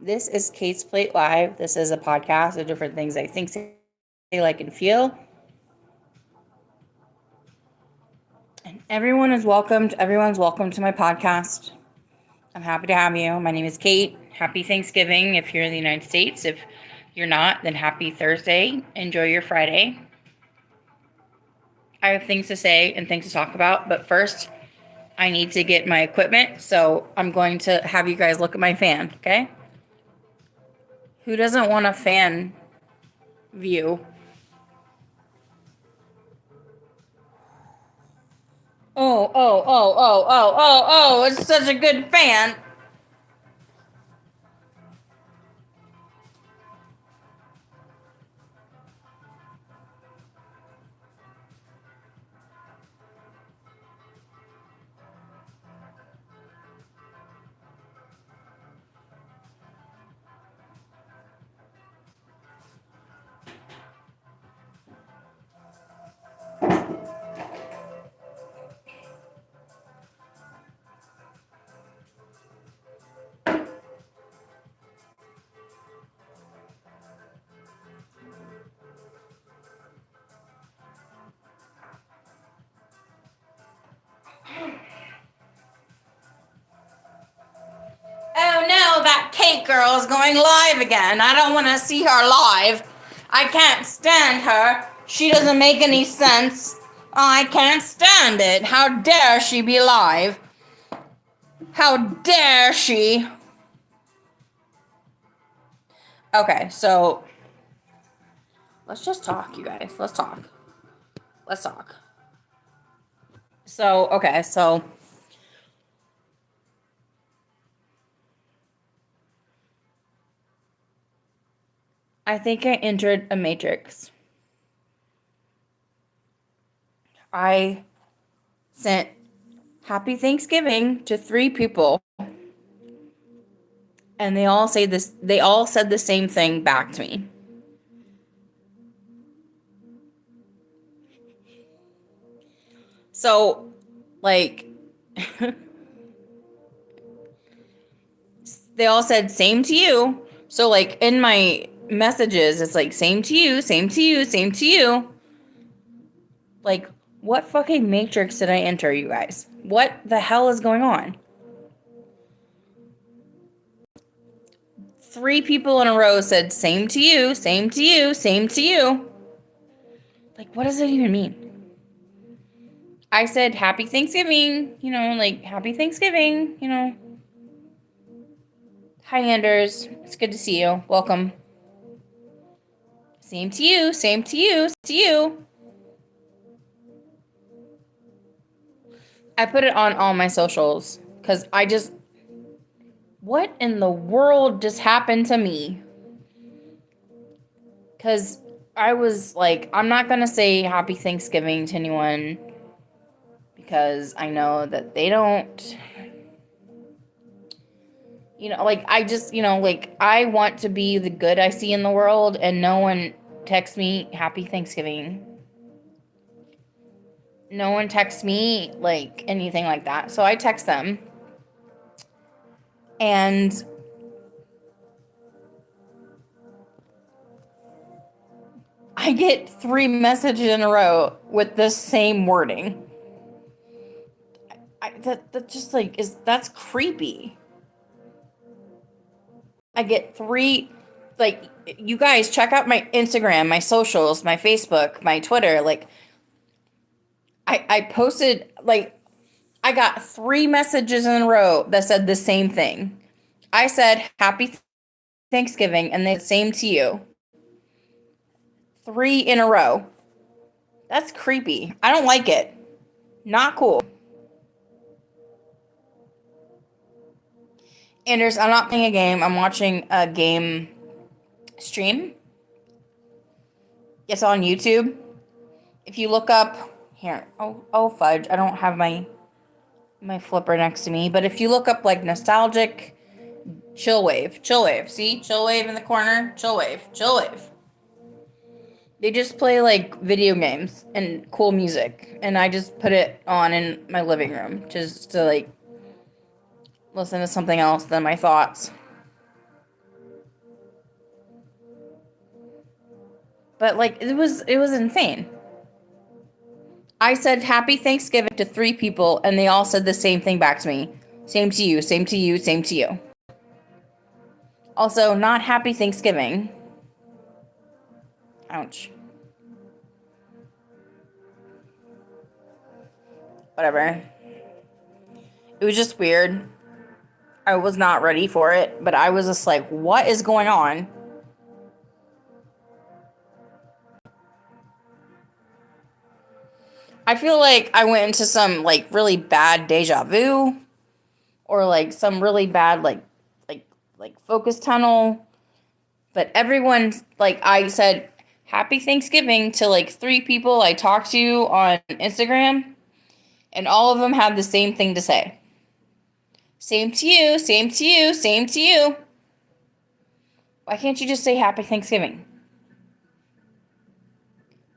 This is Kate's Plate Live. This is a podcast of different things I think, say, like, and feel. And everyone's welcome to my podcast. I'm happy to have you. My name is Kate. Happy Thanksgiving if you're in the United States. If you're not, then happy Thursday. Enjoy your Friday. I have things to say and things to talk about, but first, I need to get my equipment, so I'm going to have you guys look at my fan, okay? Who doesn't want a fan view? Oh, it's such a good fan. Oh no, that Kate girl is going live again. I don't want to see her live. I can't stand her. She doesn't make any sense. I can't stand it. How dare she be live? How dare she? Okay, so let's just talk, you guys. Let's talk. So I think I entered a matrix. I sent Happy Thanksgiving to 3 people, and they all said the same thing back to me. So, like, they all said same to you. So, like, in my messages, it's like same to you, same to you, same to you. Like, what fucking matrix did I enter, you guys? What the hell is going on? 3 people in a row said same to you, same to you, same to you. Like, what does it even mean? I said happy Thanksgiving, like happy Thanksgiving, Hi Anders, it's good to see you. Welcome. Same to you, same to you, to you. I put it on all my socials because what in the world just happened to me? Because I was like, I'm not going to say happy Thanksgiving to anyone because I know that they don't, like, I just, like, I want to be the good I see in the world, and no one texts me happy Thanksgiving. No one texts me, like, anything like that. So I text them. And I get 3 messages in a row with the same wording. That just, like, that's creepy. I get 3, like, you guys check out my Instagram, my socials, my Facebook, my Twitter. Like, I posted, like, I got 3 messages in a row that said the same thing. I said happy Thanksgiving, and they said same to you. 3 in a row. That's creepy. I don't like it. Not cool. Anders, I'm not playing a game. I'm watching a game stream. It's on YouTube. If you look up here, oh fudge, I don't have my flipper next to me. But if you look up, like, nostalgic chill wave, see, chill wave in the corner, chill wave. They just play, like, video games and cool music, and I just put it on in my living room just to, like, listen to something else than my thoughts. But like it was insane. I said happy Thanksgiving to 3 people and they all said the same thing back to me. Same to you, same to you, same to you. Also, not happy Thanksgiving. Ouch. Whatever. It was just weird. I was not ready for it, but I was just like, what is going on? I feel like I went into some like really bad deja vu or like some really bad like focus tunnel. But everyone, like I said happy Thanksgiving to like 3 people I talked to on Instagram, and all of them had the same thing to say. Same to you, same to you, same to you. Why can't you just say happy Thanksgiving?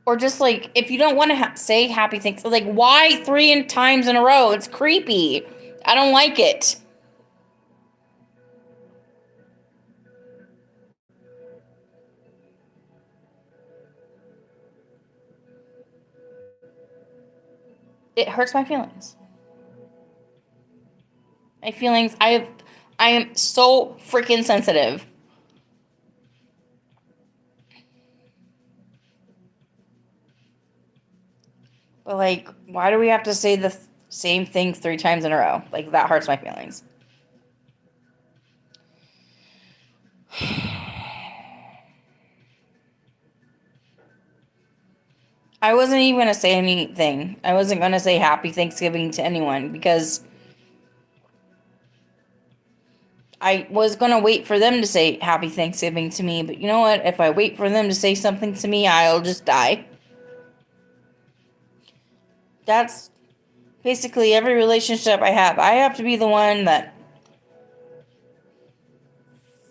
Or just like, if you don't want to say happy Thanksgiving, like why 3 times in a row? It's creepy. I don't like it. It hurts my feelings. My feelings, I am so freaking sensitive. But like, why do we have to say the same thing 3 times in a row? Like, that hurts my feelings. I wasn't even going to say anything. I wasn't going to say happy Thanksgiving to anyone because I was going to wait for them to say happy Thanksgiving to me. But you know what? If I wait for them to say something to me, I'll just die. That's basically every relationship I have. I have to be the one that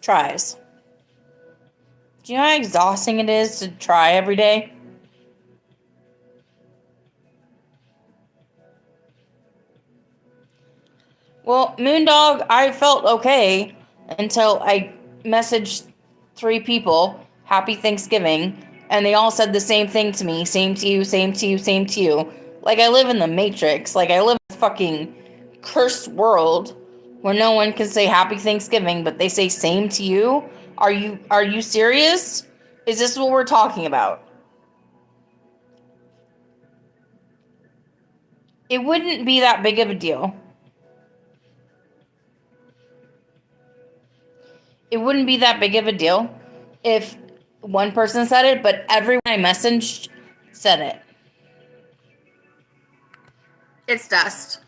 tries. Do you know how exhausting it is to try every day? Well, Moondog, I felt okay until I messaged 3 people, happy Thanksgiving, and they all said the same thing to me, same to you, same to you, same to you. Like I live in the Matrix, like I live in a fucking cursed world where no one can say happy Thanksgiving, but they say same to you? Are you serious? Is this what we're talking about? It wouldn't be that big of a deal. It wouldn't be that big of a deal if one person said it, but everyone I messaged said it. It's dust.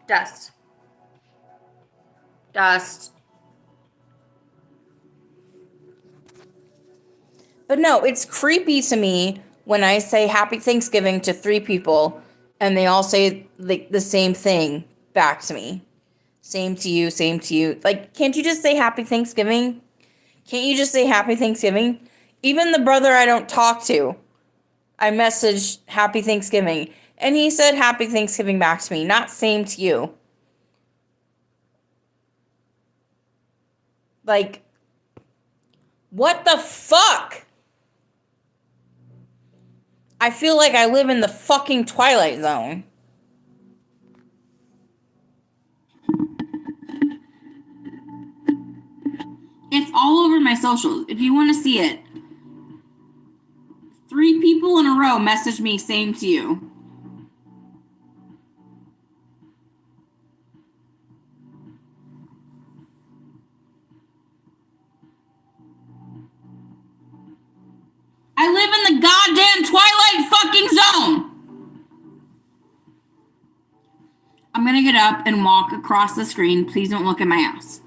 Dust. Dust. But no, it's creepy to me when I say happy Thanksgiving to 3 people and they all say the same thing back to me. Same to you, same to you. Like, can't you just say happy Thanksgiving? Can't you just say happy Thanksgiving? Even the brother I don't talk to, I messaged happy Thanksgiving and he said happy Thanksgiving back to me, not same to you. Like, what the fuck? I feel like I live in the fucking Twilight Zone. It's all over my socials. If you want to see it. 3 people in a row message me same to you. I live in the goddamn Twilight fucking zone. I'm gonna get up and walk across the screen. Please don't look at my ass.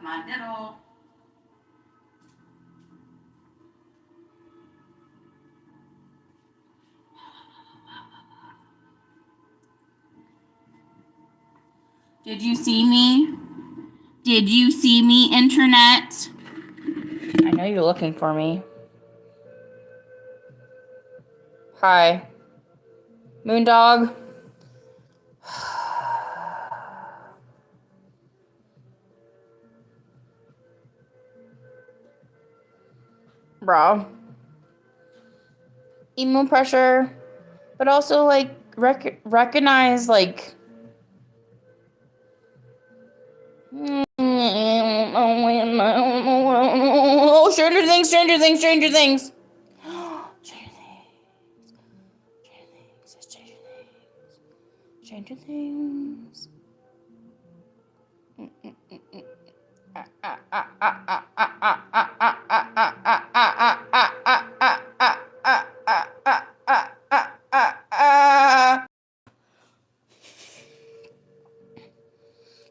Come on, diddle. Did you see me? Did you see me, internet? I know you're looking for me. Hi. Moondog. Bro. Emo pressure. But also, like, recognize, like... Oh, Stranger Things, Stranger Things, Stranger Things. Stranger Things.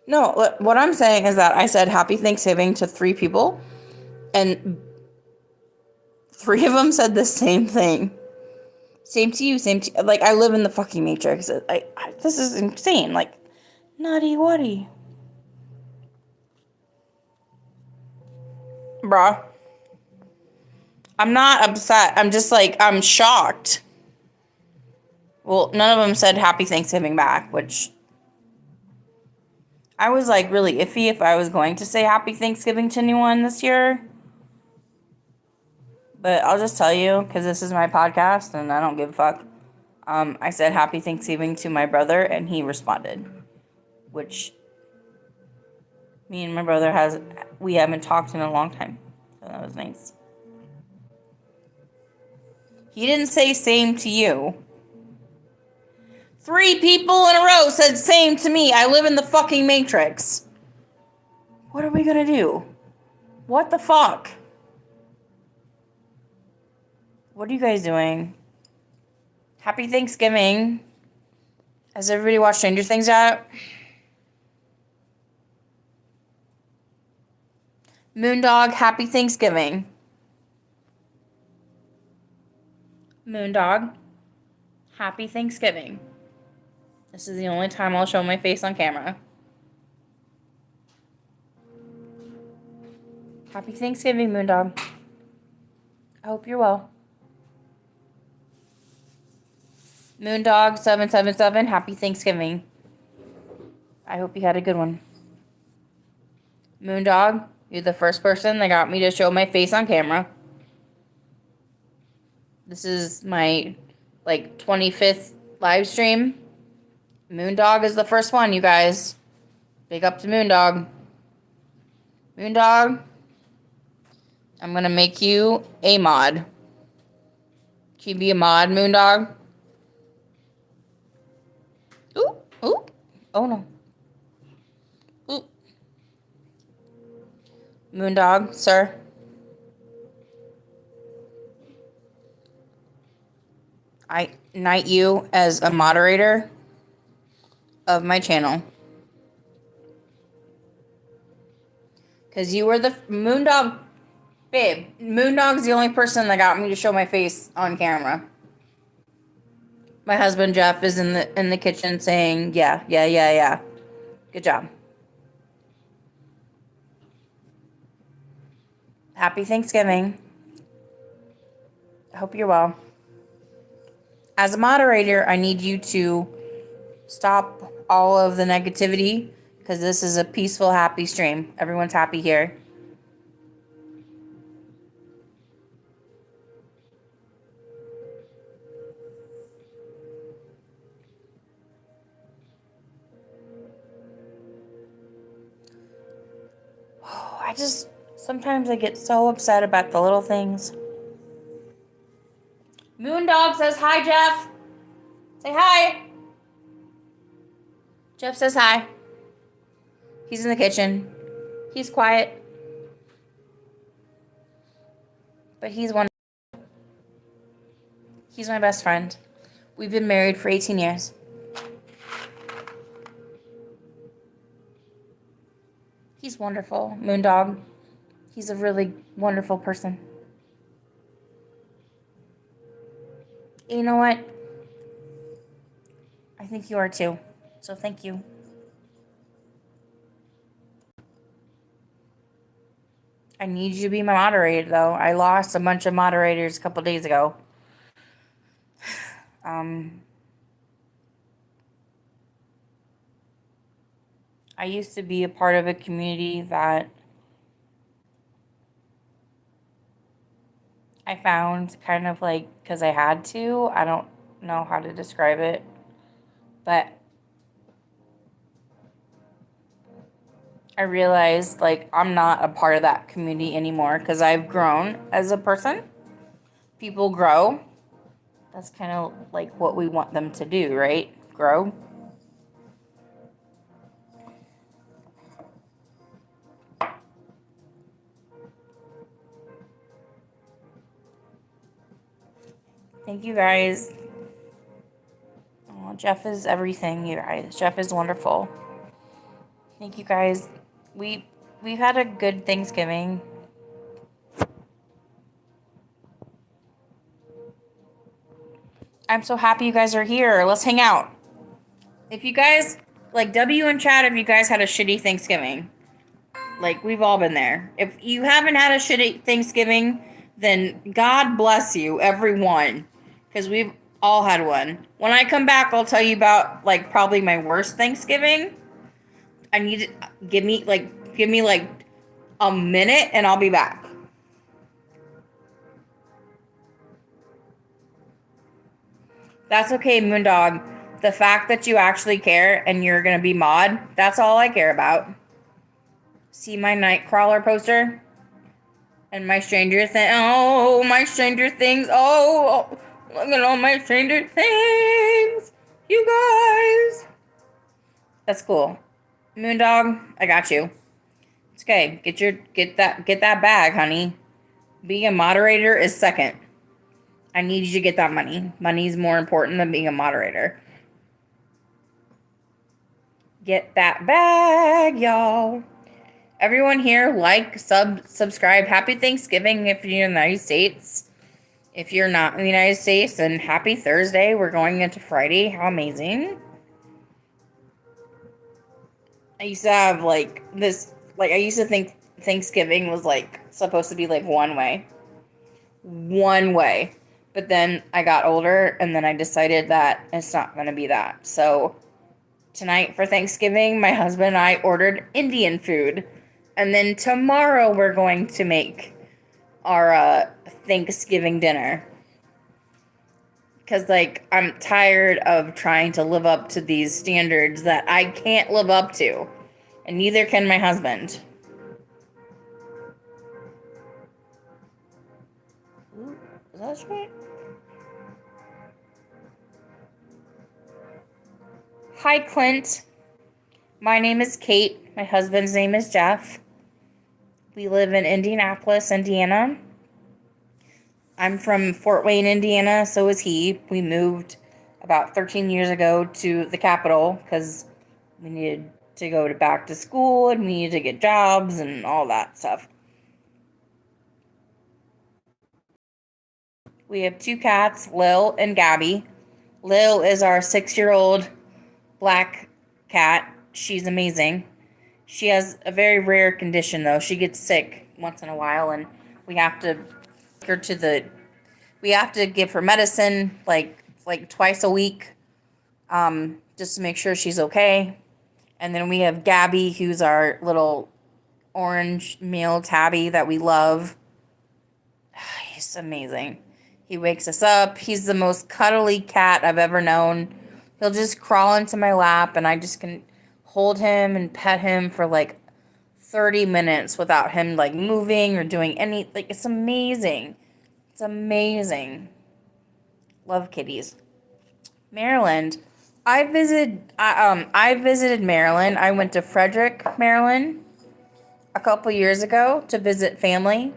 No, what I'm saying is that I said Happy Thanksgiving to 3 people, and 3 of them said the same thing. Same to you, same to... Like, I live in the fucking Matrix. This is insane. Like, nutty whatty. Bruh. I'm not upset. I'm just like, I'm shocked. Well, none of them said Happy Thanksgiving back, which... I was, like, really iffy if I was going to say Happy Thanksgiving to anyone this year. But I'll just tell you, because this is my podcast, and I don't give a fuck. I said Happy Thanksgiving to my brother, and he responded. Which, me and my brother we haven't talked in a long time. So that was nice. He didn't say same to you. 3 people in a row said same to me. I live in the fucking Matrix. What are we gonna do? What the fuck? What are you guys doing? Happy Thanksgiving. Has everybody watched Stranger Things yet? Moondog, Happy Thanksgiving. Moondog, Happy Thanksgiving. This is the only time I'll show my face on camera. Happy Thanksgiving, Moondog. I hope you're well. Moondog777, Happy Thanksgiving. I hope you had a good one. Moondog, you're the first person that got me to show my face on camera. This is my, 25th live stream. Moondog is the first one, you guys. Big up to Moondog. Moondog, I'm gonna make you a mod. Can you be a mod, Moondog? Ooh, ooh. Oh no. Ooh. Moondog, sir. I knight you as a moderator of my channel. Because you were the Moondog. Babe, Moondog's the only person that got me to show my face on camera. My husband Jeff is in the kitchen saying, yeah. Good job. Happy Thanksgiving. I hope you're well. As a moderator, I need you to stop all of the negativity, because this is a peaceful, happy stream. Everyone's happy here. Sometimes I get so upset about the little things. Moondog says hi, Jeff. Say hi. Jeff says hi. He's in the kitchen. He's quiet. But he's wonderful. He's my best friend. We've been married for 18 years. He's wonderful, Moondog. He's a really wonderful person. You know what? I think you are too. So thank you. I need you to be my moderator, though. I lost a bunch of moderators a couple days ago. I used to be a part of a community that I found kind of like because I had to. I don't know how to describe it, but I realized like I'm not a part of that community anymore because I've grown as a person. People grow. That's kind of like what we want them to do, right? Grow. Thank you guys. Oh, Jeff is everything, you guys. Jeff is wonderful. Thank you guys. We've had a good Thanksgiving. I'm so happy you guys are here. Let's hang out. If you guys like W and chat, if you guys had a shitty Thanksgiving, like we've all been there. If you haven't had a shitty Thanksgiving, then God bless you, everyone, because we've all had one. When I come back, I'll tell you about like probably my worst Thanksgiving. I need to give me like a minute, and I'll be back. That's okay, Moondog. The fact that you actually care and you're gonna be mod, that's all I care about. See my Nightcrawler poster? And my Stranger Things. Oh, my Stranger Things. Oh, look at all my Stranger Things. You guys. That's cool. Moondog, I got you. It's okay. Get that bag, honey. Being a moderator is second. I need you to get that money. Money's more important than being a moderator. Get that bag, y'all. Everyone here, like, subscribe. Happy Thanksgiving if you're in the United States. If you're not in the United States, then happy Thursday. We're going into Friday. How amazing. I used to have, like, this, like, I used to think Thanksgiving was, like, supposed to be, like, one way. One way. But then I got older, and then I decided that it's not going to be that. So tonight for Thanksgiving, my husband and I ordered Indian food. And then tomorrow we're going to make our Thanksgiving dinner. Because, like, I'm tired of trying to live up to these standards that I can't live up to. And neither can my husband. Ooh, is that right? Hi, Clint. My name is Kate. My husband's name is Jeff. We live in Indianapolis, Indiana. I'm from Fort Wayne, Indiana. So is he. We moved about 13 years ago to the capital because we needed to go back to school and we needed to get jobs and all that stuff. We have two cats, Lil and Gabby. Lil is our 6-year-old black cat. She's amazing. She has a very rare condition, though. She gets sick once in a while, and we have to take her to we have to give her medicine like twice a week, just to make sure she's okay. And then we have Gabby, who's our little orange male tabby that we love. He's amazing. He wakes us up. He's the most cuddly cat I've ever known. He'll just crawl into my lap, and I just can hold him and pet him for like 30 minutes without him like moving or doing any, like, it's amazing. It's amazing. Love kitties. Maryland. I visited Maryland. I went to Frederick, Maryland a couple years ago to visit family.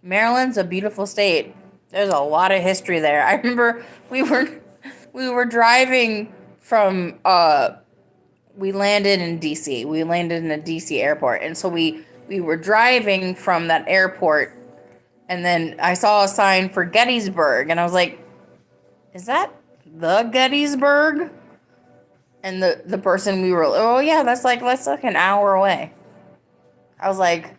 Maryland's a beautiful state. There's a lot of history there. I remember we were driving from we landed in DC. We landed in a DC airport. And so we were driving from that airport, and then I saw a sign for Gettysburg, and I was like, is that the Gettysburg? And the person we were, oh yeah, that's like an hour away. I was like,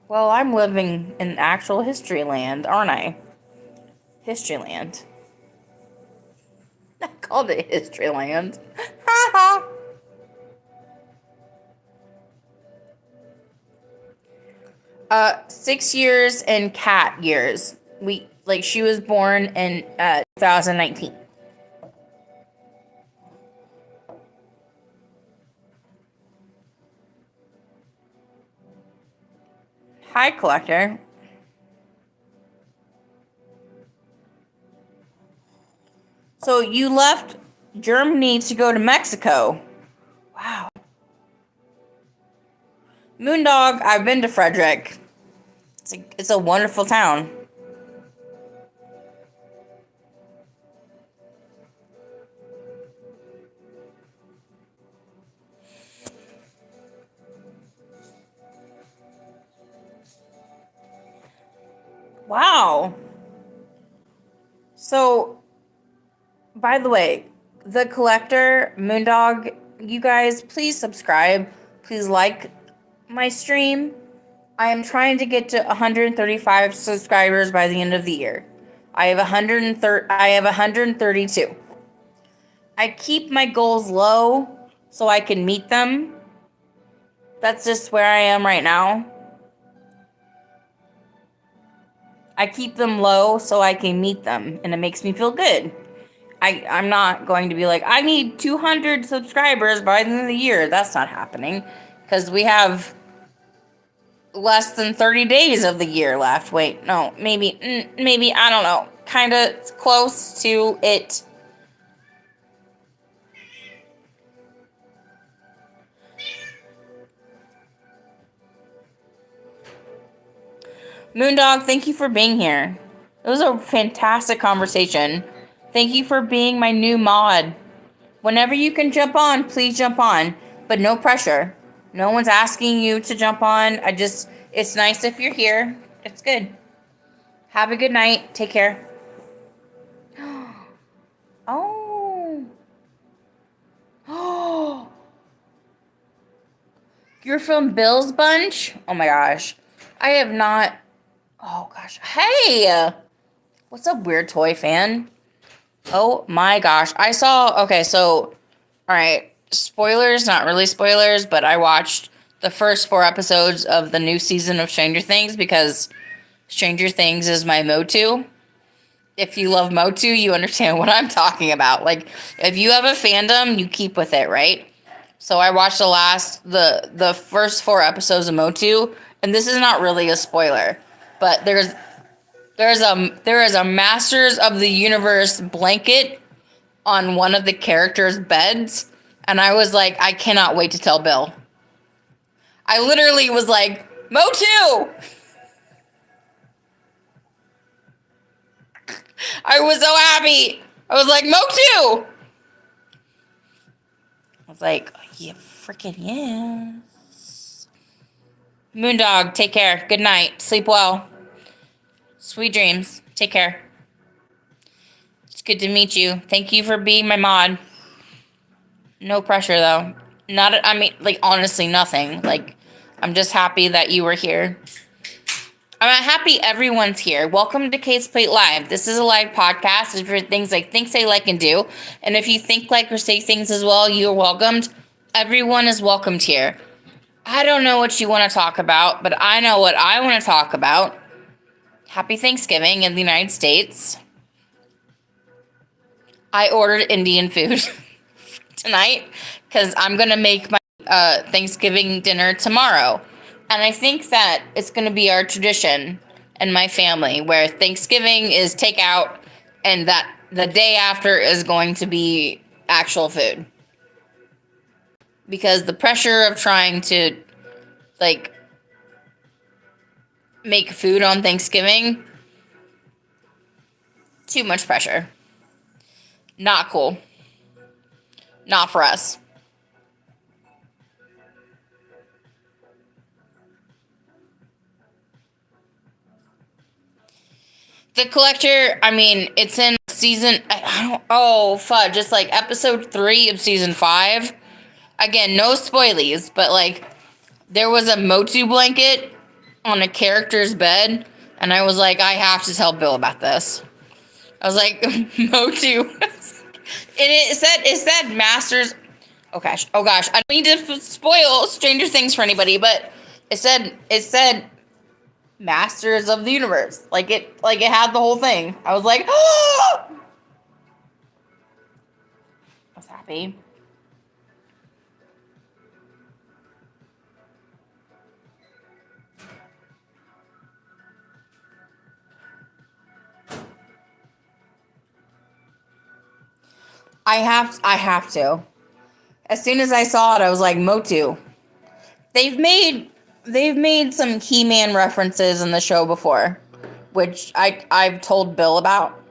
well, I'm living in actual history land, aren't I? History land. I called it history land. Ha 6 years and cat years. She was born in 2019. Hi, Collector. So you left Germany to go to Mexico. Wow. Moondog, I've been to Frederick. It's a wonderful town. Wow. So, by the way, the Collector, Moondog, you guys, please subscribe. Please like my stream. I am trying to get to 135 subscribers by the end of the year. I have 132. I keep my goals low so I can meet them. That's just where I am right now. I keep them low so I can meet them, and it makes me feel good. I'm not going to be like, I need 200 subscribers by the end of the year. That's not happening, because we have less than 30 days of the year left. Wait, no, maybe, I don't know. Kind of close to it. Moondog, thank you for being here. It was a fantastic conversation. Thank you for being my new mod. Whenever you can jump on, please jump on. But no pressure. No one's asking you to jump on. It's nice if you're here. It's good. Have a good night. Take care. Oh. Oh. You're from Bill's Bunch? Oh my gosh. I have not. Oh gosh. Hey. What's up, Weird Toy fan? Oh my gosh. Okay, so, alright, spoilers, not really spoilers, but I watched the first 4 episodes of the new season of Stranger Things because Stranger Things is my Motu. If you love Motu, you understand what I'm talking about. Like, if you have a fandom, you keep with it, right? So I watched the first 4 episodes of Motu, and this is not really a spoiler, but there is a Masters of the Universe blanket on one of the characters' beds, and I was like, I cannot wait to tell Bill. I literally was like, Motu! I was so happy. I was like, Motu! I was like, yeah, freaking yes. Moondog, take care. Good night. Sleep well. Sweet dreams. Take care. It's good to meet you. Thank you for being my mod. No pressure, though. Honestly, nothing. Like, I'm just happy that you were here. I'm happy everyone's here. Welcome to Kate's Plate Live. This is a live podcast. It's for things like think, say, like, and do. And if you think, like, or say things as well, you're welcomed. Everyone is welcomed here. I don't know what you want to talk about, but I know what I want to talk about. Happy Thanksgiving in the United States. I ordered Indian food tonight because I'm going to make my Thanksgiving dinner tomorrow. And I think that it's going to be our tradition in my family where Thanksgiving is takeout and that the day after is going to be actual food. Because the pressure of trying to, like, make food on Thanksgiving, too much pressure. Not cool. Not for us. The Collector, I mean, it's in season, oh, fudge, it's like episode 3 of season 5. Again, no spoilies, but like, there was a Motu blanket on a character's bed, and I was like, I have to tell Bill about this. I was like, Motu. And it said Masters. Oh gosh, I don't mean to spoil Stranger Things for anybody, but it said Masters of the Universe. Like it had the whole thing. I was like, oh! I was happy. I have to. As soon as I saw it, I was like, Motu. They've made some He-Man references in the show before, which I've told Bill about.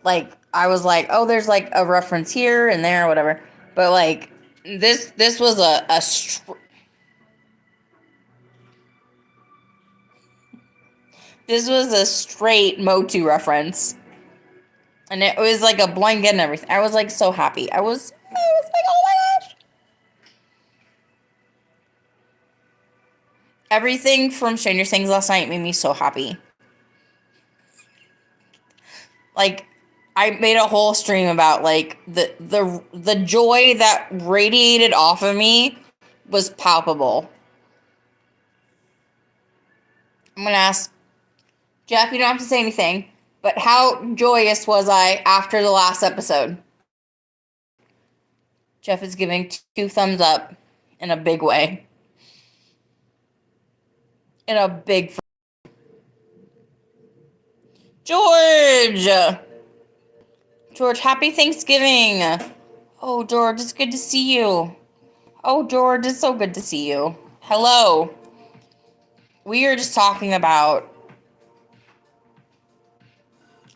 Like, I was like, oh, there's like a reference here and there, whatever. But like, this was this was a straight Motu reference. And it was like a blanket and everything. I was like so happy. I was like, oh my gosh. Everything from Stranger Things last night made me so happy. Like, I made a whole stream about like the joy that radiated off of me was palpable. I'm gonna ask Jeff, you don't have to say anything, but how joyous was I after the last episode? Jeff is giving 2 thumbs up in a big way. In a big... George, happy Thanksgiving. Oh, George, it's good to see you. Oh, George, it's so good to see you. Hello. We are just talking about...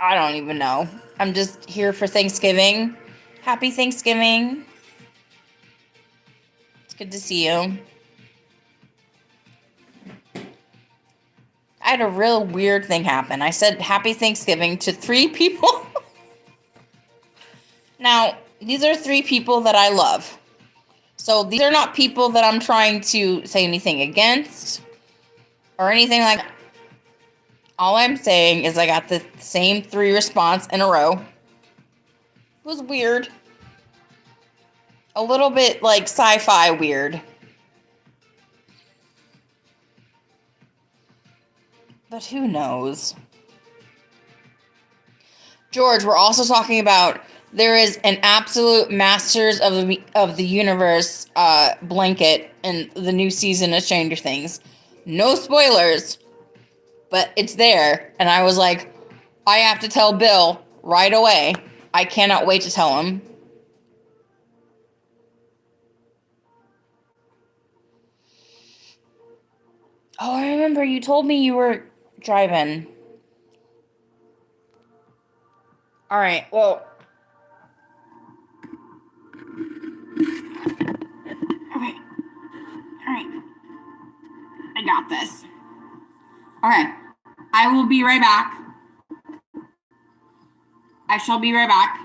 I don't even know. I'm just here for Thanksgiving. Happy Thanksgiving. It's good to see you. I had a real weird thing happen. I said Happy Thanksgiving to 3 people. Now, these are 3 people that I love. So these are not people that I'm trying to say anything against or anything like that. All I'm saying is I got the same 3 response in a row. It was weird. A little bit like sci-fi weird. But who knows? George, we're also talking about there is an absolute Masters of the Universe blanket in the new season of Stranger Things. No spoilers, but it's there. And I was like, I have to tell Bill right away. I cannot wait to tell him. Oh, I remember you told me you were driving. All right, well. Okay. All right. I got this. All right. I will be right back. I shall be right back.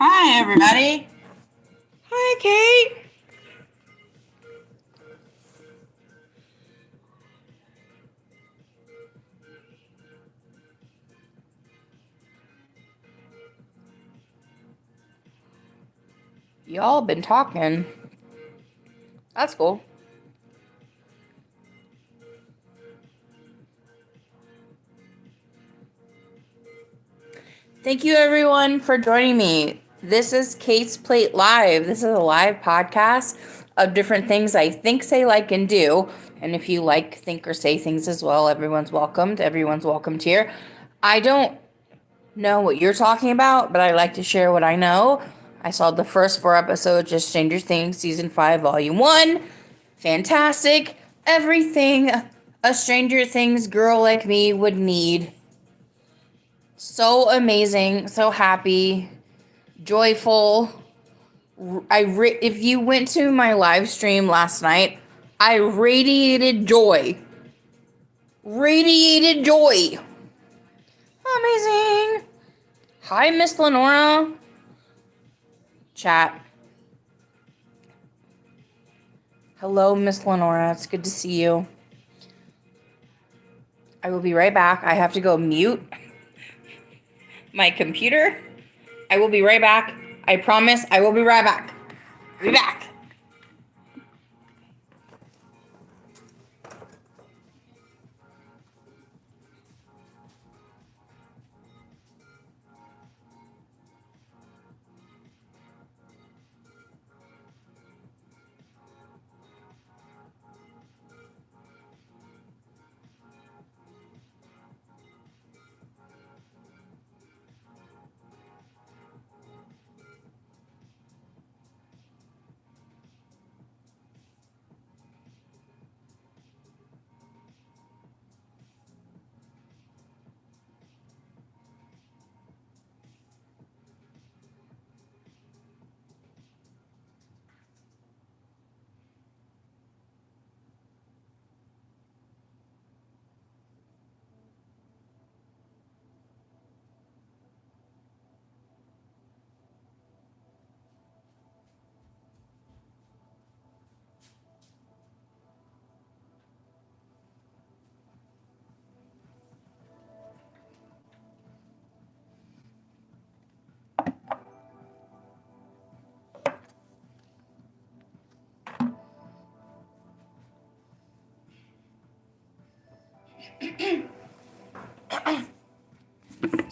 Hi, everybody. Hi, Kate. Y'all been talking. That's cool. Thank you, everyone, for joining me. This is Kate's Plate Live. This is a live podcast of different things I think, say, like, and do. And if you like, think, or say things as well, everyone's welcomed. Everyone's welcomed here. I don't know what you're talking about, but I like to share what I know. I saw the first 4 episodes of Stranger Things Season 5, Volume 1. Fantastic. Everything a Stranger Things girl like me would need. So amazing, so happy, joyful. If you went to my live stream last night, I radiated joy. Radiated joy. Amazing. Hi, Miss Lenora. Chat. Hello, Miss Lenora. It's good to see you. I will be right back. I have to go mute my computer. I will be right back. I promise I will be right back. Be back.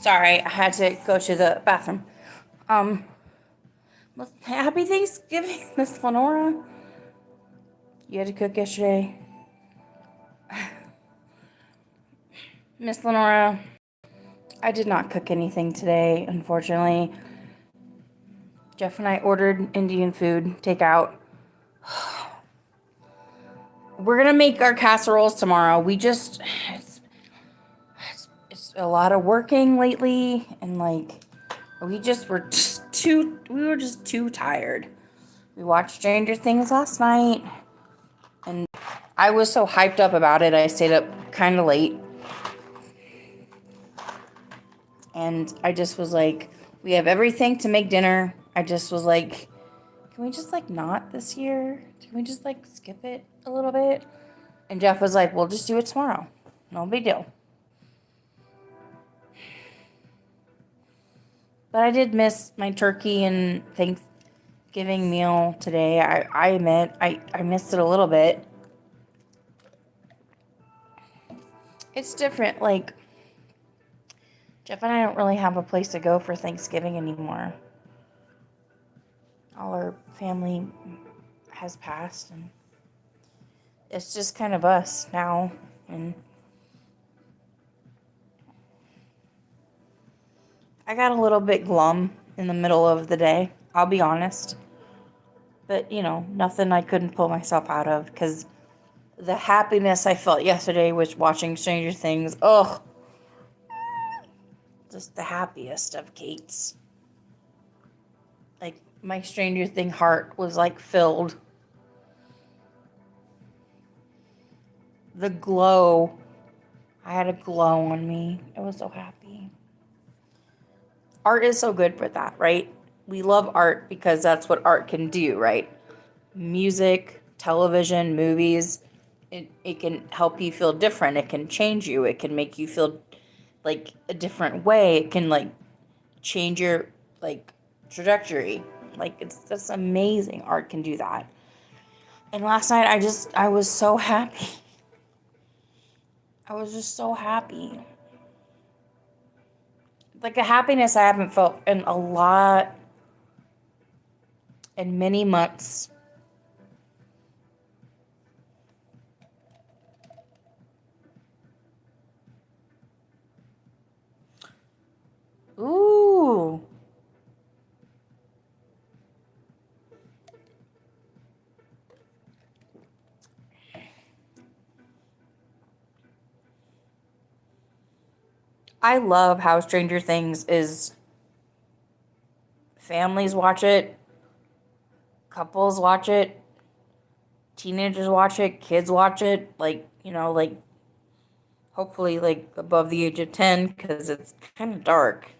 Sorry, I had to go to the bathroom. Happy Thanksgiving, Miss Lenora. You had to cook yesterday. Miss Lenora, I did not cook anything today, unfortunately. Jeff and I ordered Indian food, takeout. We're gonna make our casseroles tomorrow. It's a lot of working lately, and like, we were just too tired. We watched Stranger Things last night, and I was so hyped up about it, I stayed up kind of late. And I just was like, we have everything to make dinner. I just was like, can we just like not this year? Can we just like skip it a little bit? And Jeff was like, we'll just do it tomorrow. No big deal. But I did miss my turkey and Thanksgiving meal today. I admit, I missed it a little bit. It's different. Like, Jeff and I don't really have a place to go for Thanksgiving anymore. All our family has passed, and it's just kind of us now. And I got a little bit glum in the middle of the day, I'll be honest. But, nothing I couldn't pull myself out of, because the happiness I felt yesterday was watching Stranger Things. Ugh. Just the happiest of Kate's. Like, my Stranger Thing heart was, like, filled. The glow. I had a glow on me. I was so happy. Art is so good for that, right? we love art because that's what art can do, right? Music, television, movies, it can help you feel different. It can change you. It can make you feel like a different way. It can like change your like trajectory. Like that's amazing. Art can do that. And last night I was so happy. I was just so happy. Like a happiness I haven't felt in many months. Ooh. I love how Stranger Things is families watch it, couples watch it, teenagers watch it, kids watch it, like, like hopefully like above the age of 10 cuz it's kind of dark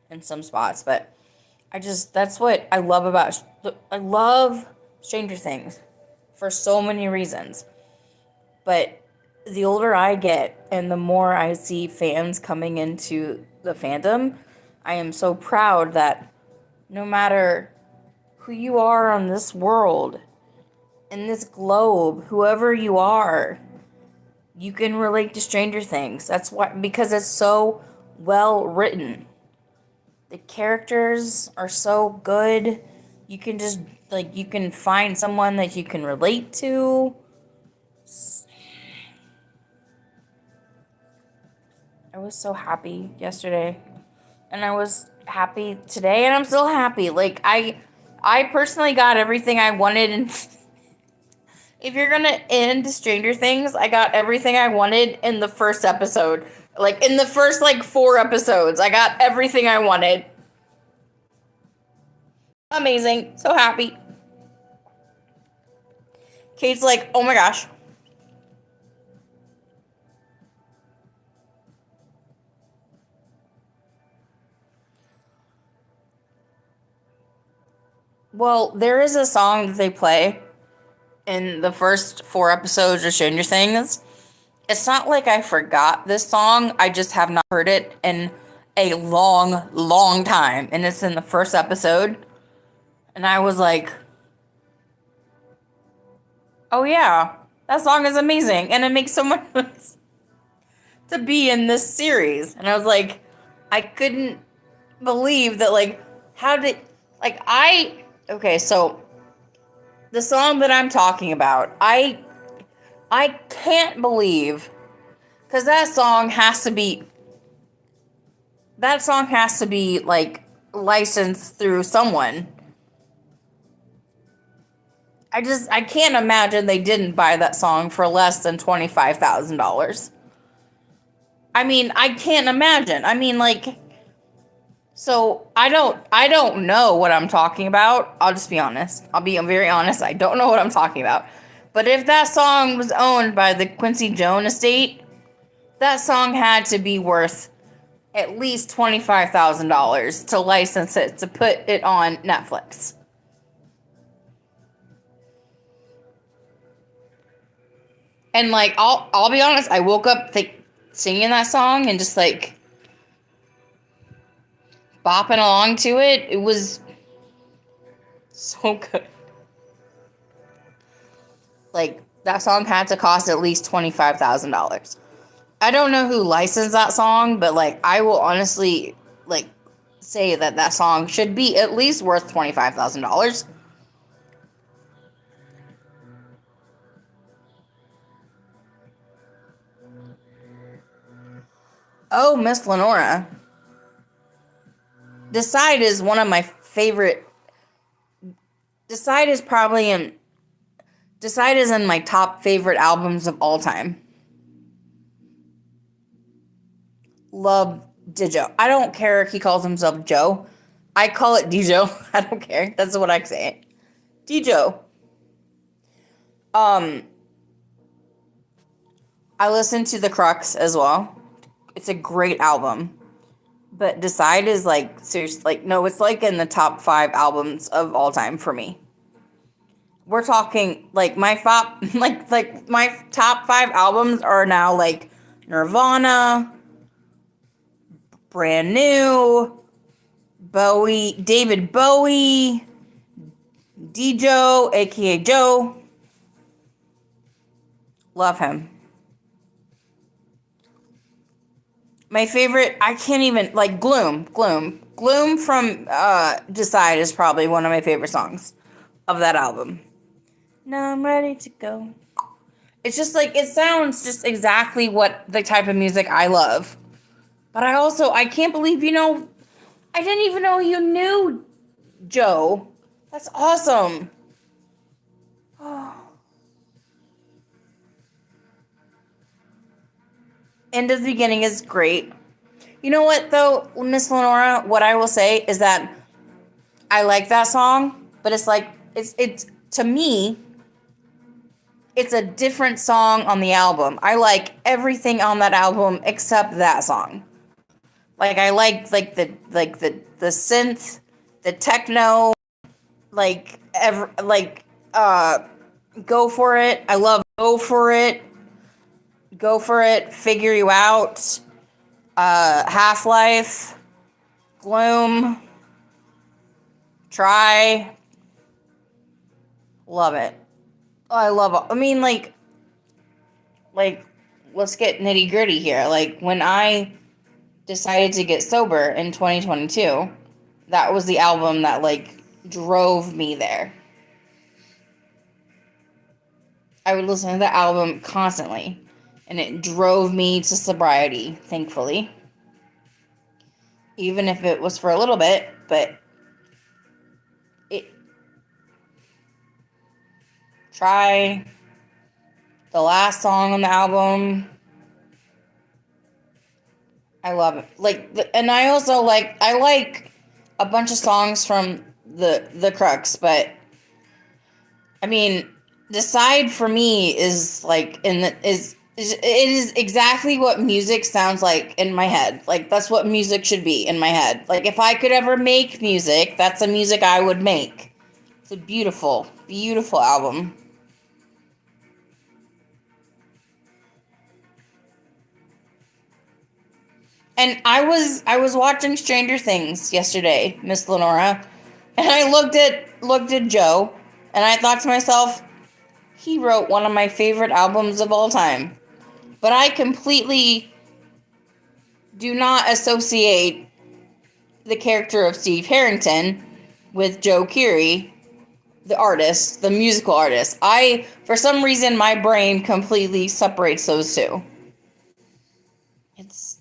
in some spots, but that's what I love about I love Stranger Things for so many reasons. But the older I get and the more I see fans coming into the fandom, I am so proud that no matter who you are on this world, in this globe, whoever you are, you can relate to Stranger Things. That's why, because it's so well written. The characters are so good. You can just, like, you can find someone that you can relate to. I was so happy yesterday. And I was happy today, and I'm still happy. Like, I personally got everything I wanted, and if you're gonna end Stranger Things, I got everything I wanted in the first episode. Like, in the first, like, 4 episodes, I got everything I wanted. Amazing. So happy. Kate's like, oh my gosh. Well, there is a song that they play in the first 4 episodes of Stranger Things. It's not like I forgot this song. I just have not heard it in a long, long time. And it's in the first episode. And I was like, oh yeah, that song is amazing. And it makes so much sense to be in this series. And I was like, I couldn't believe that, like, how did, like, okay, so the song that I'm talking about, I can't believe, because that song has to be like licensed through someone. I can't imagine they didn't buy that song for less than $25,000. I mean, I can't imagine. I mean, like, so I don't know what I'm talking about. I'll just be honest. I'll be very honest. I don't know what I'm talking about. But if that song was owned by the Quincy Jones estate, that song had to be worth at least $25,000 to license it, to put it on Netflix. And like, I'll be honest, I woke up singing that song and just like bopping along to it. It was so good. Like, that song had to cost at least $25,000. I don't know who licensed that song, but like, I will honestly like say that song should be at least worth $25,000. Oh, Miss Lenora. Decide is one of my favorite. Decide is probably in. Decide is in my top favorite albums of all time. Love Dijo. I don't care if he calls himself Joe. I call it Dijo. I don't care. That's what I say. Dijo. Um, I listen to The Crux as well. It's a great album. But Decide is like, seriously, like, no, it's like in the top 5 albums of all time for me. We're talking like my top, like my top 5 albums are now like Nirvana, Brand New, David Bowie, D-Joe, aka Joe. Love him. My favorite, I can't even, like, Gloom from Decide is probably one of my favorite songs of that album. Now I'm ready to go. It's just like, it sounds just exactly what the type of music I love. But I can't believe, I didn't even know you knew Joe. That's awesome. End of the Beginning is great. You know what, though, Miss Lenora? What I will say is that I like that song, but it's like, it's to me, it's a different song on the album. I like everything on that album except that song. Like, I like the synth, the techno, Go For It. I love Go For It. Go For It. Figure You Out. Half-Life. Gloom. Try. Love it. I love it. I mean, like, let's get nitty gritty here. Like, when I decided to get sober in 2022, that was the album that, like, drove me there. I would listen to the album constantly, and it drove me to sobriety, thankfully. Even if it was for a little bit, but Try, the last song on the album, I love it. And I also like a bunch of songs from the Crux, but I mean, Decide for me is like it is exactly what music sounds like in my head. Like, that's what music should be in my head. Like, if I could ever make music, that's the music I would make. It's a beautiful, beautiful album. And I was watching Stranger Things yesterday, Miss Lenora, and I looked at Joe, and I thought to myself, he wrote one of my favorite albums of all time. But I completely do not associate the character of Steve Harrington with Joe Keery, the artist, the musical artist. For some reason, my brain completely separates those two. It's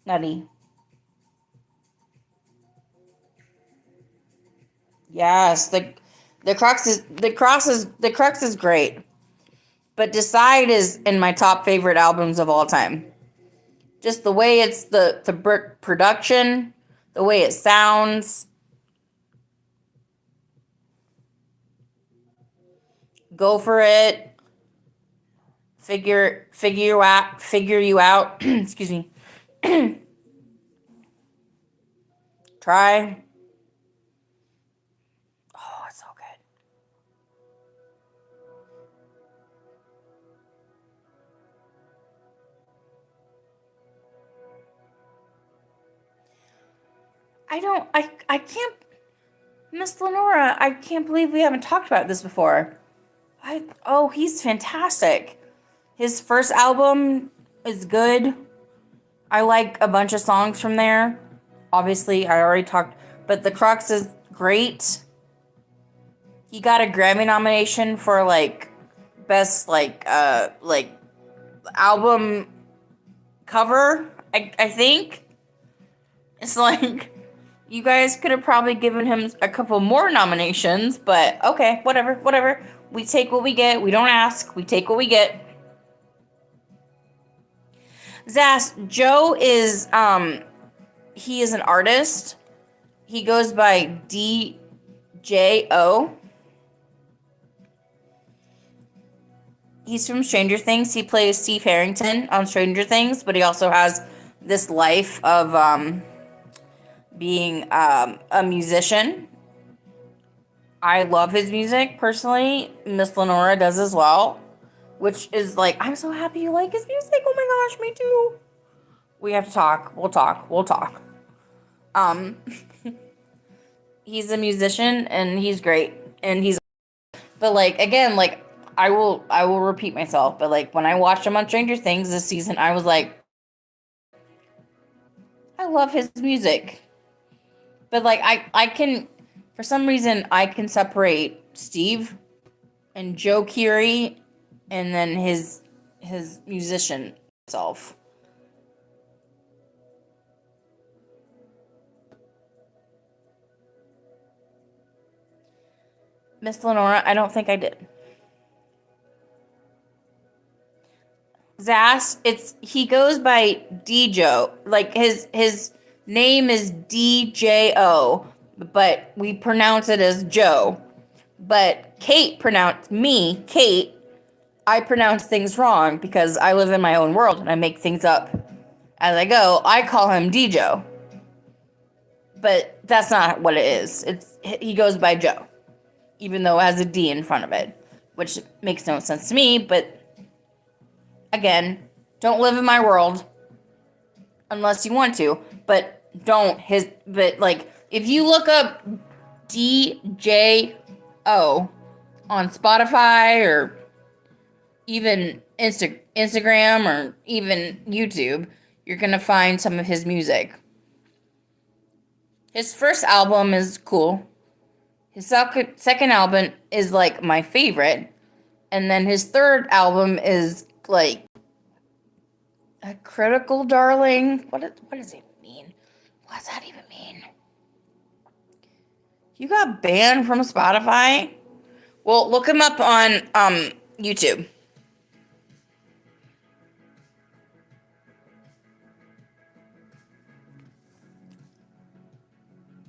nutty. Yes, the Crux is great. But Decide is in my top favorite albums of all time. Just the way it's the production, the way it sounds. Go For It. Figure you out. Excuse me. Try. Oh, it's so good. I can't, Miss Lenora, I can't believe we haven't talked about this before. He's fantastic. His first album is good. I like a bunch of songs from there. Obviously, I already talked, but The Crux is great. He got a Grammy nomination for like best album cover. I think it's like, you guys could have probably given him a couple more nominations, but okay, whatever. We take what we get. We don't ask. We take what we get. Zas, Joe is he is an artist. He goes by DJO. He's from Stranger Things. He plays Steve Harrington on Stranger Things, but he also has this life of being a musician. I love his music personally. Miss Lenora does as well, which is like, I'm so happy you like his music. Oh my gosh, me too. We have to talk. We'll talk. We'll talk. Um, he's a musician and he's great, and he's. But like again, like I will repeat myself. But like when I watched him on Stranger Things this season, I was like, I love his music. But like I can, for some reason, I can separate Steve and Joe Keery, and then his musician self. Miss Lenora, I don't think I did. Zas, he goes by Djo. Like his name is Djo, but we pronounce it as Joe. But Kate Kate, I pronounce things wrong because I live in my own world and I make things up as I go. I call him Djo. But that's not what it is. He goes by Joe, even though it has a D in front of it, which makes no sense to me, but again, don't live in my world unless you want to, but but like, if you look up DJO on Spotify or even Instagram or even YouTube, you're gonna find some of his music. His first album is cool. His second album is like my favorite, and then his third album is like a critical darling. What does it mean? What does that even mean? You got banned from Spotify? Well, look him up on YouTube.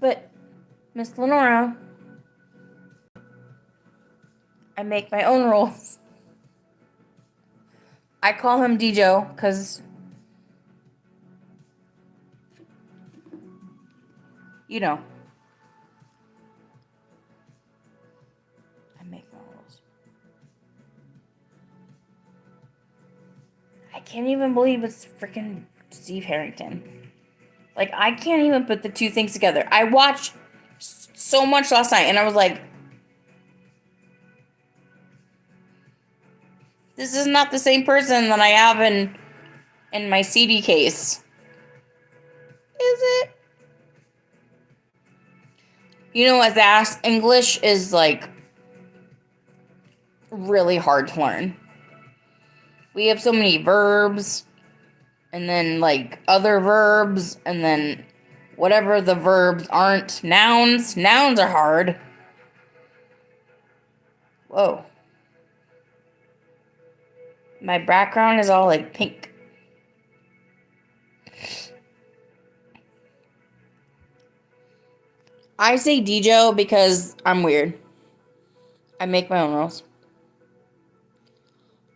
But Miss Lenora, I make my own rules. I call him Djo because, you know, I make my rules. I can't even believe it's freaking Steve Harrington. Like, I can't even put the two things together. I watched so much last night and I was like, this is not the same person that I have in my CD case. Is it? You know what, Zas? English is like really hard to learn. We have so many verbs, and then like other verbs, and then whatever the verbs aren't. Nouns. Nouns are hard. Whoa. My background is all like pink. I say Djo because I'm weird. I make my own rules.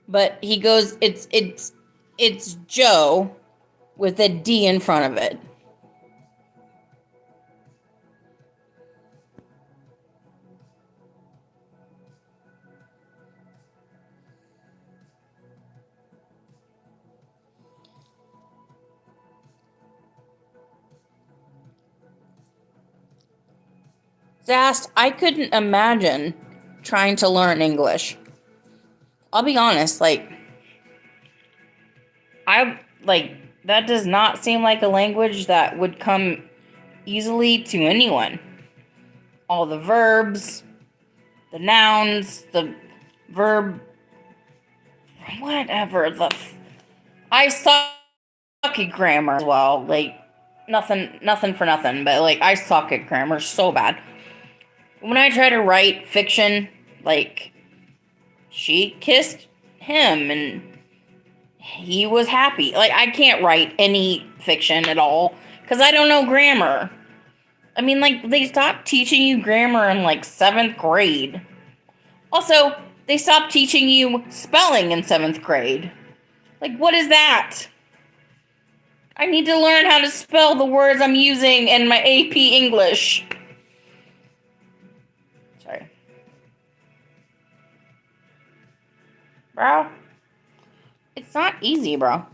But he goes, it's Joe with a D in front of it. Zast, I couldn't imagine trying to learn English. I'll be honest, like, that does not seem like a language that would come easily to anyone. All the verbs, the nouns, the verb, whatever. I suck at grammar as well. Like, nothing for nothing, but like, I suck at grammar so bad. When I try to write fiction, like, she kissed him and he was happy. Like, I can't write any fiction at all because I don't know grammar. I mean, like, they stopped teaching you grammar in like 7th grade. Also, They stopped teaching you spelling in 7th grade. Like, what is that? I need to learn how to spell the words I'm using in my AP English. Sorry. Bro, it's not easy, bro.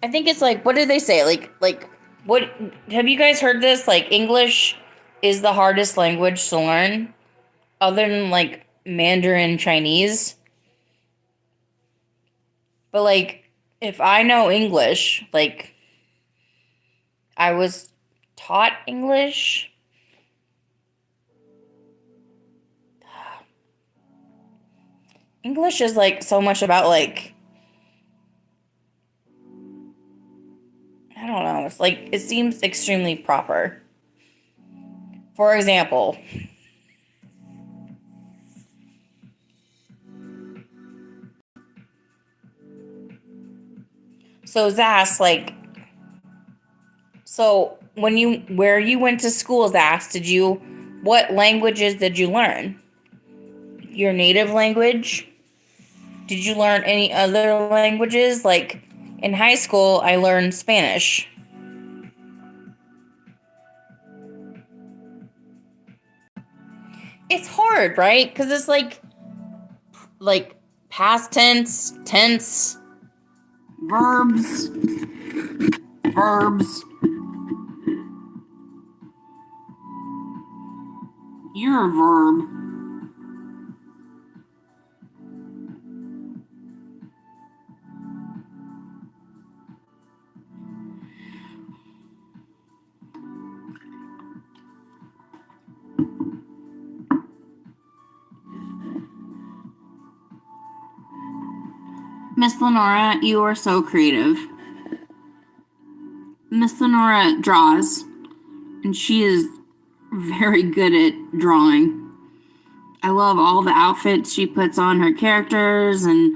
I think it's like, what did they say? Like, what, have you guys heard this? Like, English is the hardest language to learn, other than, like, Mandarin Chinese. But, like, if I know English, like, I was taught English. English is, like, so much about, like, I don't know. It's like, it seems extremely proper. For example, so Zas, like, so where you went to school, Zas, what languages did you learn? Your native language? Did you learn any other languages? Like, in high school, I learned Spanish. It's hard, right? Because it's like past tense, tense, verbs. You're a verb. Miss Lenora, you are so creative. Miss Lenora draws, and she is very good at drawing. I love all the outfits she puts on her characters and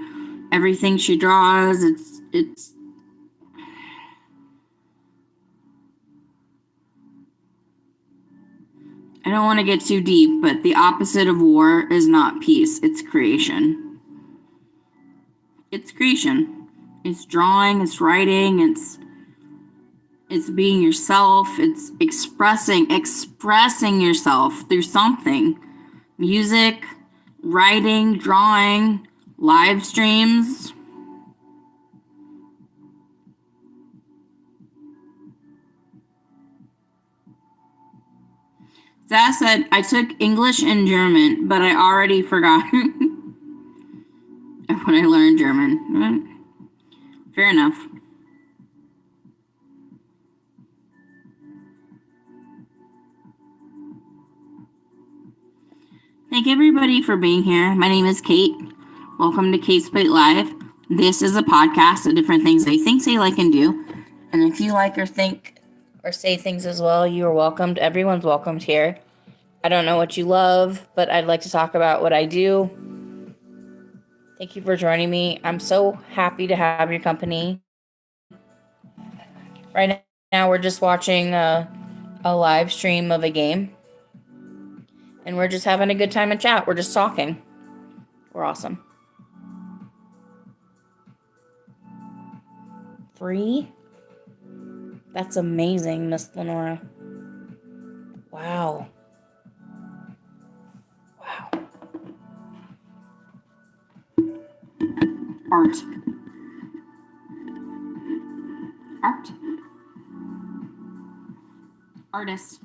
everything she draws. It's I don't want to get too deep, but the opposite of war is not peace, it's creation. It's creation. It's drawing, it's writing, it's being yourself, it's expressing yourself through something. Music, writing, drawing, live streams. Zaz said, I took English and German, but I already forgot when I learned German. Fair enough. Thank everybody for being here. My name is Kate. Welcome to Kate's Plate Live. This is a podcast of different things I think, say, like, and do. And if you like or think or say things as well, you are welcomed. Everyone's welcomed here. I don't know what you love, but I'd like to talk about what I do. Thank you for joining me. I'm so happy to have your company. Right now, we're just watching a live stream of a game. And we're just having a good time and chat. We're just talking. We're awesome. 3? That's amazing, Miss Lenora. Wow. Wow. Art. Artist.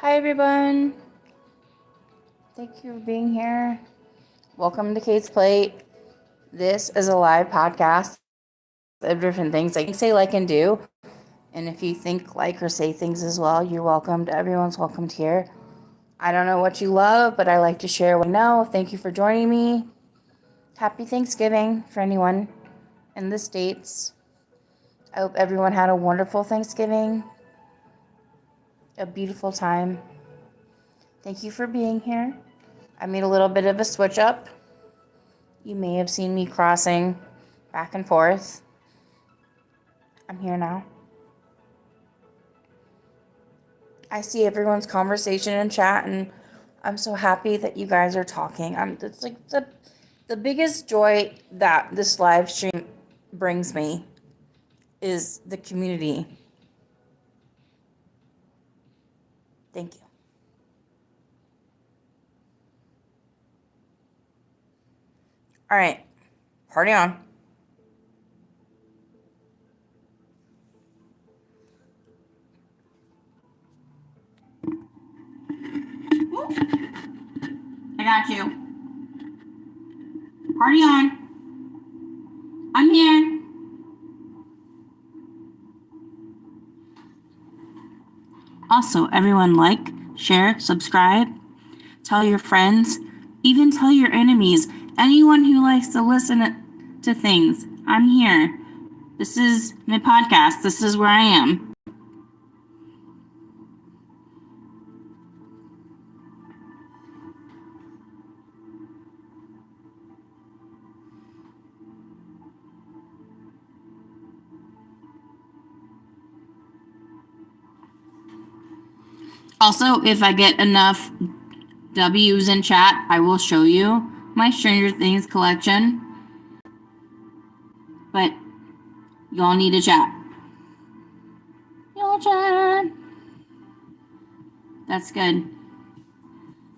Hi, everyone. Thank you for being here. Welcome to Kate's Plate. This is a live podcast of different things I can say, like, and do. And if you think, like, or say things as well, you're welcomed. Everyone's welcomed here. I don't know what you love, but I like to share what I know. Thank you for joining me. Happy Thanksgiving for anyone in the States. I hope everyone had a wonderful Thanksgiving, a beautiful time. Thank you for being here. I made a little bit of a switch up. You may have seen me crossing back and forth. I'm here now. I see everyone's conversation and chat, and I'm so happy that you guys are talking. It's like the biggest joy that this live stream brings me is the community. Thank you. All right, party on. I got you. Party on. I'm here. Also, everyone like, share, subscribe, tell your friends, even tell your enemies, anyone who likes to listen to things. I'm here. This is my podcast. This is where I am. Also, if I get enough W's in chat, I will show you my Stranger Things collection. But y'all need to chat. Y'all chat. That's good.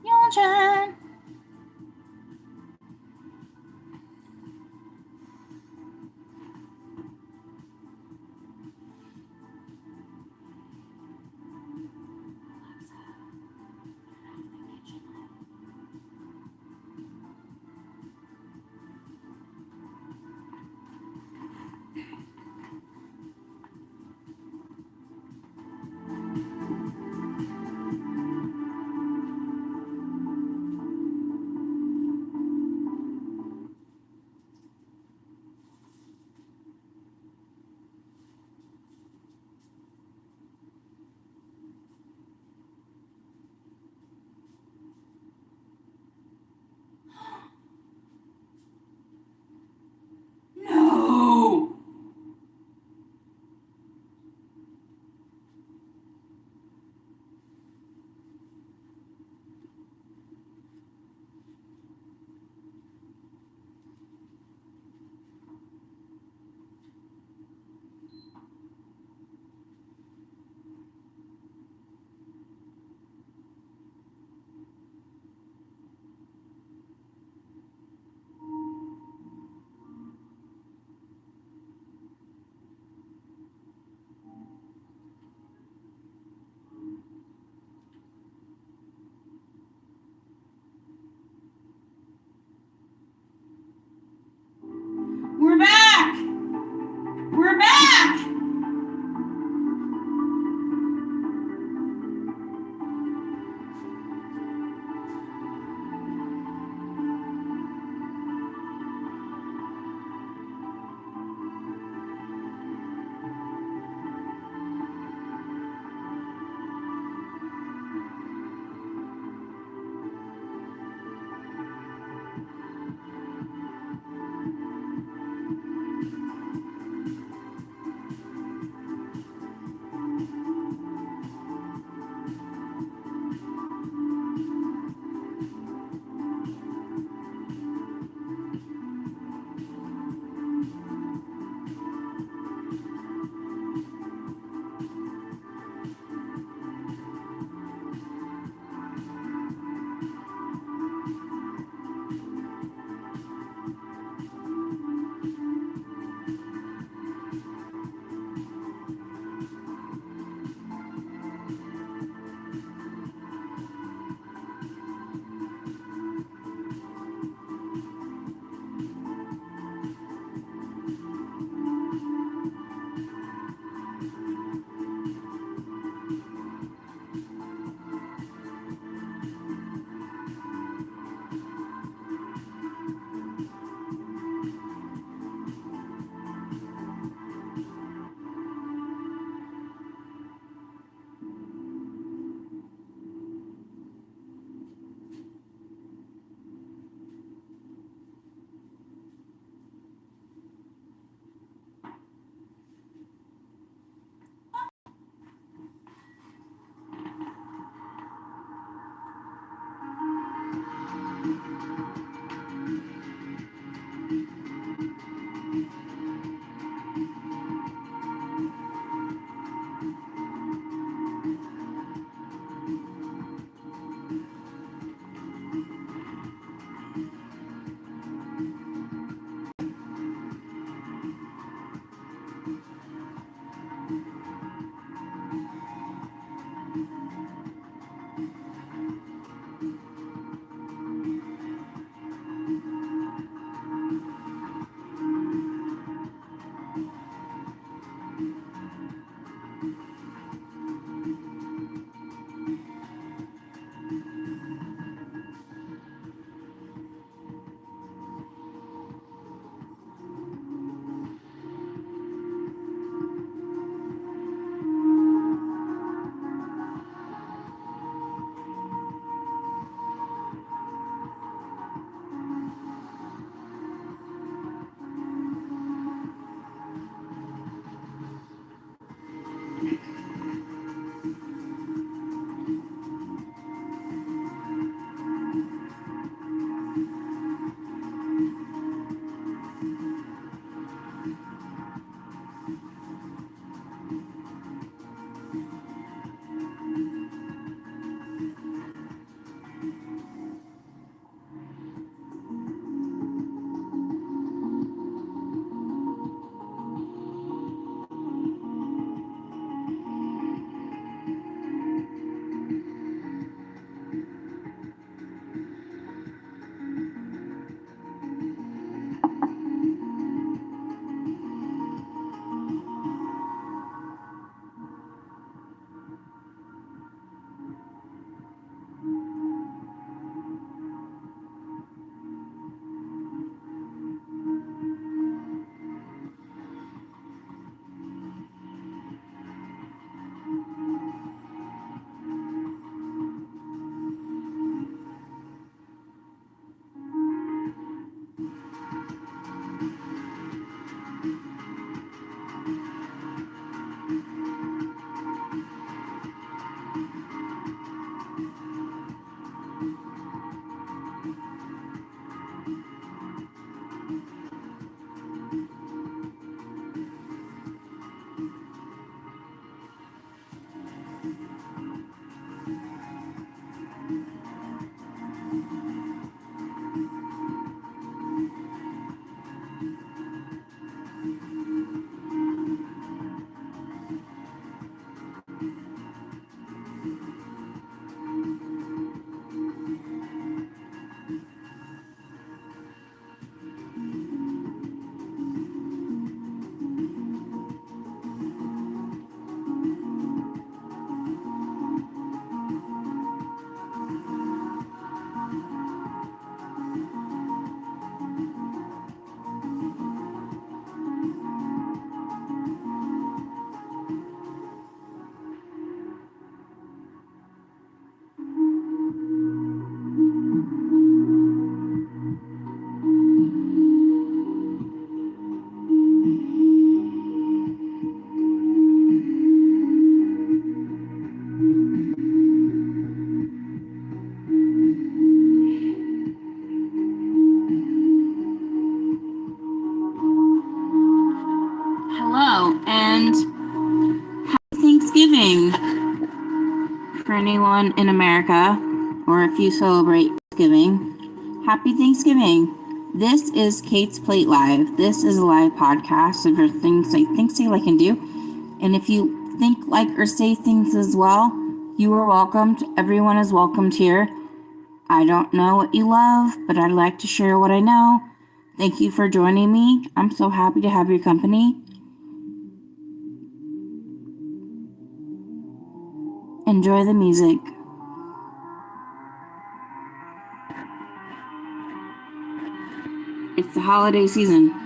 Y'all chat. for anyone in America, or if you celebrate Thanksgiving, happy Thanksgiving. This is Kate's Plate Live. This is a live podcast of her things I think, say, like, and do. And if you think, like, or say things as well, you are welcomed. Everyone is welcomed here. I don't know what you love, but I'd like to share what I know. Thank you for joining me. I'm so happy to have your company. Enjoy the music. It's the holiday season.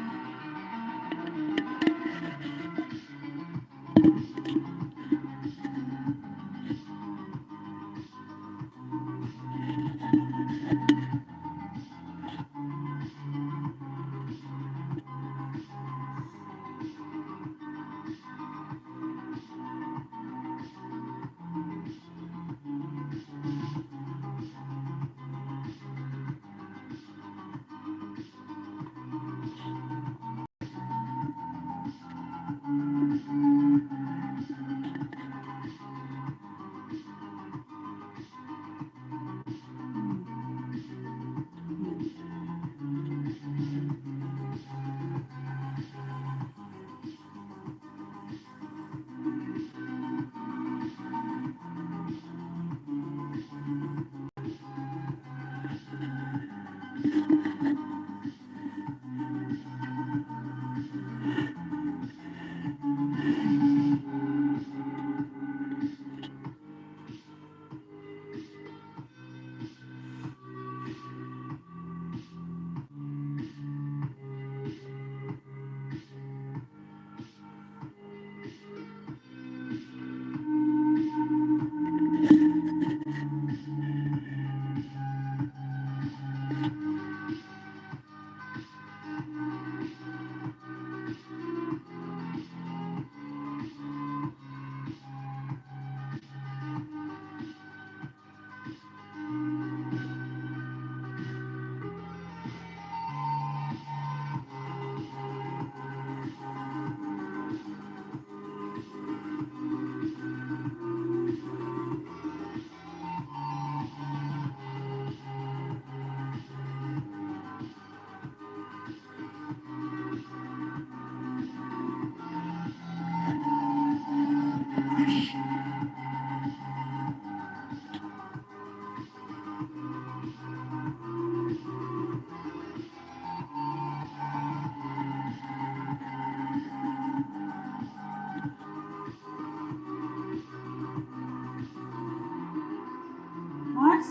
What?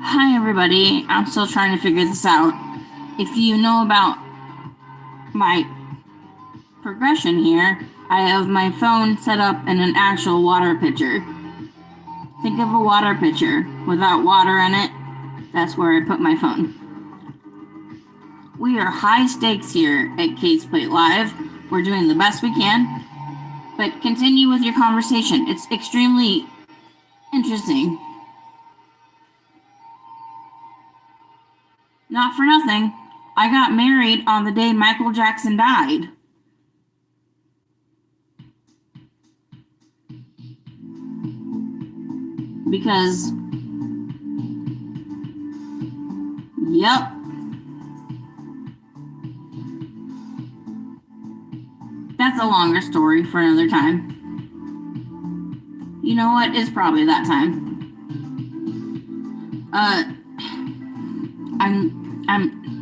Hi, everybody. I'm still trying to figure this out. If you know about my progression here, I have my phone set up in an actual water pitcher. Think of a water pitcher without water in it. That's where I put my phone. We are high stakes here at Kate's Plate Live. We're doing the best we can, but continue with your conversation. It's extremely interesting. Not for nothing, I got married on the day Michael Jackson died. Because, yep. That's a longer story for another time. You know what? It's probably that time.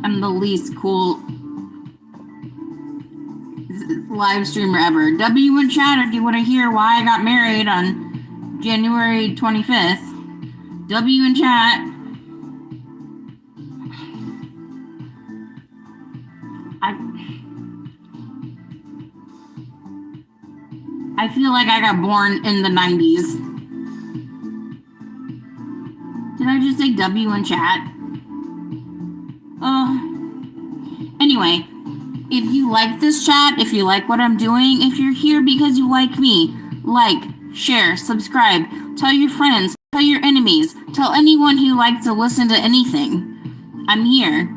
I'm the least cool live streamer ever. W in chat if you want to hear why I got married on January 25th. W in chat. I feel like I got born in the 90s. Did I just say W in chat? Anyway, if you like this chat, if you like what I'm doing, if you're here because you like me, like, share, subscribe, tell your friends, tell your enemies, tell anyone who likes to listen to anything. I'm here.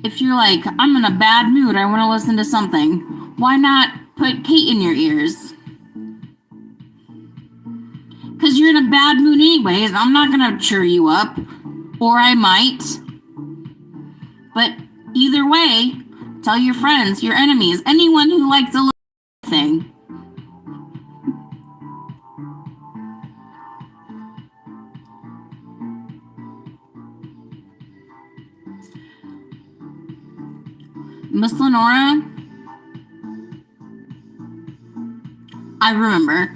If you're like, I'm in a bad mood, I want to listen to something, why not put Kate in your ears? Because you're in a bad mood anyways. I'm not going to cheer you up. Or I might. But either way, tell your friends, your enemies, anyone who likes a little thing. Miss Lenora, I remember.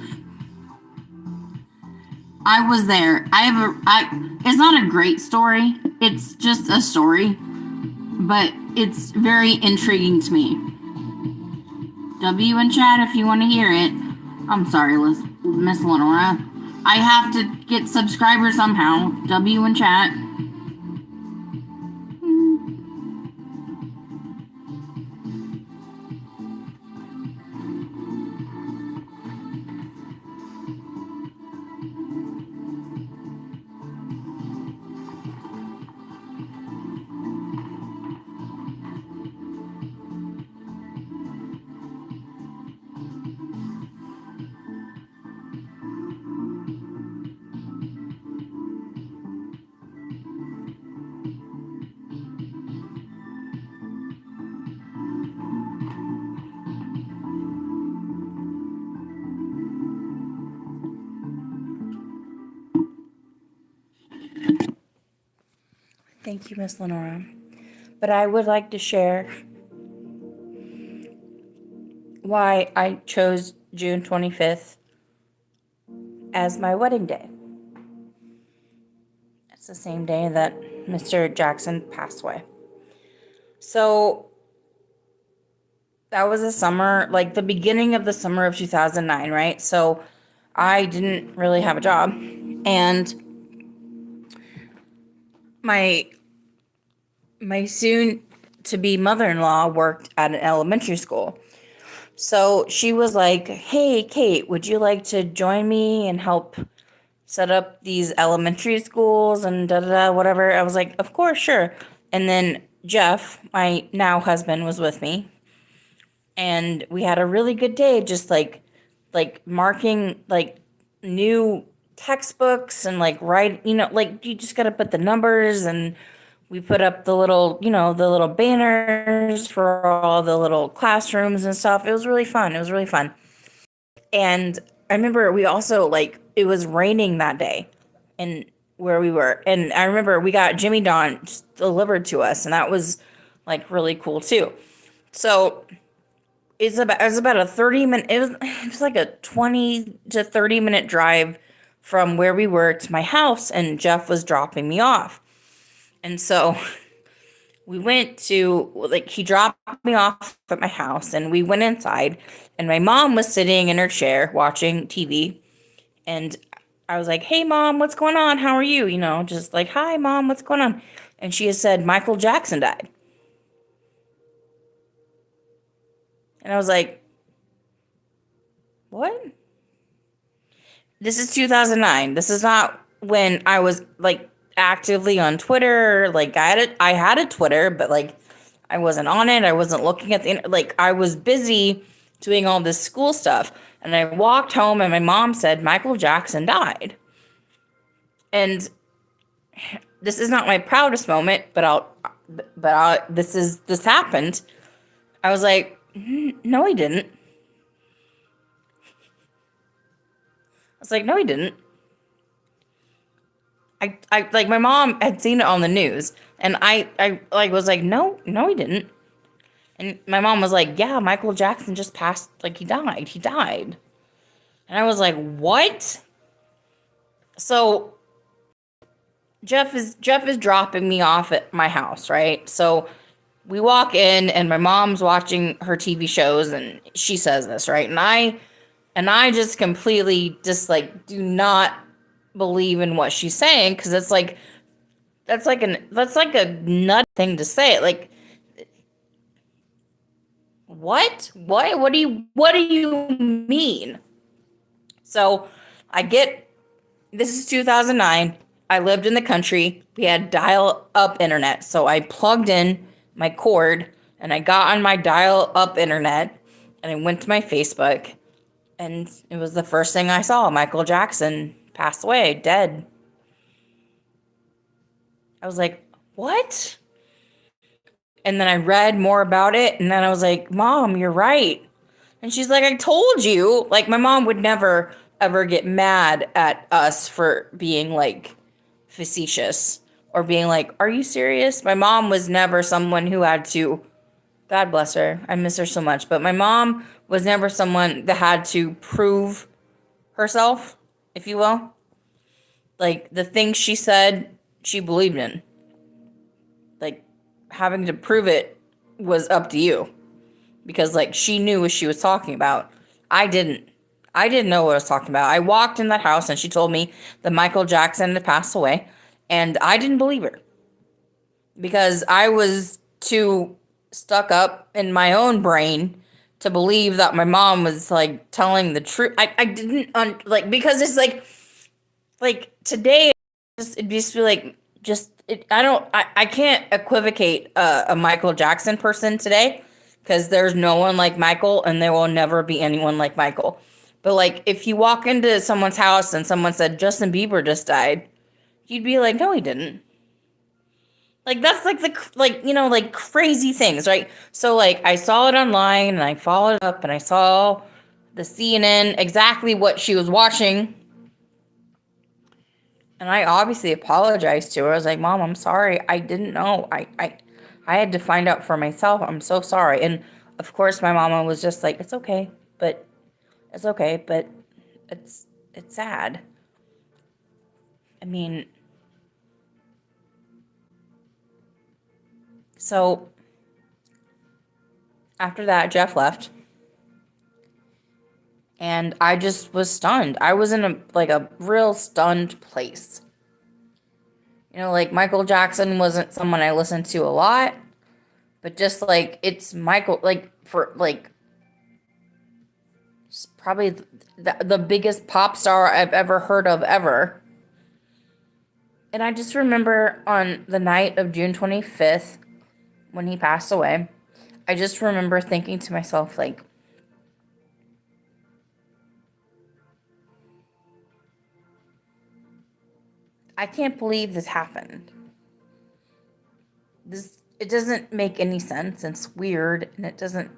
I was there. It's not a great story. It's just a story, but it's very intriguing to me. W in chat if you want to hear it. I'm sorry, Miss Lenora. I have to get subscribers somehow. W in chat. Thank you, Miss Lenora. But I would like to share why I chose June 25th as my wedding day. It's the same day that Mr. Jackson passed away. So that was the summer, like the beginning of the summer of 2009, right? So I didn't really have a job. And my soon-to-be mother-in-law worked at an elementary school. So she was like, hey, Kate, would you like to join me and help set up these elementary schools and da-da-da, whatever? I was like, of course, sure. And then Jeff, my now husband, was with me. And we had a really good day, just like marking like new textbooks and like like you just got to put the numbers, and we put up the little, the little banners for all the little classrooms and stuff. It was really fun. And I remember we also, like, it was raining that day and where we were. And I remember we got Jimmy Don delivered to us, and that was like really cool too. So it was about a 30-minute, it was like a 20 to 30-minute drive from where we were to my house, and Jeff was dropping me off. And so we went to, like, he dropped me off at my house, and we went inside, and my mom was sitting in her chair watching TV. And I was like, hey, Mom, what's going on? How are you? Just like, hi, Mom, what's going on? And she had said, Michael Jackson died. And I was like, what? This is 2009. This is not when I was, like, actively on Twitter. Like, I had a Twitter, but, like, I wasn't on it. I wasn't looking at I was busy doing all this school stuff. And I walked home, and my mom said Michael Jackson died. And this is not my proudest moment, but this happened. I was like, no, he didn't. I was like, no, he didn't. I like, my mom had seen it on the news, and I was like, no, he didn't. And my mom was like, yeah, Michael Jackson just passed, like, he died. And I was like, what? So Jeff is dropping me off at my house, right? So we walk in, and my mom's watching her TV shows, and she says this, right? And I just completely just, like, do not believe in what she's saying, because it's like, that's like a nut thing to say. Like, what do you mean? So I get, this is 2009. I lived in the country. We had dial-up internet. So I plugged in my cord and I got on my dial-up internet and I went to my Facebook and it was the first thing I saw. Michael Jackson passed away, dead. I was like, what? And then I read more about it and then I was like, Mom, you're right. And she's like, I told you. Like, my mom would never ever get mad at us for being like facetious or being like, are you serious? My mom was never someone who had to, God bless her, I miss her so much, but my mom was never someone that had to prove herself, if you will. Like, the things she said, she believed in. Like, having to prove it was up to you. Because, like, she knew what she was talking about. I didn't. I didn't know what I was talking about. I walked in that house and she told me that Michael Jackson had passed away. And I didn't believe her. Because I was too stuck up in my own brain to believe that my mom was, like, telling the truth. I didn't, because it's, like, today, it'd just be, like, I can't equivocate a Michael Jackson person today. Because there's no one like Michael, and there will never be anyone like Michael. But, like, if you walk into someone's house and someone said, Justin Bieber just died, you'd be like, no, he didn't. Like, that's, like, crazy things, right? So, like, I saw it online, and I followed up, and I saw the CNN, exactly what she was watching. And I obviously apologized to her. I was like, Mom, I'm sorry. I didn't know. I had to find out for myself. I'm so sorry. And of course my mama was just like, it's okay, but it's sad. I mean, so after that, Jeff left. And I just was stunned. I was in a real stunned place. You know, like, Michael Jackson wasn't someone I listened to a lot. But just, like, it's Michael, like, for, like, probably the biggest pop star I've ever heard of ever. And I just remember on the night of June 25th, when he passed away, I just remember thinking to myself, like, I can't believe this happened. It doesn't make any sense. It's weird, and it doesn't.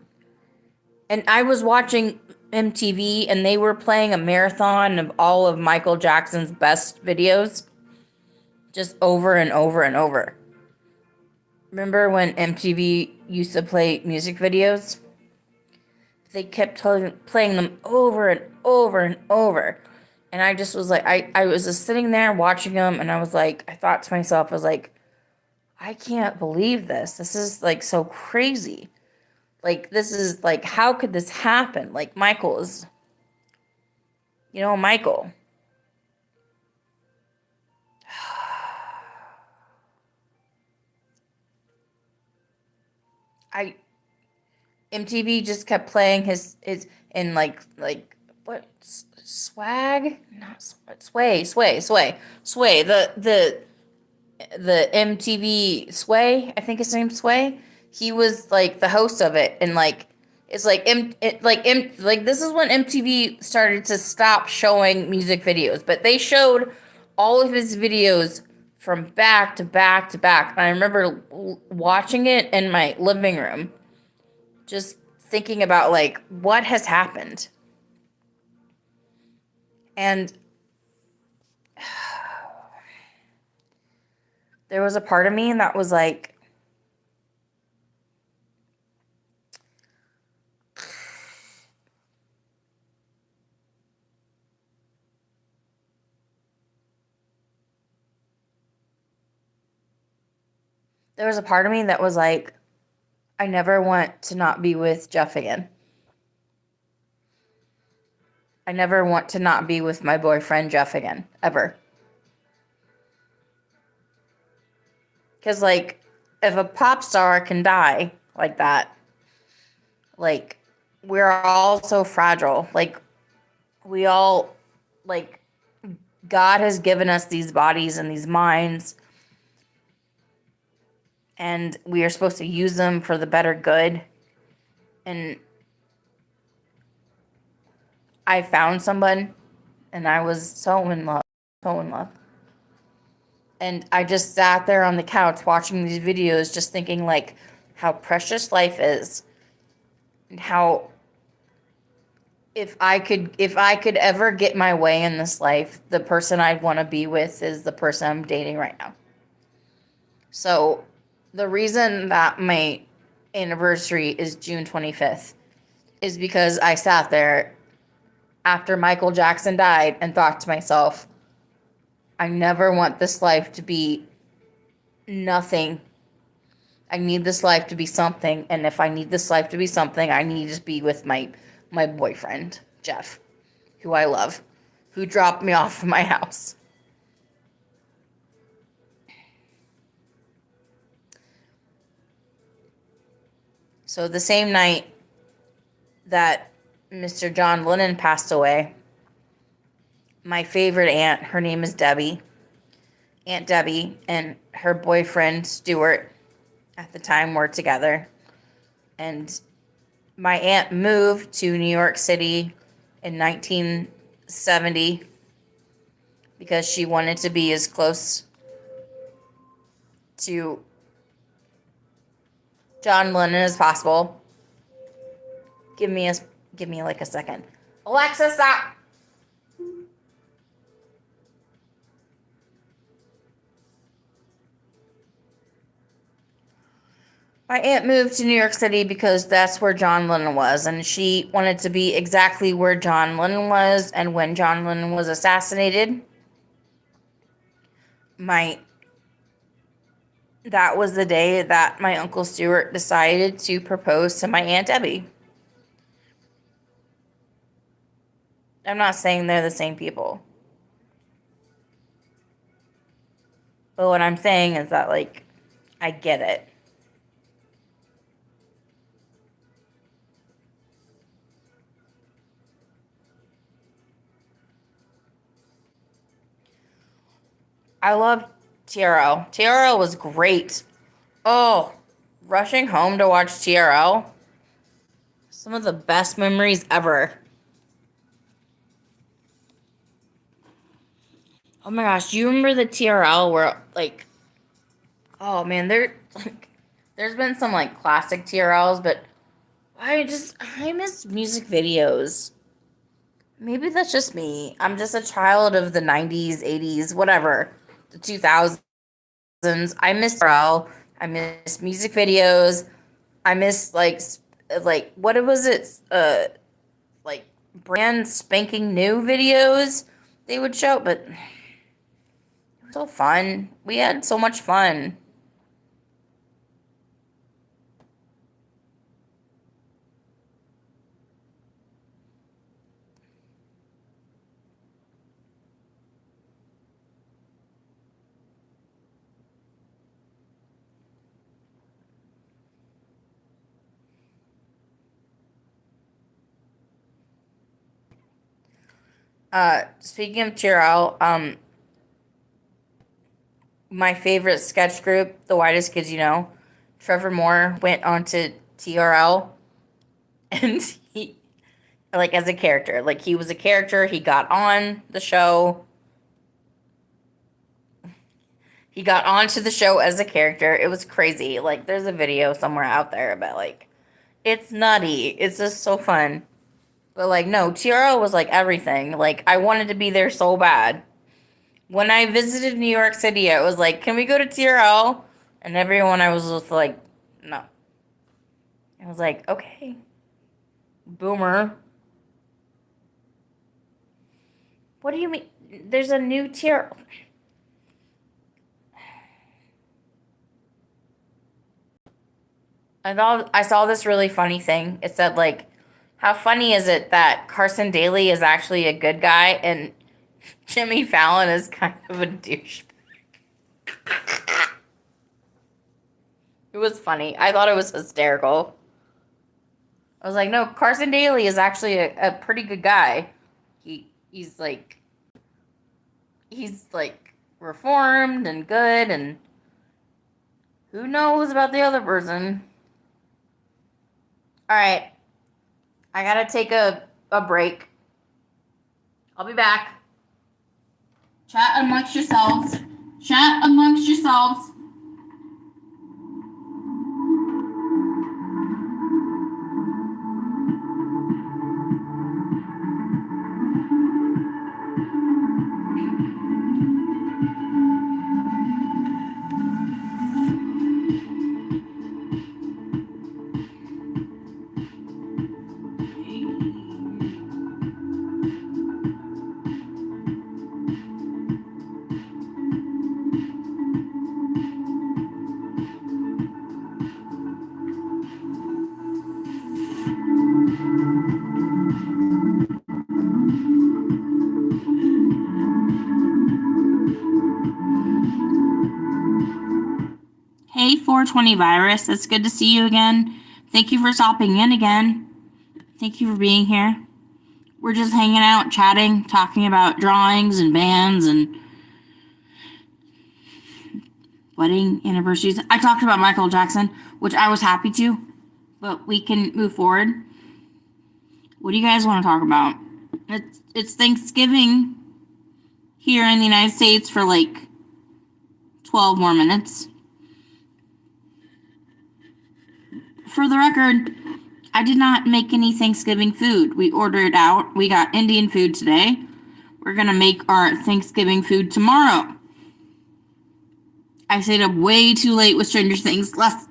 And I was watching MTV, and they were playing a marathon of all of Michael Jackson's best videos, just over and over and over. Remember when MTV used to play music videos? They kept playing them over and over and over. And I just was like, I was just sitting there watching them, and I was like, I thought to myself, I was like, I can't believe this. This is, like, so crazy. Like, this is, like, how could this happen? Like, Michael is, Michael. MTV just kept playing his in what, swag? Not sway, the MTV Sway, I think his name's Sway. He was, like, the host of it, and, like, it's like this is when MTV started to stop showing music videos, but they showed all of his videos from back to back to back. And I remember watching it in my living room, just thinking about, like, what has happened. And there was a part of me that was like, I never want to not be with Jeff again. I never want to not be with my boyfriend Jeff again, ever. Because, like, if a pop star can die like that, like, we're all so fragile. Like, we all like, God has given us these bodies and these minds, and we are supposed to use them for the better good. And I found someone, and I was so in love, so in love. And I just sat there on the couch watching these videos, just thinking, like, how precious life is, and how if I could ever get my way in this life, the person I'd want to be with is the person I'm dating right now. So the reason that my anniversary is June 25th is because I sat there after Michael Jackson died and thought to myself, I never want this life to be nothing. I need this life to be something, and if I need this life to be something, I need to be with my boyfriend, Jeff, who I love, who dropped me off of my house. So the same night that Mr. John Lennon passed away, my favorite aunt, her name is Debbie, Aunt Debbie, and her boyfriend, Stuart, at the time were together. And my aunt moved to New York City in 1970 because she wanted to be as close to John Lennon as possible. Give me like a second. Alexa, stop. My aunt moved to New York City because that's where John Lennon was, and she wanted to be exactly where John Lennon was. And when John Lennon was assassinated, that was the day that my Uncle Stuart decided to propose to my Aunt Debbie. I'm not saying they're the same people. But what I'm saying is that, like, I get it. I love TRL. TRL was great. Oh, rushing home to watch TRL. Some of the best memories ever. Oh my gosh, do you remember the TRL where, like, oh man, there's been some, like, classic TRLs, but I miss music videos. Maybe that's just me. I'm just a child of the 90s, 80s, whatever, the 2000s. I miss TRL. I miss music videos. I miss, like what was it? Like, brand spanking new videos they would show, but it was so fun. We had so much fun. Speaking of TRL, my favorite sketch group, The Whitest Kids You Know, Trevor Moore went on to TRL, and he, like, as a character, like, he was a character. He got on the show. He got onto the show as a character. It was crazy. Like, there's a video somewhere out there about, like, it's nutty. It's just so fun. But, like, no, TRL was, like, everything. Like, I wanted to be there so bad. When I visited New York City, I was like, can we go to TRL? And everyone I was just like, no. I was like, okay. Boomer. What do you mean? There's a new TRL. I saw this really funny thing. It said, like, how funny is it that Carson Daly is actually a good guy and Jimmy Fallon is kind of a douchebag? It was funny. I thought it was hysterical. I was like, no, Carson Daly is actually a pretty good guy. He's like, he's like reformed and good, and who knows about the other person. All right, I gotta take a break. I'll be back. Chat amongst yourselves. Chat amongst yourselves. Hey, 420 Virus, it's good to see you again. Thank you for stopping in again. Thank you for being here. We're just hanging out, chatting, talking about drawings and bands and wedding anniversaries. I talked about Michael Jackson, which I was happy to, but we can move forward. What do you guys want to talk about? It's Thanksgiving here in the United States for like 12 more minutes. For the record, I did not make any Thanksgiving food. We ordered out. We got Indian food today. We're going to make our Thanksgiving food tomorrow. I stayed up way too late with Stranger Things last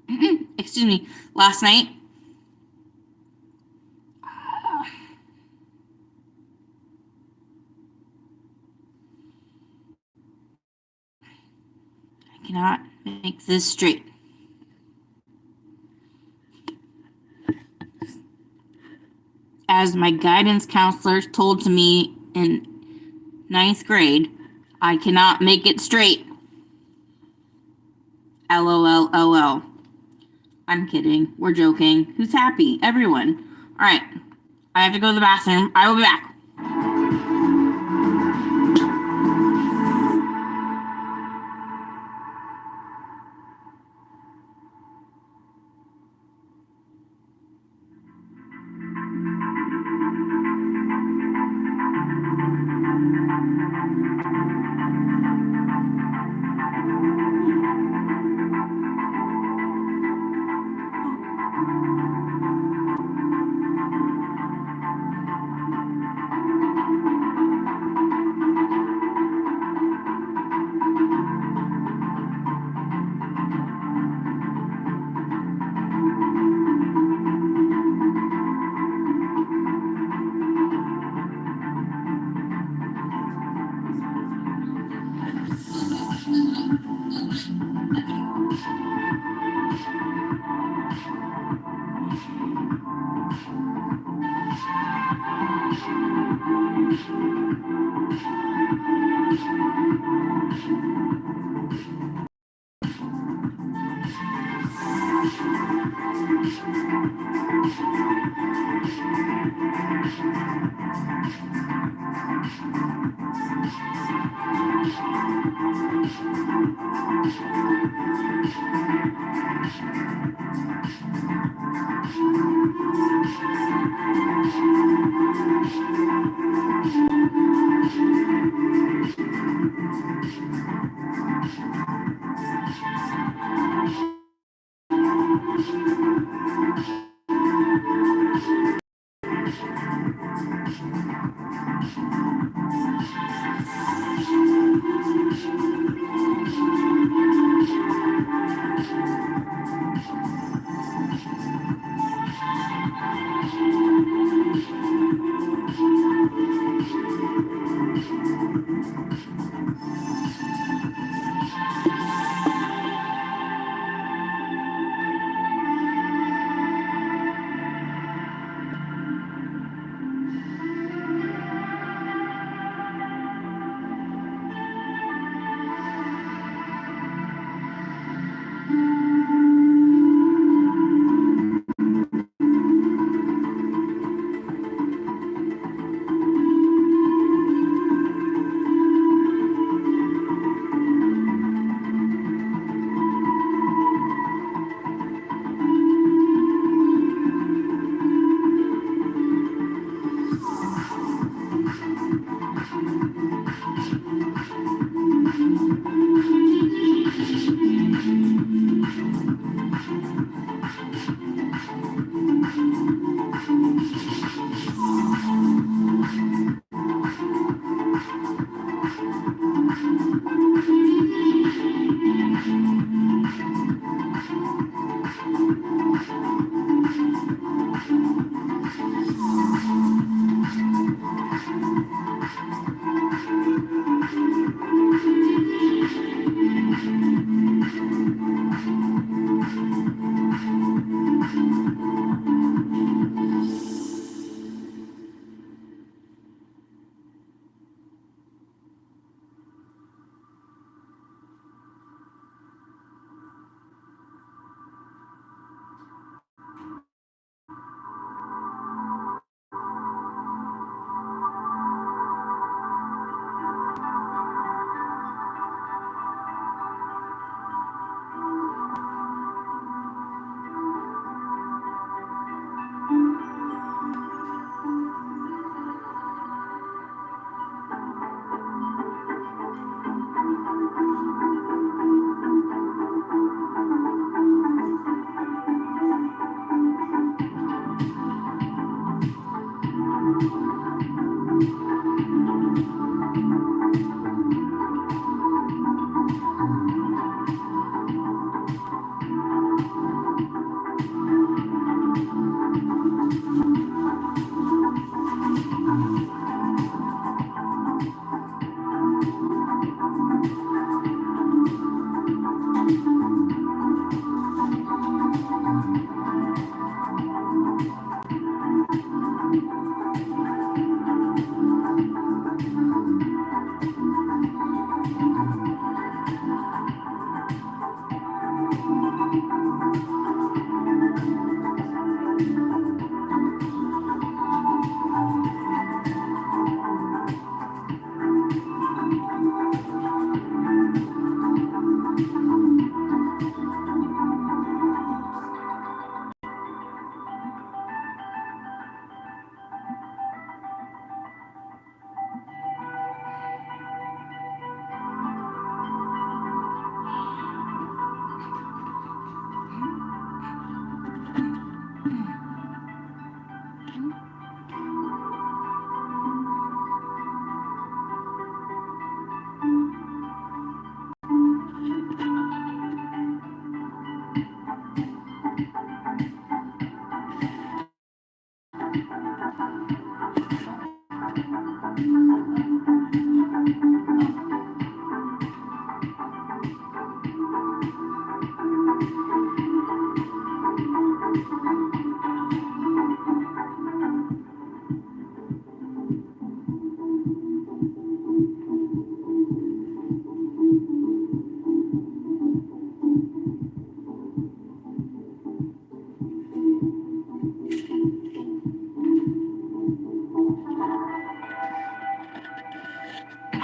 night. I cannot make this straight. As my guidance counselor told to me in 9th grade, I cannot make it straight. LOL. I'm kidding. We're joking. Who's happy? Everyone. All right. I have to go to the bathroom. I will be back.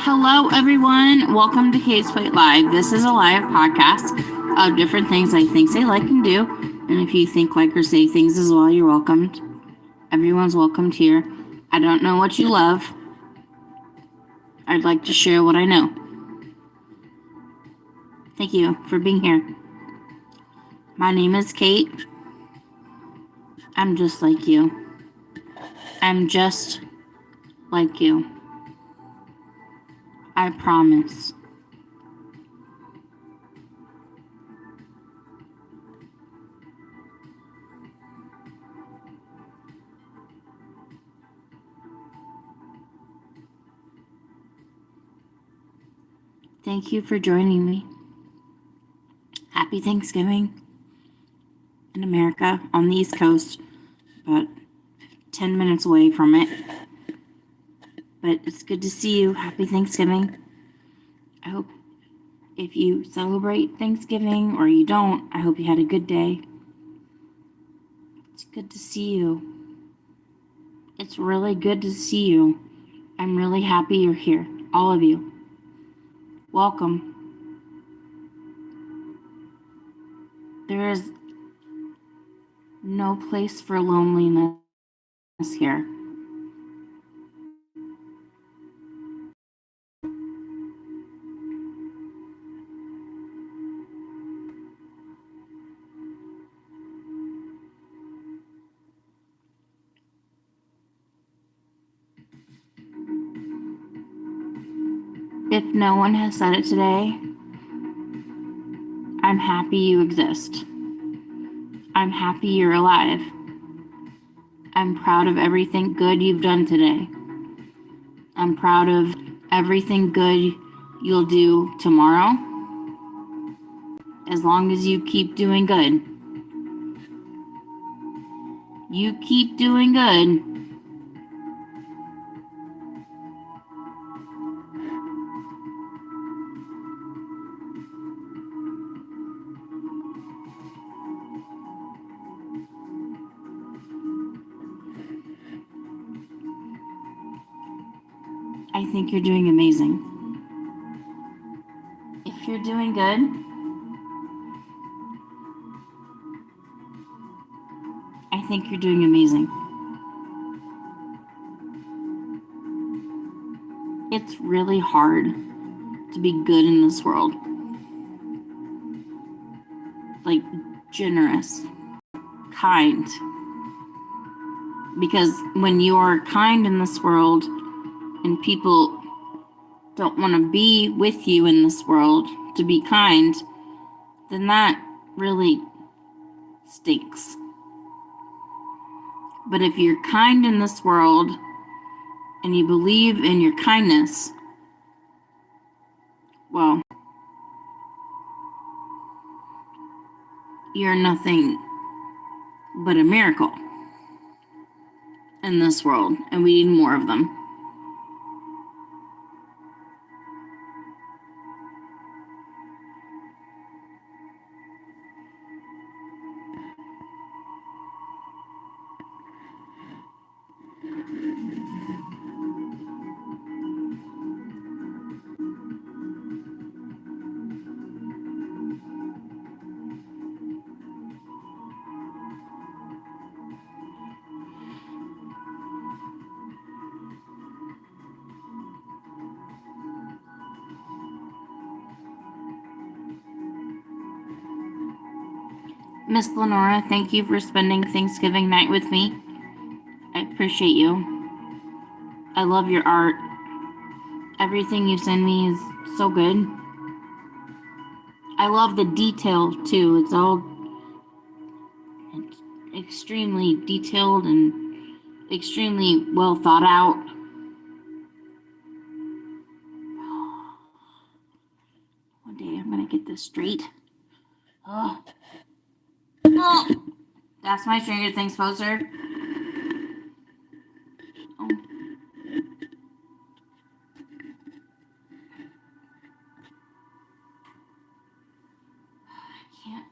Hello, everyone. Welcome to Kate's Plate Live. This is a live podcast of different things I think, say, like, and do. And if you think, like, or say things as well, you're welcomed. Everyone's welcomed here. I don't know what you love. I'd like to share what I know. Thank you for being here. My name is Kate. I'm just like you. I'm just like you. I promise. Thank you for joining me. Happy Thanksgiving in America on the East Coast, about 10 minutes away from it. But it's good to see you. Happy Thanksgiving. I hope if you celebrate Thanksgiving or you don't, I hope you had a good day. It's good to see you. It's really good to see you. I'm really happy you're here, all of you. Welcome. There is no place for loneliness here. If no one has said it today, I'm happy you exist. I'm happy you're alive. I'm proud of everything good you've done today. I'm I'm proud of everything good you'll do tomorrow. As long as you keep doing good. You keep doing good. I think you're doing amazing. If you're doing good, I think you're doing amazing. It's really hard to be good in this world. Like, generous, kind. Because when you're kind in this world and people don't want to be with you in this world to be kind, then that really stinks. But if you're kind in this world and you believe in your kindness, well, you're nothing but a miracle in this world, and we need more of them. Miss Lenora, thank you for spending Thanksgiving night with me. I appreciate you. I love your art. Everything you send me is so good. I love the detail too. It's extremely detailed and extremely well thought out. One day I'm gonna get this straight. Oh. That's my Stranger Things poster. Oh. I can't.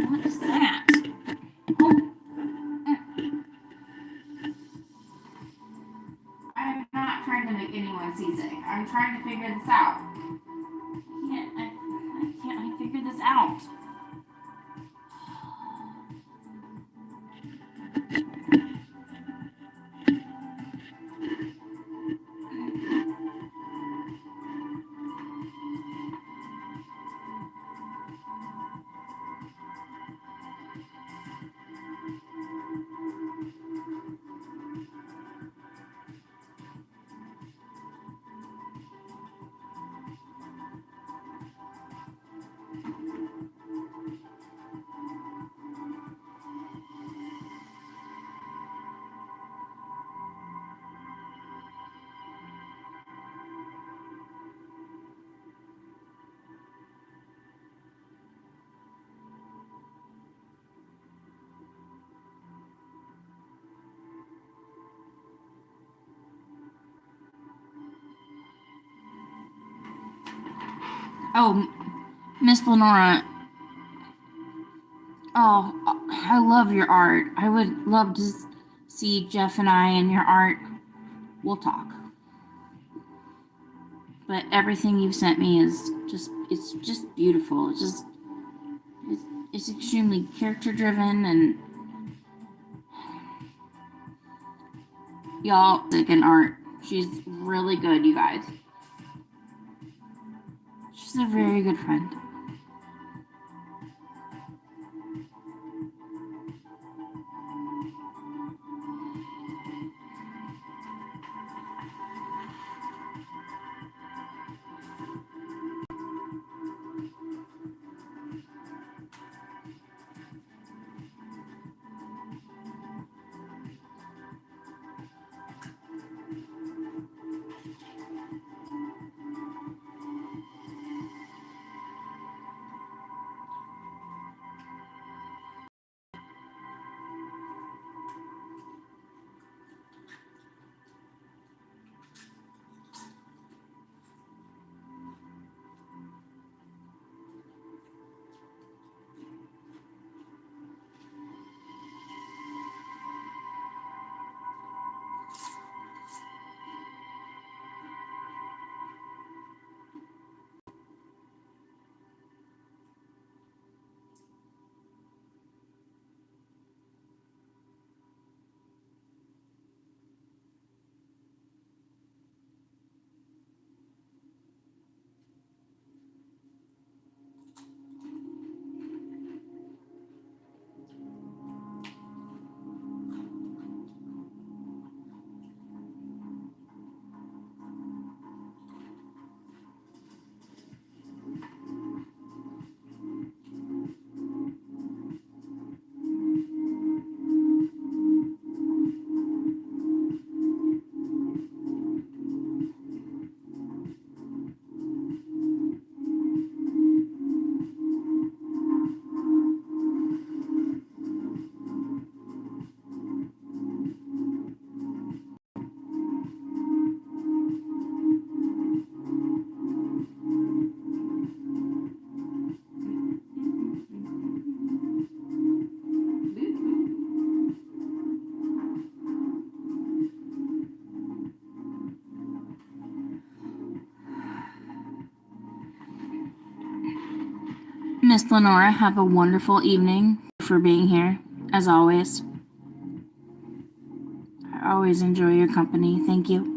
What is that? Oh. I'm not trying to make anyone seasick. I'm trying to figure this out. I figure this out? Oh, Miss Lenora. Oh, I love your art. I would love to see Jeff and I in your art. We'll talk. But everything you've sent me is it's just beautiful. It's extremely character driven, and y'all sick in art. She's really good, you guys. She's a very good friend. Miss Lenora. Have a wonderful evening for being here, as always. I always enjoy your company. Thank you.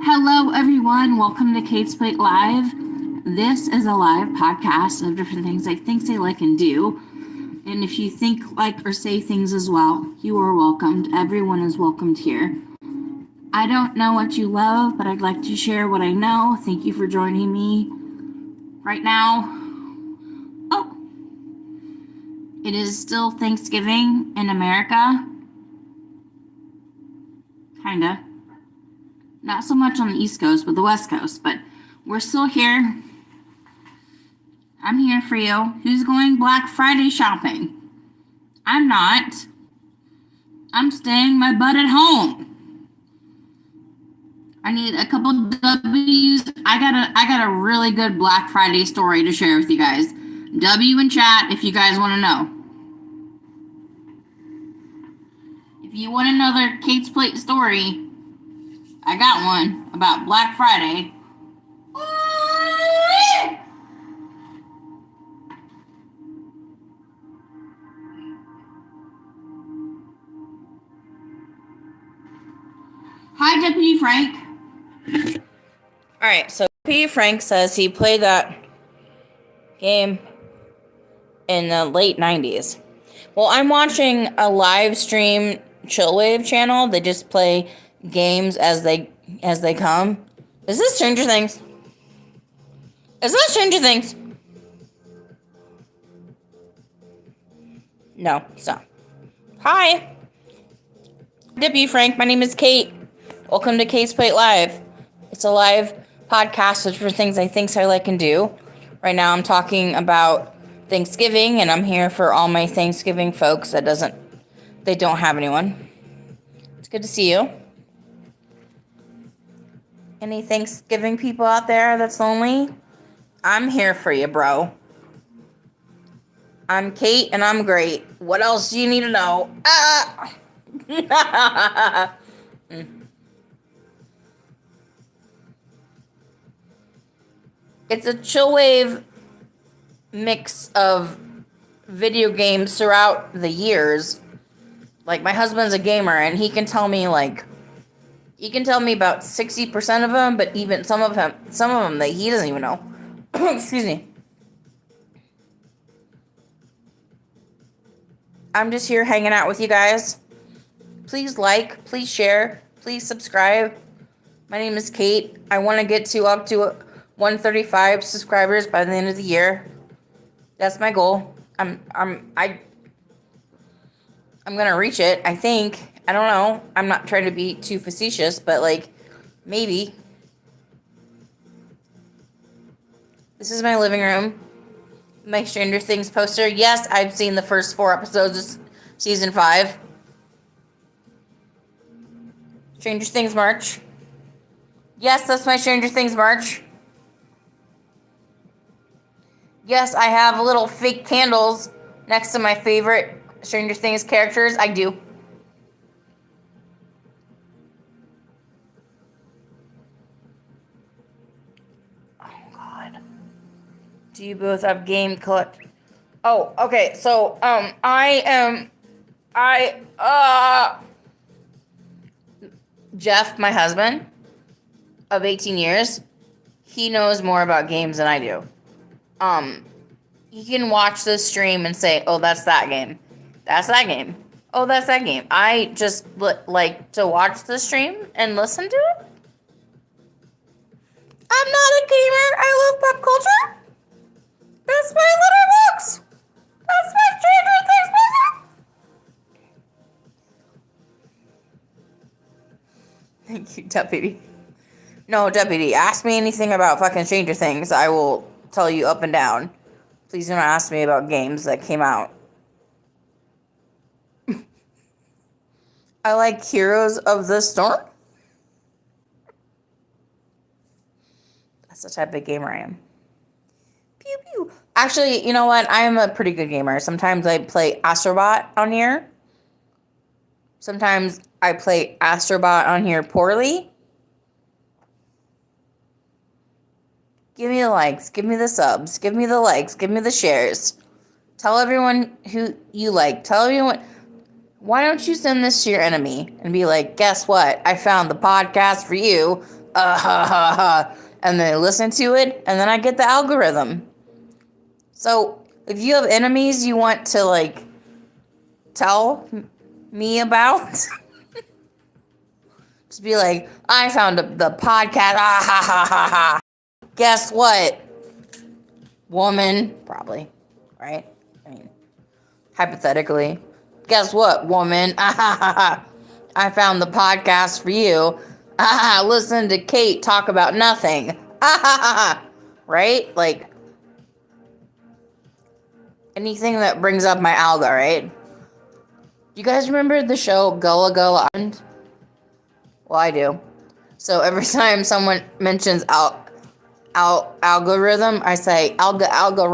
Hello, everyone. Welcome to Kate's Plate Live. This is a live podcast of different things I think, say, like, and do. And if you think, like, or say things as well, you are welcomed. Everyone is welcomed here. I don't know what you love, but I'd like to share what I know. Thank you for joining me right now. Oh, it is still Thanksgiving in America. Kinda. Not so much on the East Coast, but the West Coast. But we're still here. I'm here for you. Who's going Black Friday shopping? I'm not. I'm staying my butt at home. I need a couple W's. I got a really good Black Friday story to share with you guys. W in chat if you guys want to know. If you want another Kate's Plate story, I got one about Black Friday. Hi, Deputy Frank. All right, so Deputy Frank says he played that game in the late 90s. Well, I'm watching a live stream Chillwave channel. They just play games as they come. Is this Stranger Things? Is that Stranger Things? No, stop. Hi. Deputy Frank, my name is Kate. Welcome to Kate's Plate Live. It's a live podcast for things I think I like and do. Right now I'm talking about Thanksgiving, and I'm here for all my Thanksgiving folks they don't have anyone. It's good to see you. Any Thanksgiving people out there that's lonely? I'm here for you, bro. I'm Kate, and I'm great. What else do you need to know? It's a Chillwave mix of video games throughout the years. Like, my husband's a gamer, and he can tell me about 60% of them, but even some of them that he doesn't even know. Excuse me. I'm just here hanging out with you guys. Please like, please share, please subscribe. My name is Kate. I want to get up to 135 subscribers by the end of the year. That's my goal. I'm gonna reach it, I think. I don't know. I'm not trying to be too facetious, but maybe. This is my living room. My Stranger Things poster. Yes, I've seen the first 4 episodes of season 5. Stranger Things merch. Yes, that's my Stranger Things merch. Yes, I have little fake candles next to my favorite Stranger Things characters. I do. Oh, God. Do you both have game collect? Oh, okay. So, Jeff, my husband of 18 years, he knows more about games than I do. He can watch this stream and say, oh, that's that game. That's that game. Oh, that's that game. I just like to watch the stream and listen to it. I'm not a gamer. I love pop culture. That's my Letterboxd. That's my Stranger Things book. Thank you, Deputy. No, Deputy, ask me anything about fucking Stranger Things. I will tell you up and down. Please do not ask me about games that came out. I like Heroes of the Storm. That's the type of gamer I am. Pew pew. Actually, you know what? I am a pretty good gamer. Sometimes I play Astrobot on here. Sometimes I play Astrobot on here poorly. Give me the likes. Give me the subs. Give me the likes. Give me the shares. Tell everyone who you like. Tell everyone. Why don't you send this to your enemy and be like, guess what? I found the podcast for you. Ha ha ha. And they listen to it, and then I get the algorithm. So if you have enemies you want to like tell me about, just be like, I found the podcast. Ha ha ha ha ha. Guess what? Woman, probably, right? I mean, hypothetically. Guess what, woman? Ah, ha, ha, ha. I found the podcast for you. Ah, ha, listen to Kate talk about nothing. Ah, ha, ha, ha. Right? Like, anything that brings up my alga, right? You guys remember the show Gullah Gullah Island? Well, I do. So every time someone mentions algorithm, I say alga island.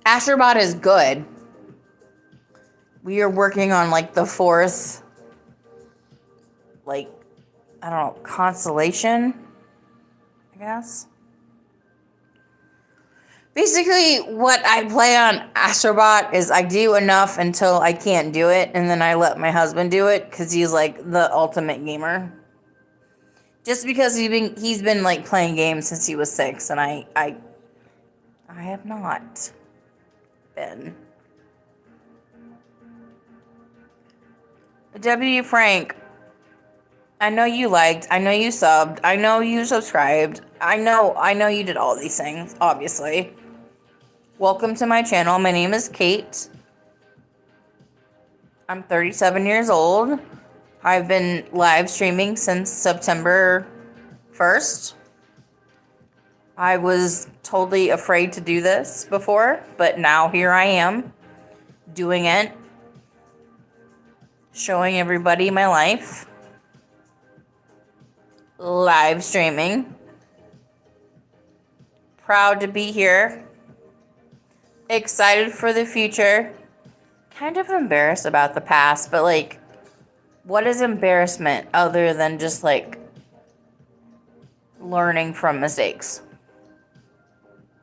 Astrobot is good. We are working on like the fourth, like, I don't know, constellation, I guess. Basically, what I play on Astrobot is I do enough until I can't do it, and then I let my husband do it because he's like the ultimate gamer. Just because he's been like playing games since he was 6, and I have not been. W. Frank, I know you liked, I know you subbed, I know you subscribed, I know you did all these things, obviously. Welcome to my channel. My name is Kate. I'm 37 years old. I've been live streaming since September 1st. I was totally afraid to do this before, but now here I am doing it. Showing everybody my life. Live streaming. Proud to be here. Excited for the future. Kind of embarrassed about the past, but like, what is embarrassment other than just like learning from mistakes?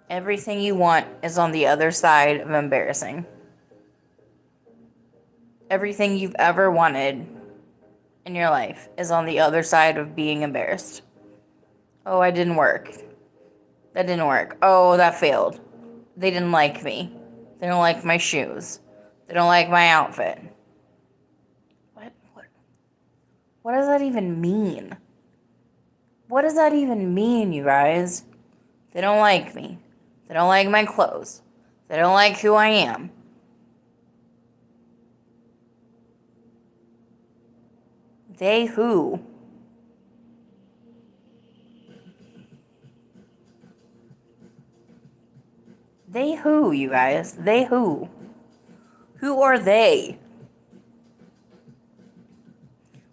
Everything you want is on the other side of embarrassing. Everything you've ever wanted in your life is on the other side of being embarrassed. Oh, I didn't work. That didn't work. Oh, that failed. They didn't like me. They don't like my shoes. They don't like my outfit. What does that even mean? What does that even mean, you guys? They don't like me. They don't like my clothes. They don't like who I am. They who? They who, you guys? They who? Who are they?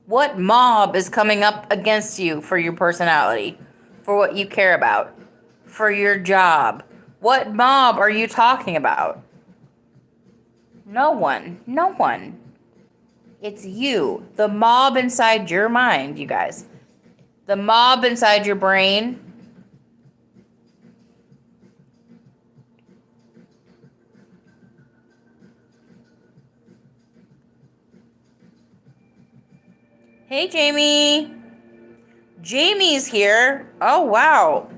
What mob is coming up against you for your personality? For what you care about? For your job? What mob are you talking about? No one. No one. It's you. The mob inside your mind, you guys. The mob inside your brain. Hey, Jamie. Jamie's here. Oh, wow.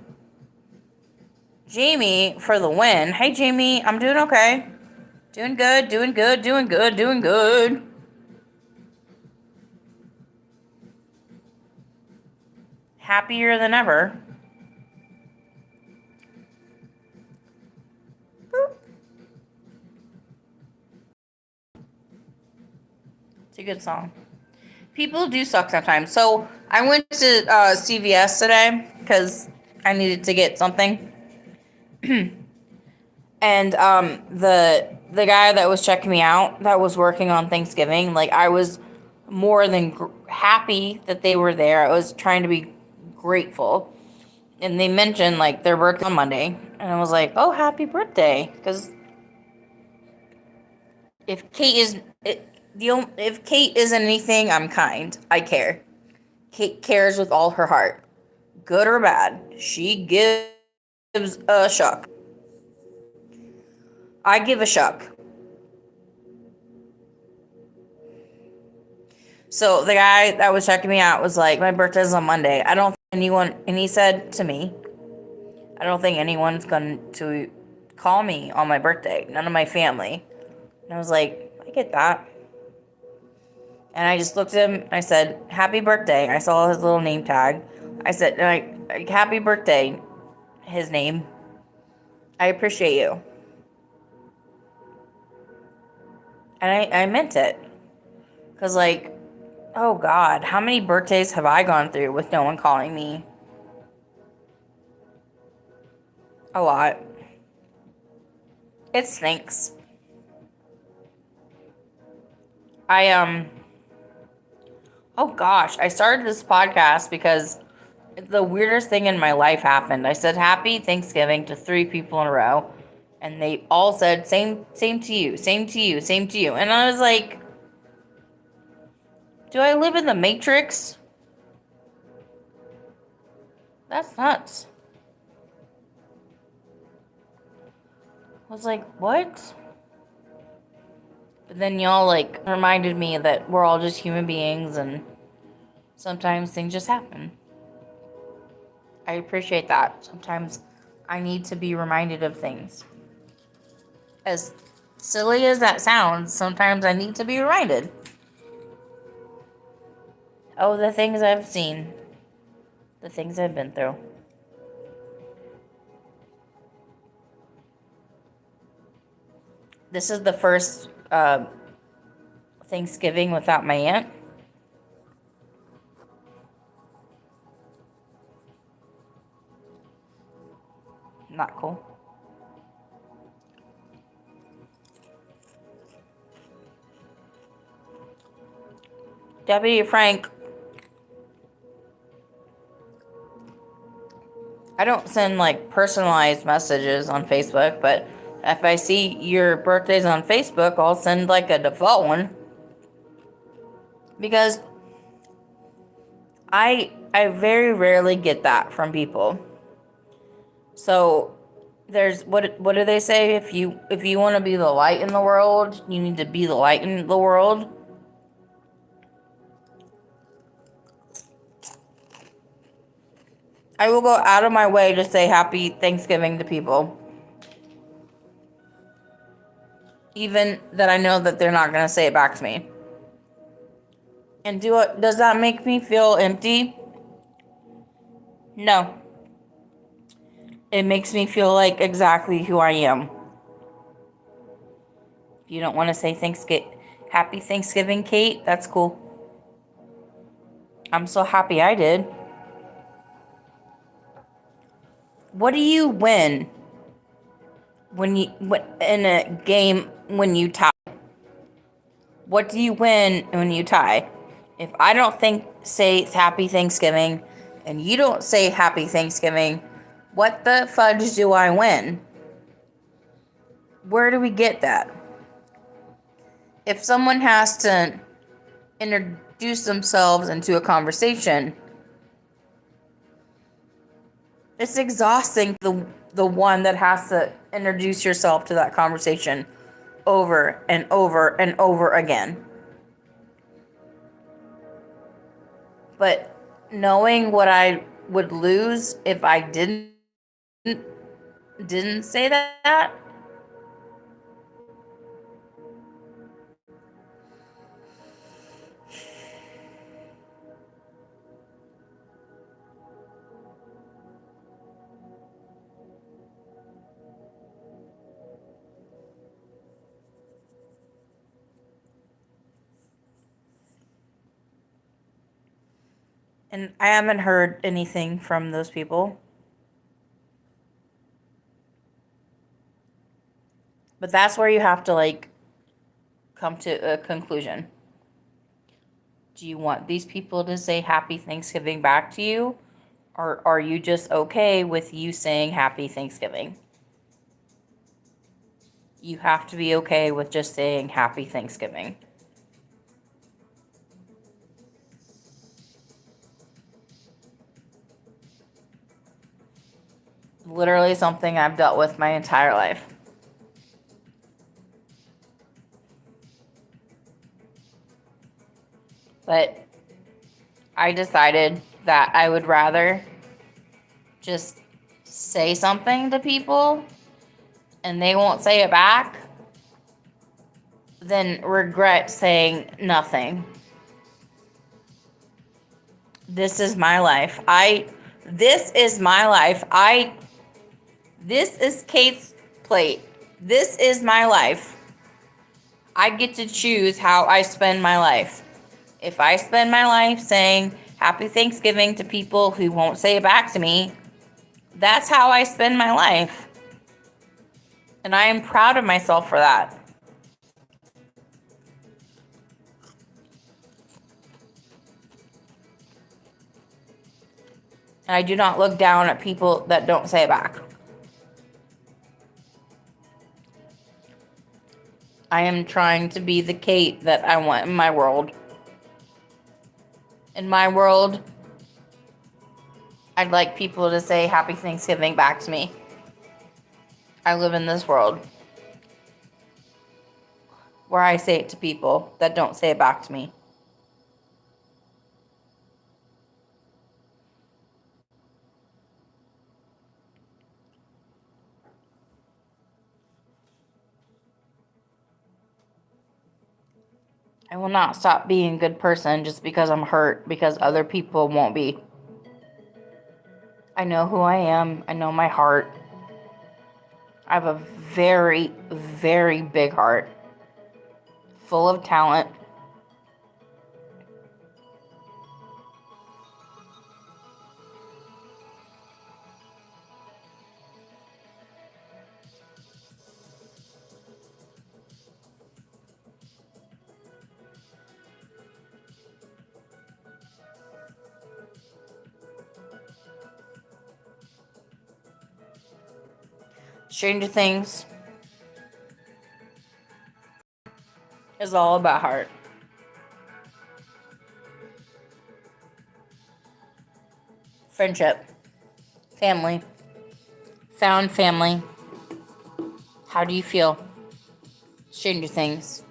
Jamie for the win. Hey, Jamie. I'm doing okay. Doing good, doing good, doing good, doing good. Happier than ever. Boop. It's a good song. People do suck sometimes. So I went to CVS today because I needed to get something. And the guy that was checking me out, that was working on Thanksgiving, like I was more than happy that they were there. I was trying to be grateful. And they mentioned like their birthday on Monday, and I was like, "Oh, happy birthday!" Because if Kate is if Kate isn't anything, I'm kind. I care. Kate cares with all her heart, good or bad. She gives a shuck. I give a shuck. So the guy that was checking me out was like, "My birthday's on Monday. I don't think anyone," and he said to me, "I don't think anyone's going to call me on my birthday. None of my family." And I was like, "I get that." And I just looked at him. I said, "Happy birthday." I saw his little name tag. I said, "Happy birthday," his name. "I appreciate you." And I meant it. Because, like, oh God, how many birthdays have I gone through with no one calling me? A lot. It stinks. Oh gosh, I started this podcast because the weirdest thing in my life happened. I said happy Thanksgiving to 3 people in a row, and they all said same to you, same to you, same to you. And I was like, do I live in the Matrix? That's nuts. I was like, what? But then y'all like reminded me that we're all just human beings and sometimes things just happen. I appreciate that. Sometimes I need to be reminded of things. As silly as that sounds, sometimes I need to be reminded. Oh, the things I've seen. The things I've been through. This is the first Thanksgiving without my aunt. Not cool. Deputy Frank, I don't send like personalized messages on Facebook, but if I see your birthdays on Facebook, I'll send like a default one. Because I very rarely get that from people. So there's what do they say? If you want to be the light in the world, you need to be the light in the world. I will go out of my way to say happy Thanksgiving to people. Even that I know that they're not going to say it back to me. And does that make me feel empty? No. It makes me feel like exactly who I am. If you don't want to say happy Thanksgiving, Kate, that's cool. I'm so happy I did. What do you win in a game when you tie? What do you win when you tie? If I don't say happy Thanksgiving and you don't say happy Thanksgiving, what the fudge do I win? Where do we get that? If someone has to introduce themselves into a conversation, it's exhausting the one that has to introduce yourself to that conversation over and over and over again. But knowing what I would lose if I didn't say that. And I haven't heard anything from those people. But that's where you have to like come to a conclusion. Do you want these people to say happy Thanksgiving back to you? Or are you just okay with you saying happy Thanksgiving? You have to be okay with just saying happy Thanksgiving. Literally something I've dealt with my entire life. But I decided that I would rather just say something to people and they won't say it back than regret saying nothing. This is my life. This is my life. This is Kate's plate. This is my life. I get to choose how I spend my life. If I spend my life saying happy Thanksgiving to people who won't say it back to me, that's how I spend my life. And I am proud of myself for that. And I do not look down at people that don't say it back. I am trying to be the Kate that I want in my world. In my world, I'd like people to say happy Thanksgiving back to me. I live in this world where I say it to people that don't say it back to me. I will not stop being a good person just because I'm hurt because other people won't be. I know who I am. I know my heart. I have a very, very big heart, full of talent. Stranger Things is all about heart. Friendship, family, found family. How do you feel? Stranger Things.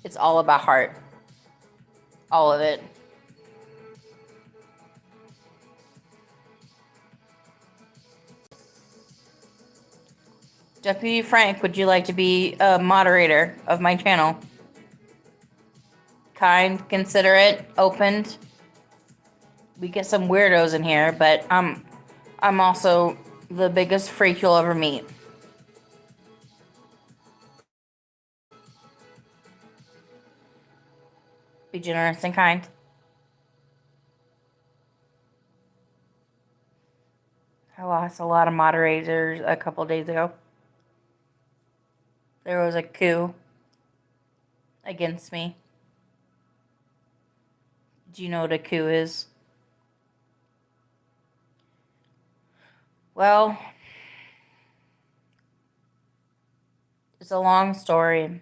It's all about heart. All of it. Deputy Frank, would you like to be a moderator of my channel? Kind, considerate, opened. We get some weirdos in here, but I'm also the biggest freak you'll ever meet. Be generous and kind. I lost a lot of moderators a couple days ago. There was a coup against me. Do you know what a coup is? Well, it's a long story,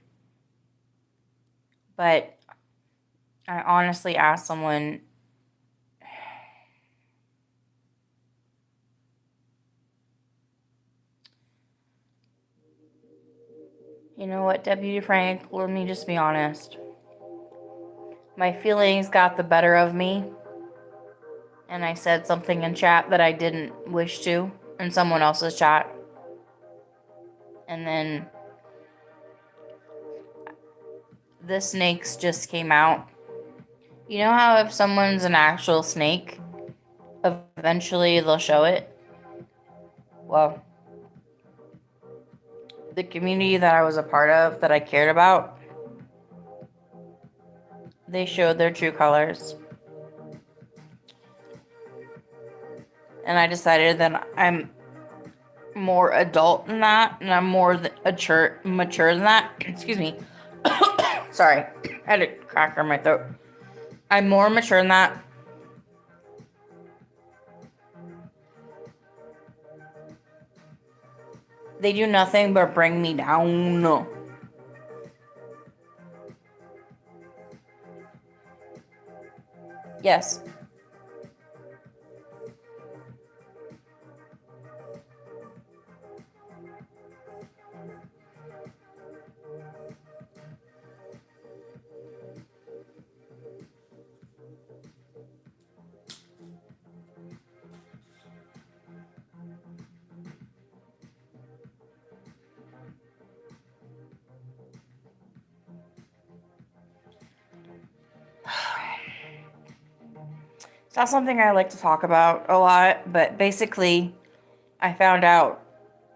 but I honestly asked someone, you know what, Deputy Frank, let me just be honest. My feelings got the better of me. and I said something in chat that I didn't wish to in someone else's chat. And then the snakes just came out. You know how if someone's an actual snake, eventually they'll show it? Well, the community that I was a part of, that I cared about, they showed their true colors. And I decided that I'm more adult than that, and I'm more mature than that. Excuse me. Sorry, I had a cracker in my throat. I'm more mature than that. They do nothing but bring me down. Yes. It's not something I like to talk about a lot, but basically, I found out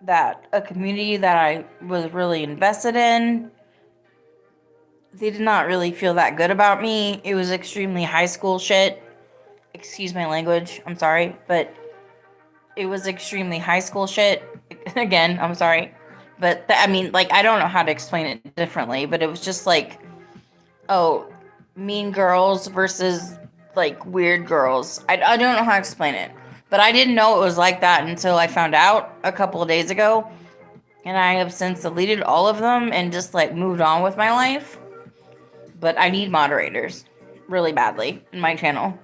that a community that I was really invested in, they did not really feel that good about me. It was extremely high school shit. Excuse my language, I'm sorry, but it was extremely high school shit. Again, I'm sorry. But, I mean, like, I don't know how to explain it differently, but it was just like, oh, mean girls versus, like, weird girls. I don't know how to explain it. But I didn't know it was like that until I found out a couple of days ago. And I have since deleted all of them and just, like, moved on with my life. But I need moderators really badly in my channel.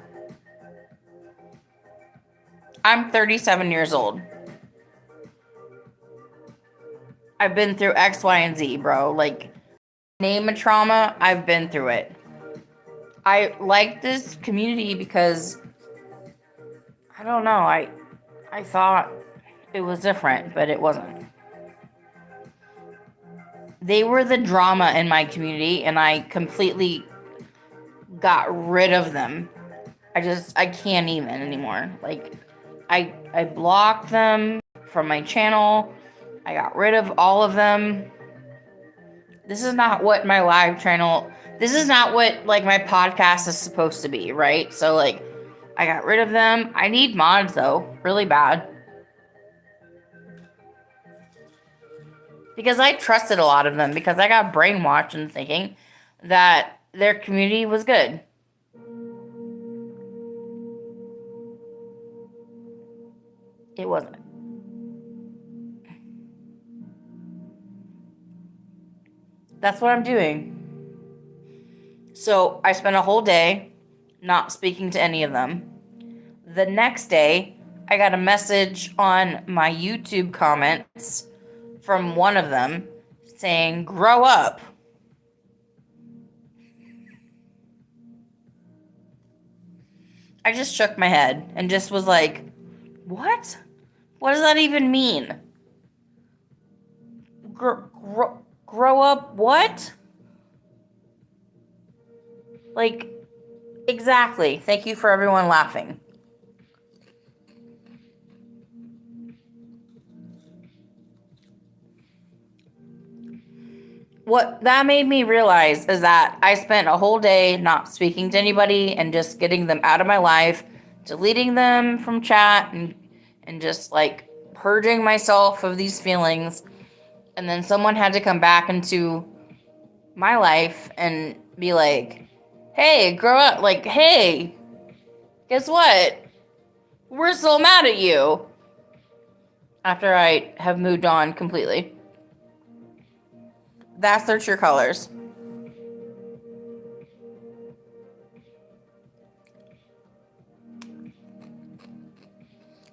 I'm 37 years old. I've been through X, Y, and Z, bro. Like, name a trauma, I've been through it. I like this community because, I don't know, I thought it was different, but it wasn't. They were the drama in my community, and I completely got rid of them. I can't even anymore. Like, I blocked them from my channel. I got rid of all of them. This is not what my live channel, this is not what, like, my podcast is supposed to be, right? So, like, I got rid of them. I need mods, though, really bad. Because I trusted a lot of them, because I got brainwashed into thinking that their community was good. It wasn't. That's what I'm doing. So I spent a whole day not speaking to any of them. The next day, I got a message on my YouTube comments from one of them saying, "Grow up." I just shook my head and just was like, what? What does that even mean? Grow up what? Like, exactly. Thank you for everyone laughing. What that made me realize is that I spent a whole day not speaking to anybody and just getting them out of my life, deleting them from chat, and just, like, purging myself of these feelings. And then someone had to come back into my life and be like, hey, grow up. Like, hey, guess what? We're still mad at you. After I have moved on completely. That's their true colors.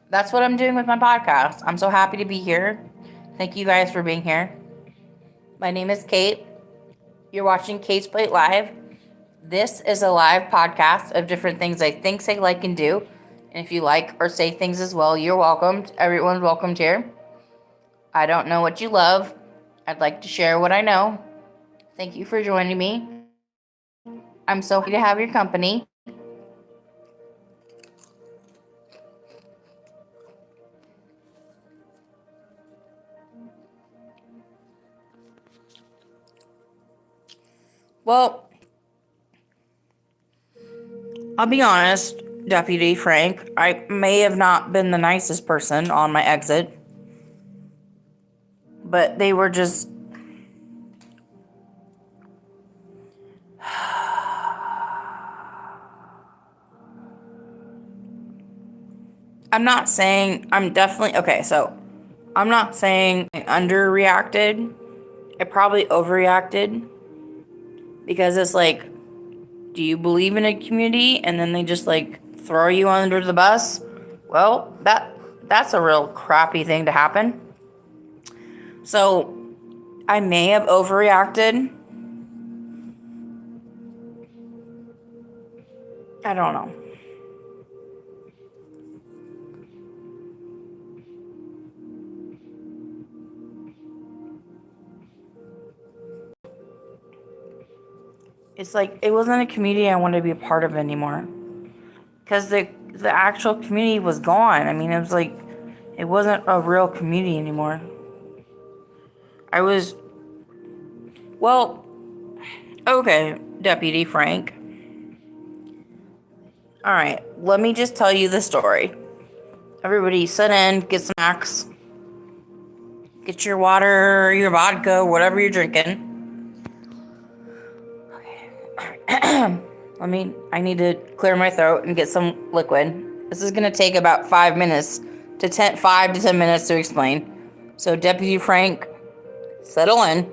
That's what I'm doing with my podcast. I'm so happy to be here. Thank you guys for being here. My name is Kate. You're watching Kate's Plate Live. This is a live podcast of different things I think, say, like, and do And if you like or say things as well, you're welcomed. Everyone's welcomed here. I don't know what you love. I'd like to share what I know. Thank you for joining me. I'm so happy to have your company. Well, I'll be honest, Deputy Frank, I may have not been the nicest person on my exit, but they were just... I'm not saying I'm definitely... Okay, so I'm not saying I underreacted. I probably overreacted because it's like, do you believe in a community and then they just like throw you under the bus? Well, that's a real crappy thing to happen. So I may have overreacted. I don't know. It's like it wasn't a community I wanted to be a part of anymore. Because the actual community was gone. I mean, it was like, it wasn't a real community anymore. Well, okay, Deputy Frank. All right, let me just tell you the story. Everybody sit in, get some snacks, get your water, your vodka, whatever you're drinking. Okay. I need to clear my throat and get some liquid. This is going to take about 5 to 10 minutes to explain. So, Deputy Frank, settle in.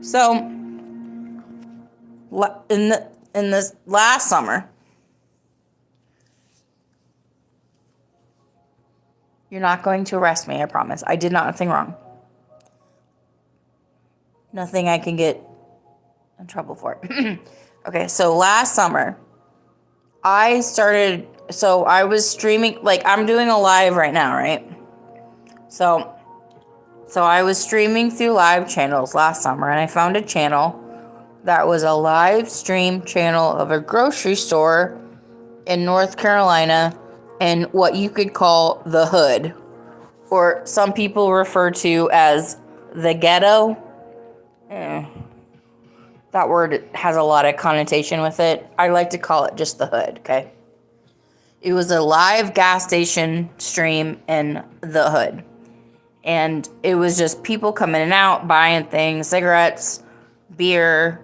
So, in this last summer, you're not going to arrest me, I promise. I did nothing wrong. Nothing I can get in trouble for. Okay, so last summer, I was streaming, like I'm doing a live right now, right? So I was streaming through live channels last summer, and I found a channel that was a live stream channel of a grocery store in North Carolina in what you could call the hood, or some people refer to as the ghetto. That word has a lot of connotation with it. I like to call it just the hood, okay? It was a live gas station stream in the hood. And it was just people coming in and out, buying things, cigarettes, beer,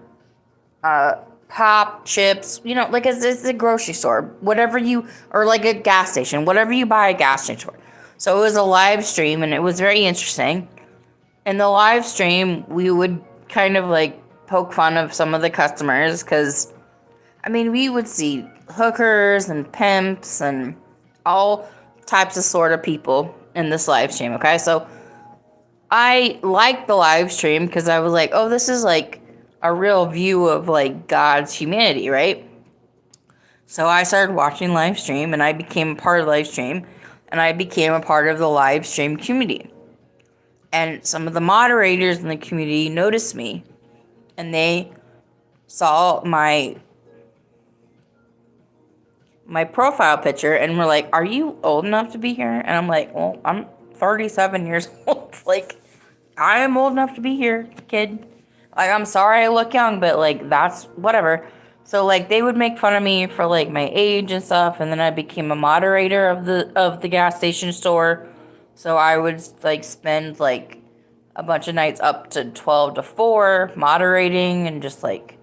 pop, chips, like it's a grocery store, or like a gas station, whatever you buy a gas station for. So it was a live stream, and it was very interesting. In the live stream, we would kind of like poke fun of some of the customers because, we would see hookers and pimps and all types of sort of people in this live stream, okay? So I liked the live stream because I was like, oh, this is like a real view of like God's humanity, right? So I started watching live stream, and I became a part of live stream, and I became a part of the live stream community. And some of the moderators in the community noticed me, and they saw my profile picture and were like, are you old enough to be here? And I'm like, well, I'm 37 years old. Like, I am old enough to be here, kid. Like, I'm sorry I look young, but like, that's whatever. So like, they would make fun of me for like my age and stuff, and then I became a moderator of the gas station store. So I would like spend like a bunch of nights up to 12 to 4 moderating and just like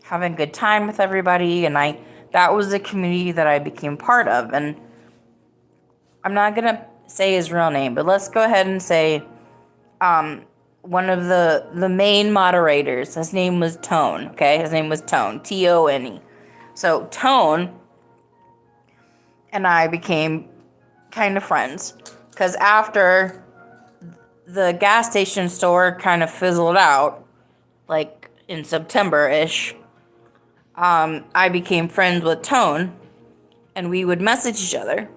having a good time with everybody. And that was the community that I became part of. And I'm not going to say his real name, but let's go ahead and say one of the main moderators, his name was Tone, okay? His name was Tone, Tone. So Tone and I became kind of friends because after the gas station store kind of fizzled out, like in September-ish, I became friends with Tone, and we would message each other.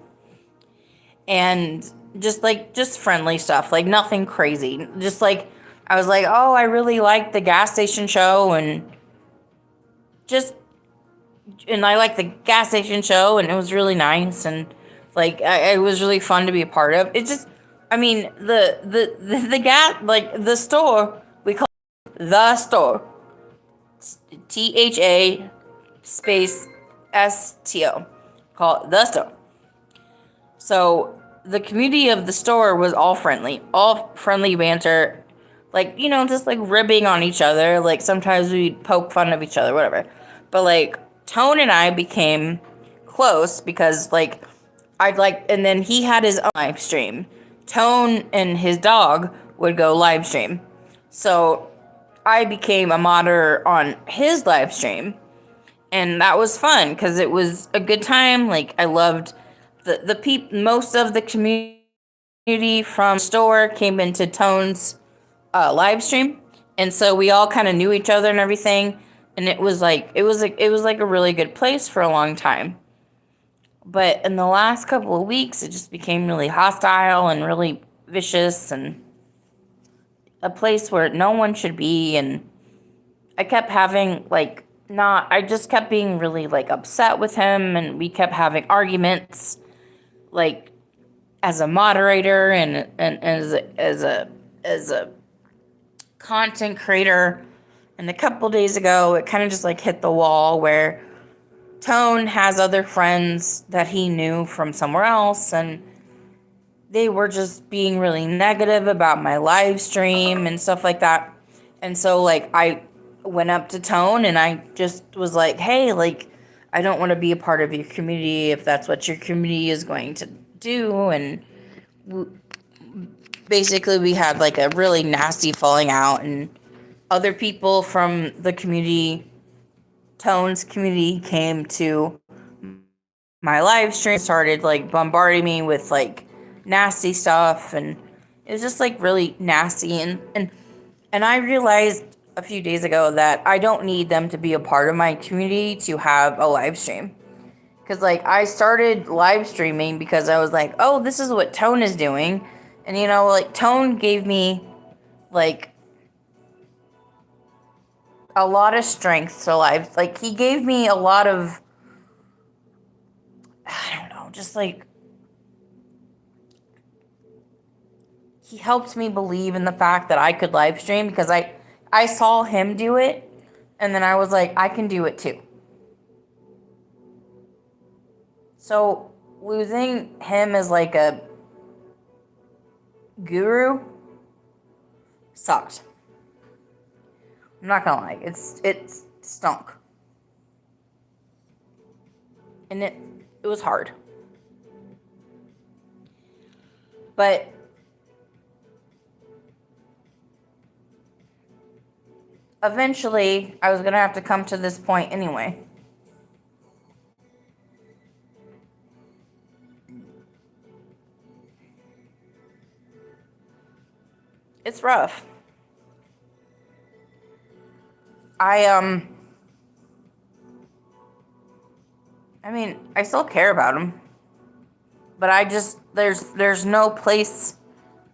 And just friendly stuff, like nothing crazy. Just like, I was like, oh, I really like the gas station show, and I like the gas station show, and it was really nice, and like, it was really fun to be a part of. It just, I mean, the gas, like the store, we call it the store, THA space STO, call it the store. So the community of the store was all friendly banter, like, just like ribbing on each other. Like sometimes we'd poke fun of each other, whatever. But like Tone and I became close because like and then he had his own live stream. Tone and his dog would go live stream. So I became a moderator on his live stream. And that was fun because it was a good time. Like I loved most of the community from the store came into Tone's live stream, and so we all kind of knew each other and everything. And it was like a really good place for a long time. But in the last couple of weeks, it just became really hostile and really vicious, and a place where no one should be. And I kept having I just kept being really like upset with him, and we kept having arguments, like as a moderator and as a content creator. And a couple days ago, it kind of just like hit the wall where Tone has other friends that he knew from somewhere else, and they were just being really negative about my live stream and stuff like that. And so like I went up to Tone and I just was like, hey, like, I don't want to be a part of your community if that's what your community is going to do. And basically we had like a really nasty falling out, and other people from the community, Tone's community, came to my live stream, started like bombarding me with like nasty stuff, and it was just like really nasty. And I realized a few days ago that I don't need them to be a part of my community to have a live stream. Because like I started live streaming because I was like, oh, this is what Tone is doing. And like Tone gave me like a lot of strength to live. Like he gave me a lot of, I don't know, just like, he helped me believe in the fact that I could live stream, because I saw him do it, and then I was like, I can do it too. So losing him as like a guru sucked. I'm not gonna lie, it stunk. And it was hard. But eventually, I was going to have to come to this point anyway. It's rough. I mean, I still care about him. But I just, there's no place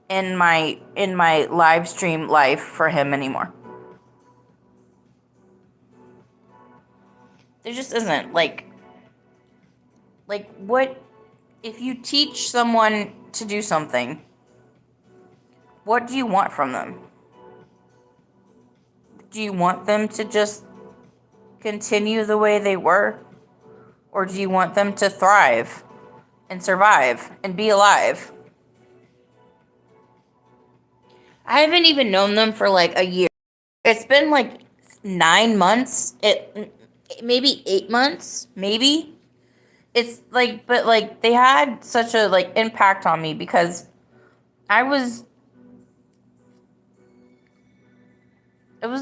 in my live stream life for him anymore. There just isn't. Like what if you teach someone to do something? What do you want from them? Do you want them to just continue the way they were? Or do you want them to thrive and survive and be alive? I haven't even known them for like a year. It's been like 9 months. Maybe 8 months, maybe. It's like, but like they had such a like impact on me because it was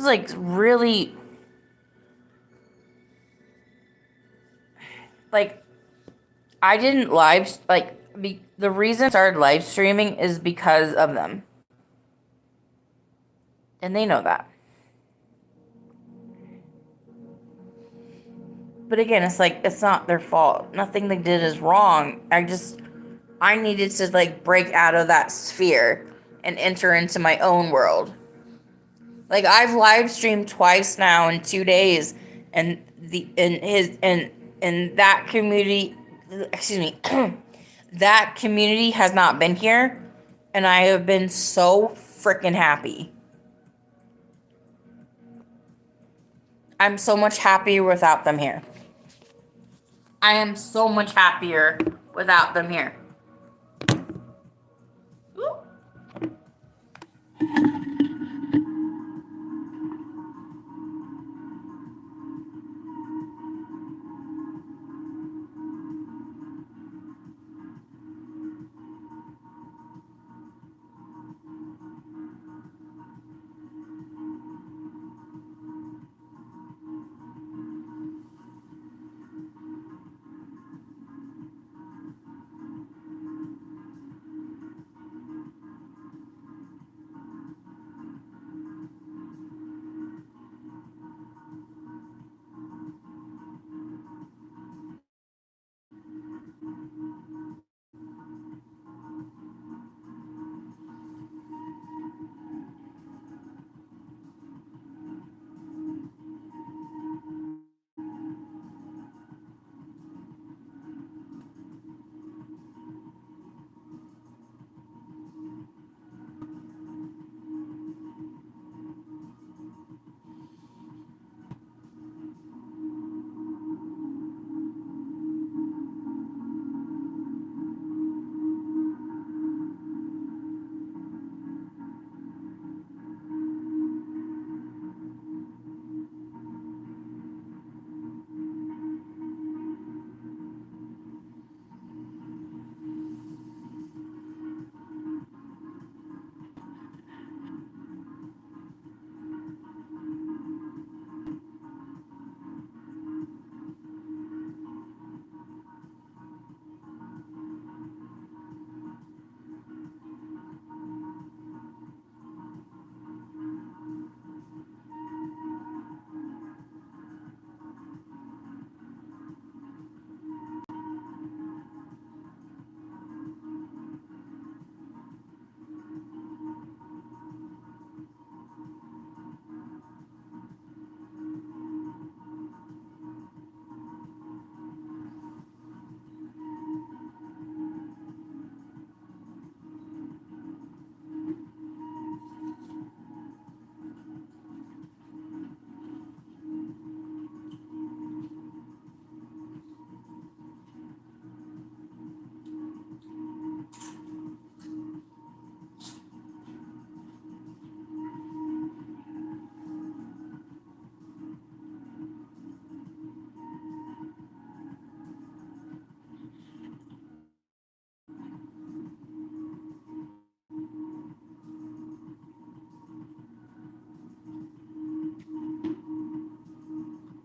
like really, like, I didn't the reason I started live streaming is because of them. And they know that. But again, it's like, it's not their fault. Nothing they did is wrong. I needed to like break out of that sphere and enter into my own world. Like I've live streamed twice now in 2 days, and that community, excuse me, that community has not been here, and I have been so freaking happy. I'm so much happier without them here. I am so much happier without them here. Ooh.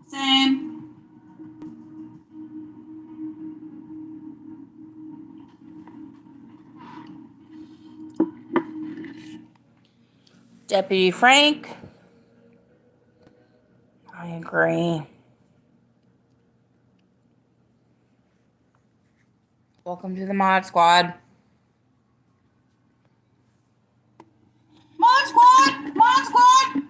Same. Deputy Frank, I agree. Welcome to the Mod Squad. Mod Squad! Mod Squad!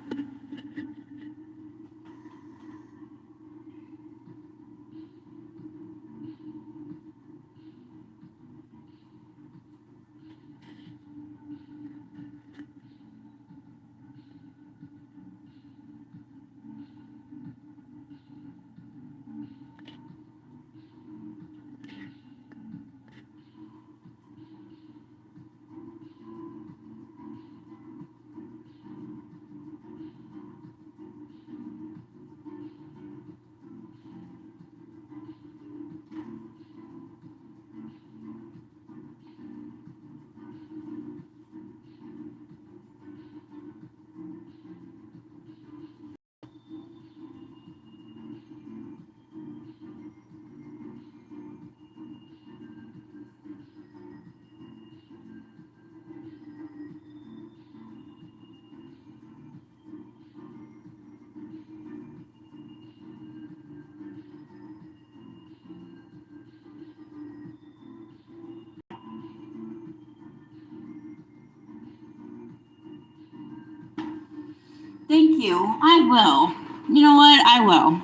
Thank you. I will. You know what? I will.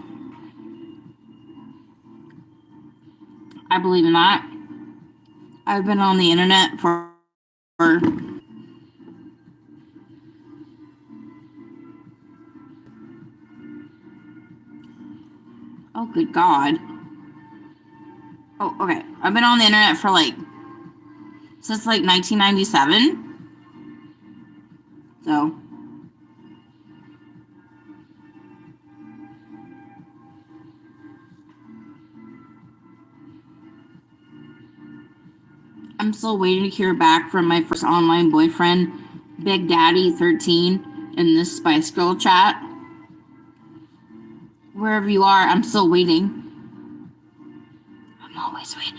I believe in that. I've been on the internet for oh, good God. Oh, okay. I've been on the internet for since 1997. So I'm still waiting to hear back from my first online boyfriend, Big Daddy 13, in this Spice Girl chat. Wherever you are, I'm still waiting. I'm always waiting.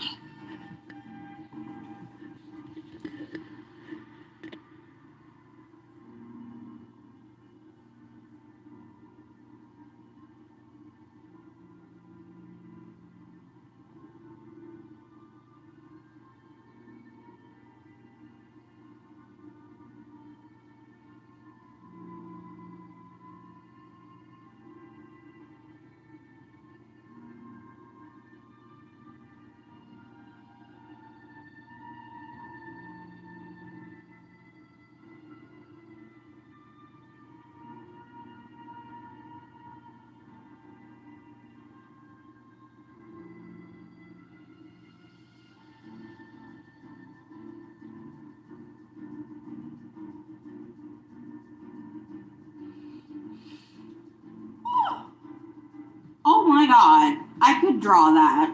Oh my God, I could draw that.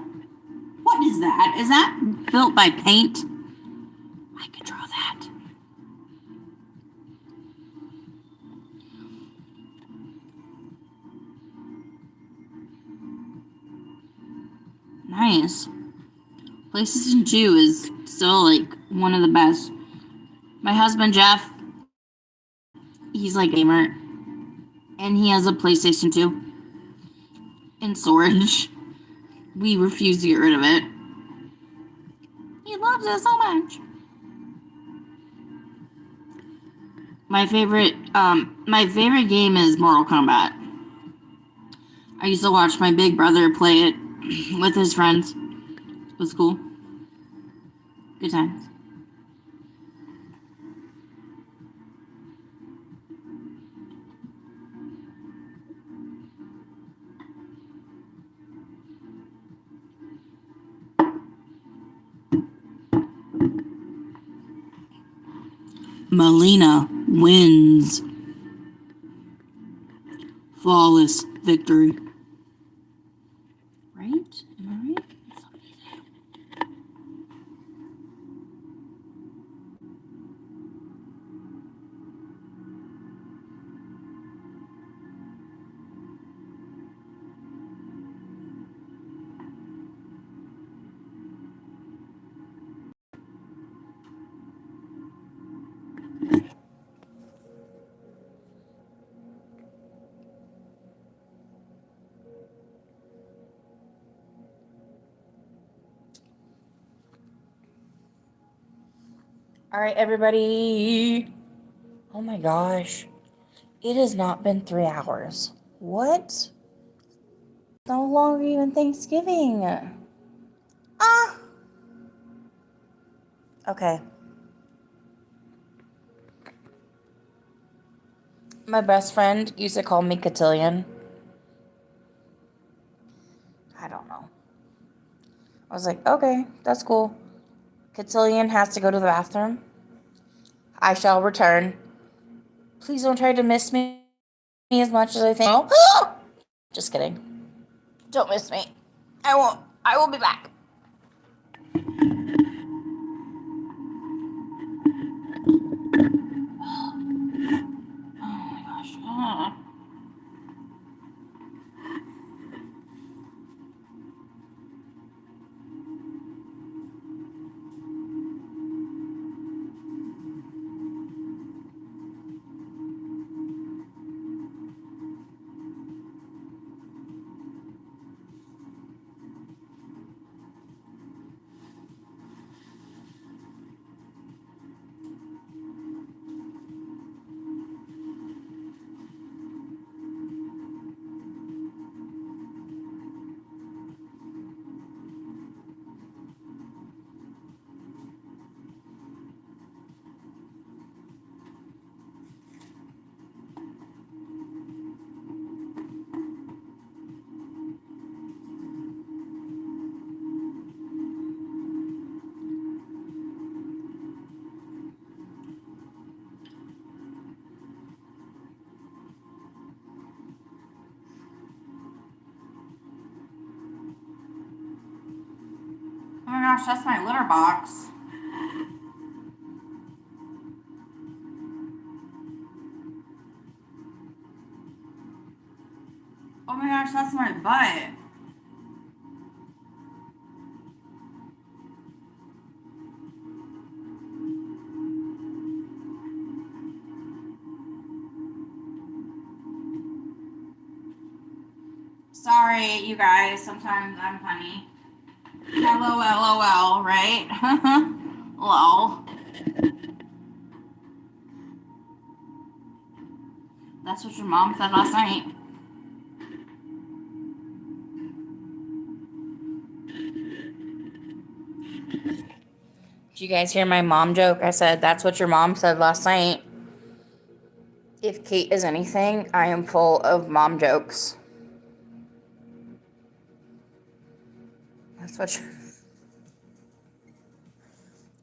What is that? Is that built by paint? I could draw that. Nice. PlayStation 2 is still one of the best. My husband Jeff, he's like gamer, and he has a PlayStation 2 in storage. We refuse to get rid of it. He loves it so much. My favorite game is Mortal Kombat. I used to watch my big brother play it with his friends. It was cool. Good times. Melina wins. Flawless victory. Right? Am I right? All right, everybody. Oh my gosh. It has not been 3 hours. What? No longer even Thanksgiving. Ah. Okay. My best friend used to call me Cotillion. I don't know. I was like, okay, that's cool. Cotillion has to go to the bathroom. I shall return. Please don't try to miss me as much as I think. Oh. Just kidding. Don't miss me. I won't. I will be back. Oh my gosh. Ah. Oh my gosh, that's my litter box. Oh my gosh, that's my butt. Sorry, you guys. Sometimes I'm funny. Hello, LOL, right? Lol. That's what your mom said last night. Did you guys hear my mom joke? I said, that's what your mom said last night. If Kate is anything, I am full of mom jokes. That's what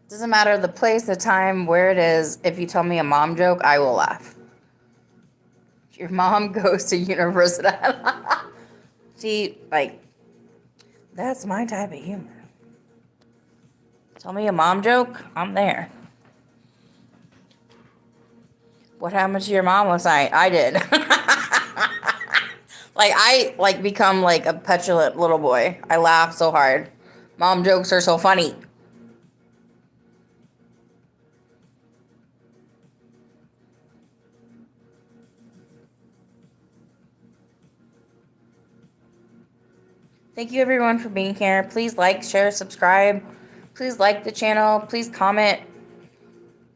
doesn't matter the place, the time, where it is. If you tell me a mom joke, I will laugh. Your mom goes to university. See, like, that's my type of humor. Tell me a mom joke, I'm there. What happened to your mom last night? I did. I become like a petulant little boy. I laugh so hard. Mom jokes are so funny. Thank you everyone for being here. Please like, share, subscribe. Please like the channel. Please comment.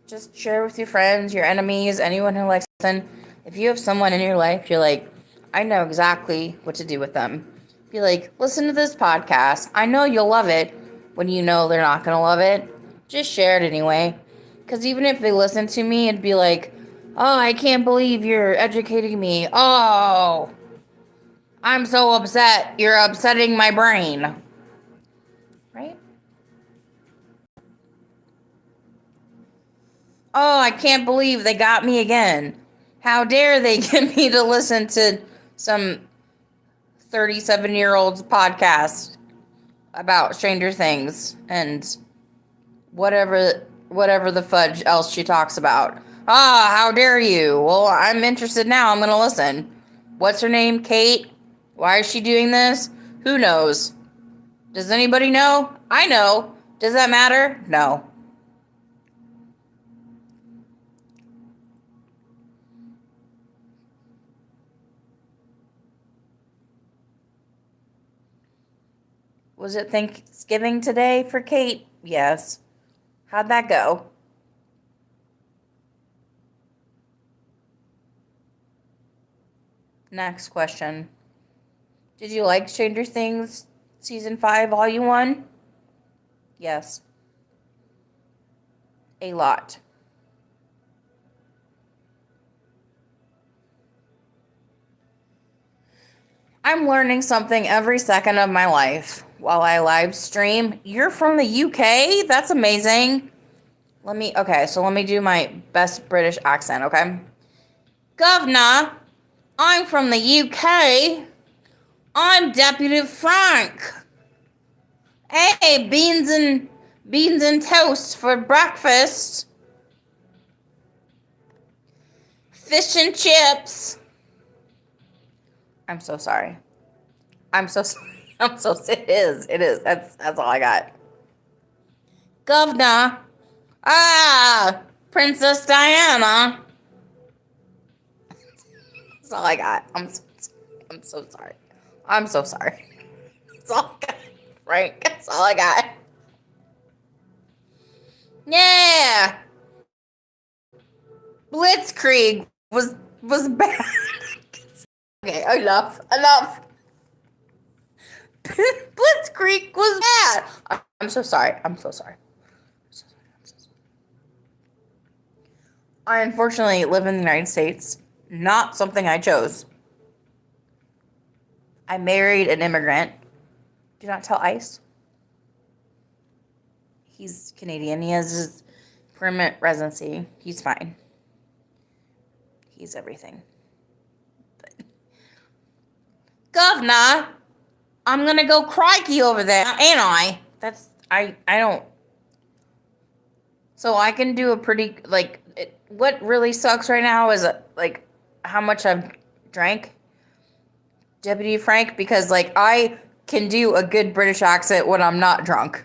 Just share with your friends, your enemies, anyone who likes to listen. If you have someone in your life, you're like, I know exactly what to do with them. Be like, listen to this podcast. I know you'll love it when you know they're not going to love it. Just share it anyway. Because even if they listen to me, it'd be like, oh, I can't believe you're educating me. Oh, I'm so upset. You're upsetting my brain. Right? Oh, I can't believe they got me again. How dare they get me to listen to some 37-year-old's podcast about Stranger Things and whatever the fudge else she talks about. Ah, how dare you? Well, I'm interested now. I'm going to listen. What's her name? Kate? Why is she doing this? Who knows? Does anybody know? I know. Does that matter? No. Was it Thanksgiving today for Kate? Yes. How'd that go? Next question. Did you like Stranger Things Season 5, Volume 1? Yes. A lot. I'm learning something every second of my life while I live stream. You're from the UK? That's amazing. Let me do my best British accent, okay? Governor, I'm from the UK. I'm Deputy Frank. Hey, beans and toast for breakfast. Fish and chips. I'm so sorry. It is. That's all I got. Governor. Ah, Princess Diana. That's all I got. I'm so sorry. I'm so sorry. That's all I got. Frank. That's all I got. Yeah. Blitzkrieg was bad. Okay, enough. Blitzkrieg was bad. I'm so sorry. I unfortunately live in the United States. Not something I chose. I married an immigrant. Do not tell ICE. He's Canadian. He has his permanent residency. He's fine. He's everything. But Governor, I'm gonna go crikey over there, ain't I? I don't. So I can do a pretty what really sucks right now is like how much I've drank, Deputy Frank, because like I can do a good British accent when I'm not drunk,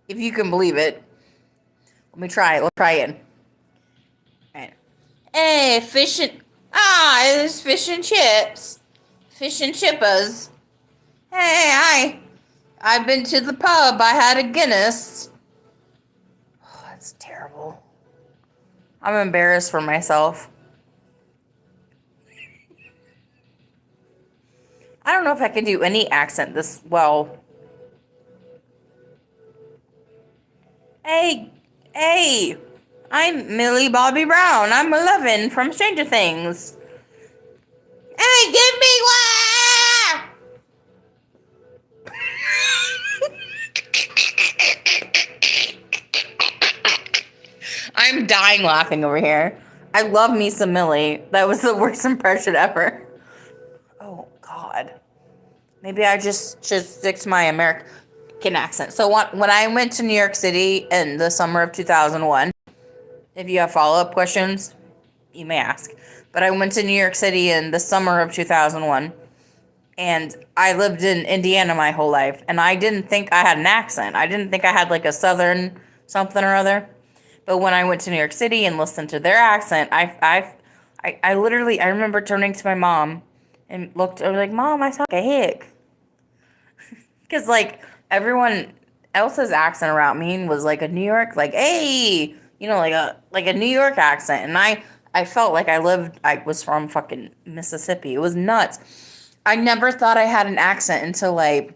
if you can believe it. Let me try it. Let's try it. Right. Hey, it's fish and chips, fish and chippers. Hey, I've been to the pub. I had a Guinness. Oh, that's terrible. I'm embarrassed for myself. I don't know if I can do any accent this well. Hey, I'm Millie Bobby Brown. I'm 11 from Stranger Things. Hey, give me one! I'm dying laughing over here. I love me some Millie. That was the worst impression ever. Oh, God. Maybe I just should stick to my American accent. So when I went to New York City in the summer of 2001, if you have follow-up questions, you may ask. But I went to New York City in the summer of 2001, and I lived in Indiana my whole life, and I didn't think I had an accent. I didn't think I had like a southern something or other. But when I went to New York City and listened to their accent, I literally, I remember turning to my mom and I was like, Mom, I sound like a hick. Because like everyone else's accent around me was like a New York, like, hey, like a New York accent. And I felt like I was from fucking Mississippi. It was nuts. I never thought I had an accent until I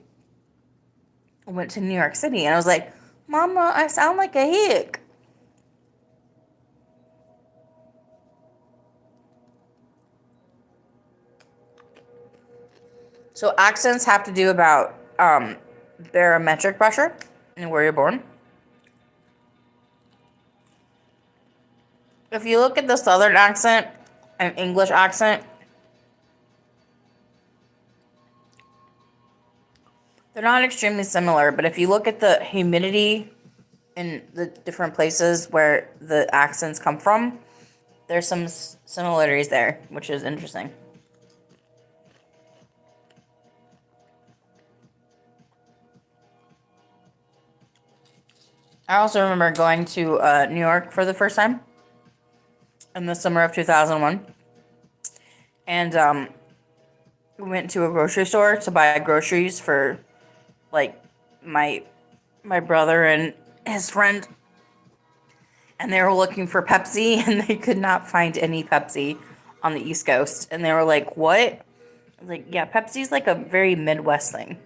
went to New York City. And I was like, Mama, I sound like a hick. So accents have to do about barometric pressure and where you're born. If you look at the Southern accent and English accent, they're not extremely similar, but if you look at the humidity in the different places where the accents come from, there's some similarities there, which is interesting. I also remember going to New York for the first time in the summer of 2001. And we went to a grocery store to buy groceries for like my brother and his friend. And they were looking for Pepsi and they could not find any Pepsi on the East Coast. And they were like, what? I was like, yeah, Pepsi's like a very Midwest thing.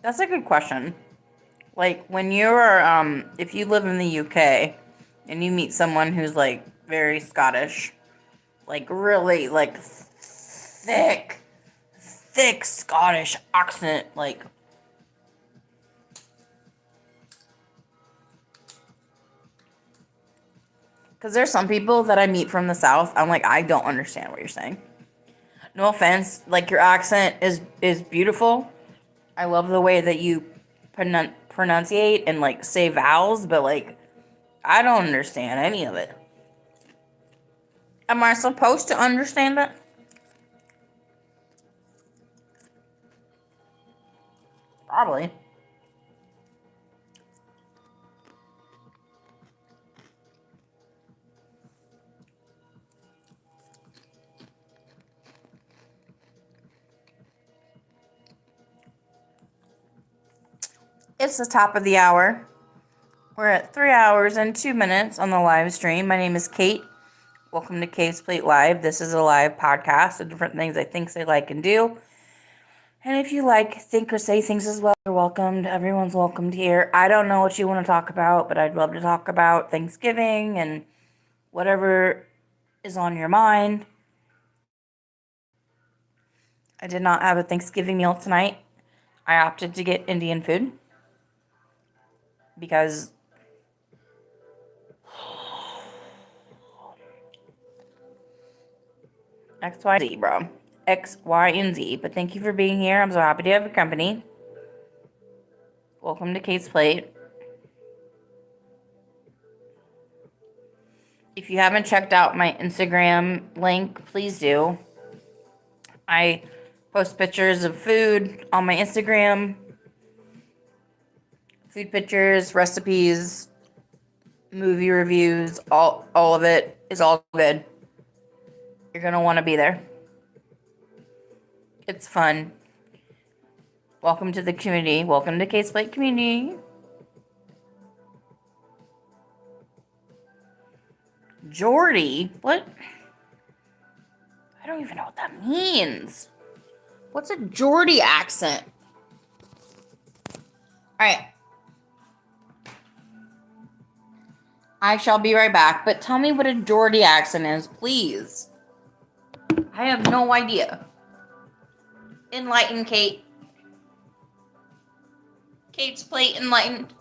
That's a good question. Like when you're if you live in the UK and you meet someone who's like very Scottish, like really like thick Scottish accent, like because there's some people that I meet from the South, I'm like, I don't understand what you're saying. No offense, like your accent is beautiful. I love the way that you pronunciate and like say vowels, but like I don't understand any of it. Am I supposed to understand it? Probably. It's the top of the hour. We're at 3 hours and 2 minutes on the live stream. My name is Kate. Welcome to Kate's Plate Live. This is a live podcast of different things I think, say, like, and do. And if you like, think, or say things as well, you're welcomed. Everyone's welcomed here. I don't know what you want to talk about, but I'd love to talk about Thanksgiving and whatever is on your mind. I did not have a Thanksgiving meal tonight. I opted to get Indian food because X, Y, Z, bro. X, Y, and Z. But thank you for being here. I'm so happy to have your company. Welcome to Kate's Plate. If you haven't checked out my Instagram link, please do. I post pictures of food on my Instagram. Food pictures, recipes, movie reviews, all of it is all good. You're going to want to be there. It's fun. Welcome to the community. Welcome to Kate's Plate community. Geordie? What? I don't even know what that means. What's a Geordie accent? Alright. I shall be right back, but tell me what a Geordie accent is, please. I have no idea. Enlighten Kate. Kate's Plate enlightened.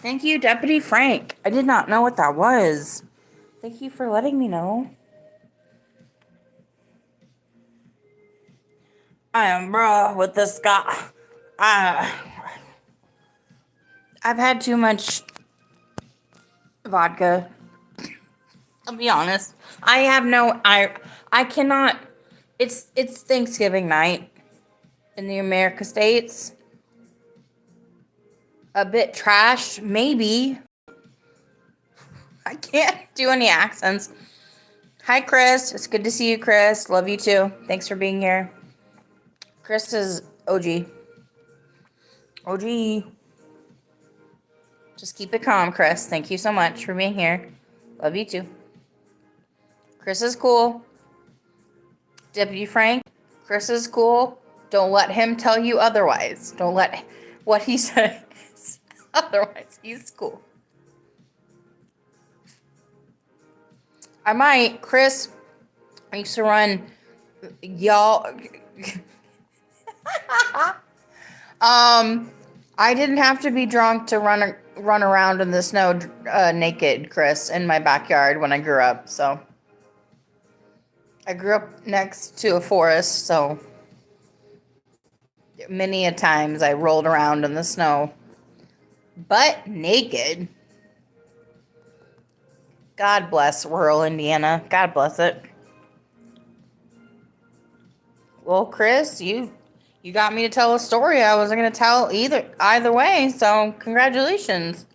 Thank you, Deputy Frank. I did not know what that was. Thank you for letting me know. I am bruh with this guy. I've had too much vodka. I'll be honest. I cannot. It's Thanksgiving night in the America states. A bit trash, maybe. I can't do any accents. Hi, Chris. It's good to see you, Chris. Love you too. Thanks for being here. Chris is OG. OG. Just keep it calm, Chris. Thank you so much for being here. Love you too. Chris is cool. Deputy Frank, Chris is cool. Don't let him tell you otherwise. Don't let what he says otherwise. He's cool. Chris, I used to run, y'all. I didn't have to be drunk to run around in the snow naked, Chris, in my backyard when I grew up. So I grew up next to a forest, so many a times I rolled around in the snow, butt naked. God bless rural Indiana. God bless it. Well, Chris, you got me to tell a story I wasn't going to tell either way, so congratulations.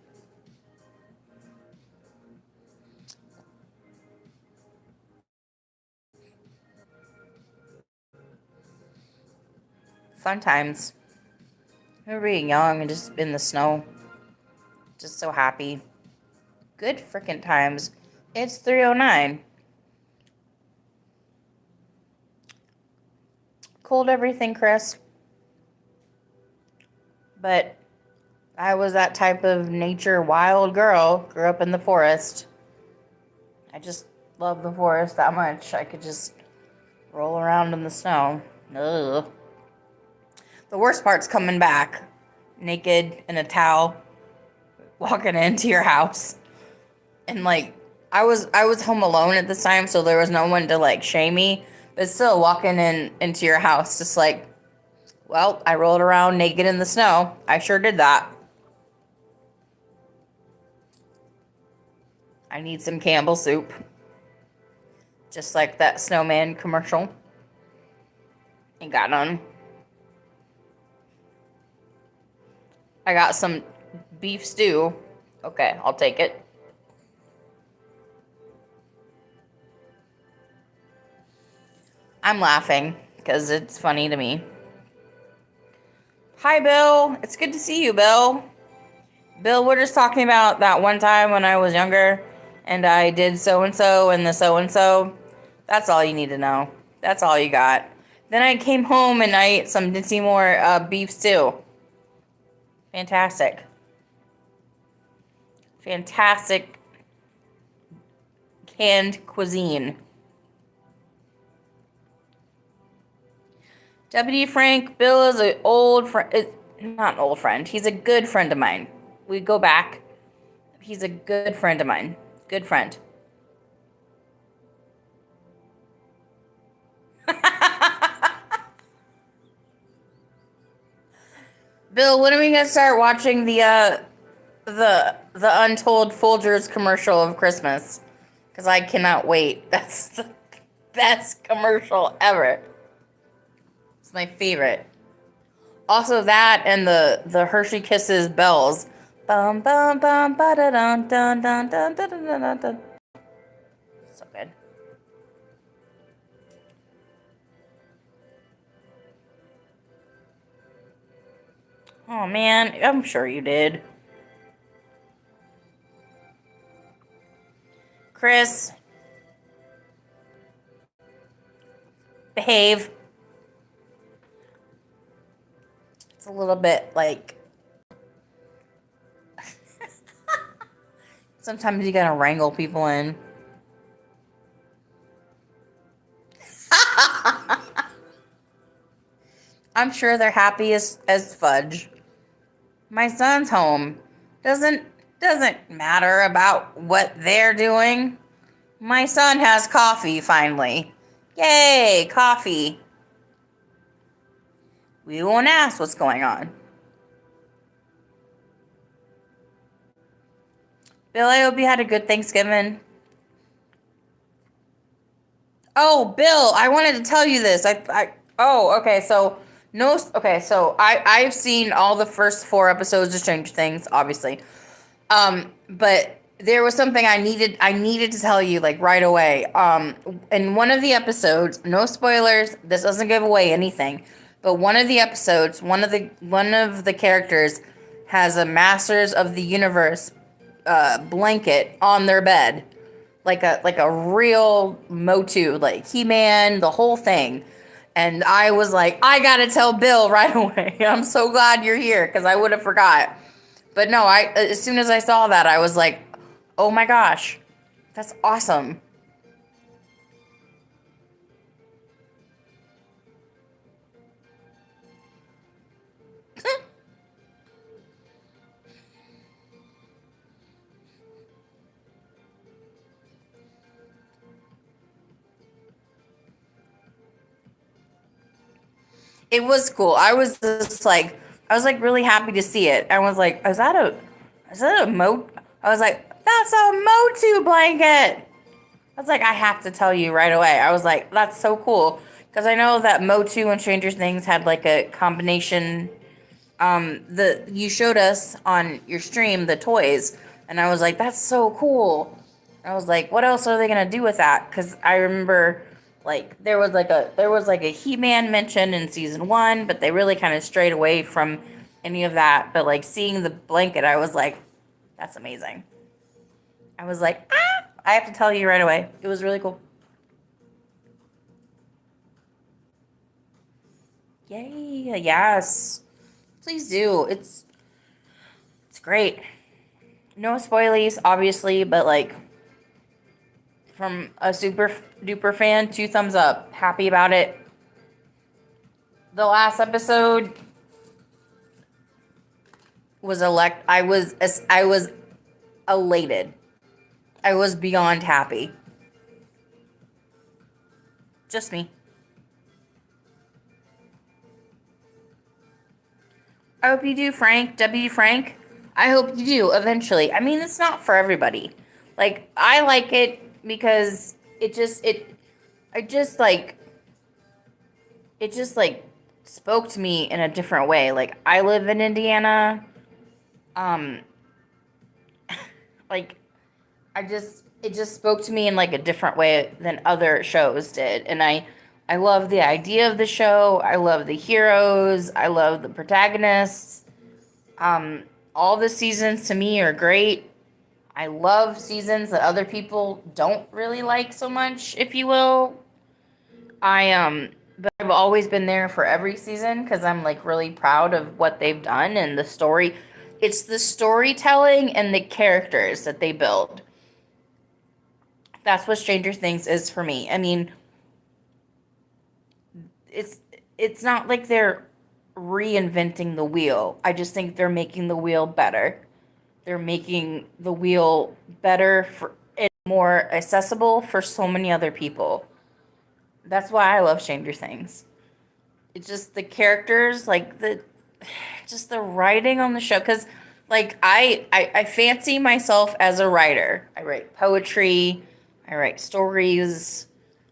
Fun times. I remember being young and just in the snow. Just so happy. Good freaking times. It's 3:09. Cold everything, Chris. But I was that type of nature wild girl. Grew up in the forest. I just love the forest that much. I could just roll around in the snow. Ugh. The worst part's coming back. Naked in a towel. Walking into your house. And like I was home alone at this time, so there was no one to like shame me. But still walking into your house, just like, well, I rolled around naked in the snow. I sure did that. I need some Campbell soup. Just like that snowman commercial. Ain't got none. I got some beef stew. Okay, I'll take it. I'm laughing because it's funny to me. Hi, Bill. It's good to see you, Bill. Bill, we're just talking about that one time when I was younger and I did so-and-so and the so-and-so. That's all you need to know. That's all you got. Then I came home and I ate some Dinty Moore beef stew. Fantastic. Fantastic canned cuisine. W. Frank, Bill is an old friend. Not an old friend. He's a good friend of mine. We go back. He's a good friend of mine. Good friend. Bill, when are we gonna start watching the Untold Folgers commercial of Christmas? Because I cannot wait. That's the best commercial ever. It's my favorite. Also that and the Hershey Kisses bells. Bum bum bum ba da dun dun dun dun dun dun dun dun. So good. Oh man, I'm sure you did. Chris, behave. It's a little bit like sometimes you gotta wrangle people in. I'm sure they're happy as fudge. My son's home. Doesn't matter about what they're doing. My son has coffee finally. Yay, coffee. We won't ask what's going on. Bill, I hope you had a good Thanksgiving. Oh, Bill, I wanted to tell you this. Oh, okay. So no, okay. So I've seen all the first 4 episodes of Stranger Things, obviously. But there was something I needed to tell you like right away. In one of the episodes, no spoilers. This doesn't give away anything. But one of the episodes, one of the characters has a Masters of the Universe blanket on their bed, like a real Motu, like He-Man, the whole thing. And I was like, I gotta tell Bill right away. I'm so glad you're here because I would have forgot. But no, I as soon as I saw that, I was like, oh my gosh, that's awesome. It was cool. I was like really happy to see it. I was like, is that a Mo? I was like, that's a Motu blanket. I was like, I have to tell you right away. I was like, that's so cool. Because I know that Motu and Stranger Things had like a combination. You showed us on your stream the toys, and I was like, that's so cool. I was like, what else are they gonna do with that? Because I remember like there was like a He-Man mention in season 1, but they really kind of strayed away from any of that. But like seeing the blanket, I was like, that's amazing. I was like, I have to tell you right away. It was really cool. Yay! Yes, please do. It's great. No spoilies, obviously, but like from a super duper fan, 2 thumbs up. Happy about it. The last episode was I was elated. I was beyond happy. Just me. I hope you do, Frank. W. Frank. I hope you do eventually. I mean, it's not for everybody. Like, I like it because I just like, it just like spoke to me in a different way. Like, I live in Indiana. Um, like, it just spoke to me in like a different way than other shows did. And I love the idea of the show. I love the heroes. I love the protagonists. Um, all the seasons to me are great. I love seasons that other people don't really like so much, if you will. But I've always been there for every season because I'm like really proud of what they've done and the story. It's the storytelling and the characters that they build. That's what Stranger Things is for me. I mean, it's it's not like they're reinventing the wheel. I just think they're making the wheel better. They're making the wheel better for and more accessible for so many other people. That's why I love Stranger Things. It's just the characters, like the just the writing on the show. Because like I fancy myself as a writer. I write poetry, I write stories,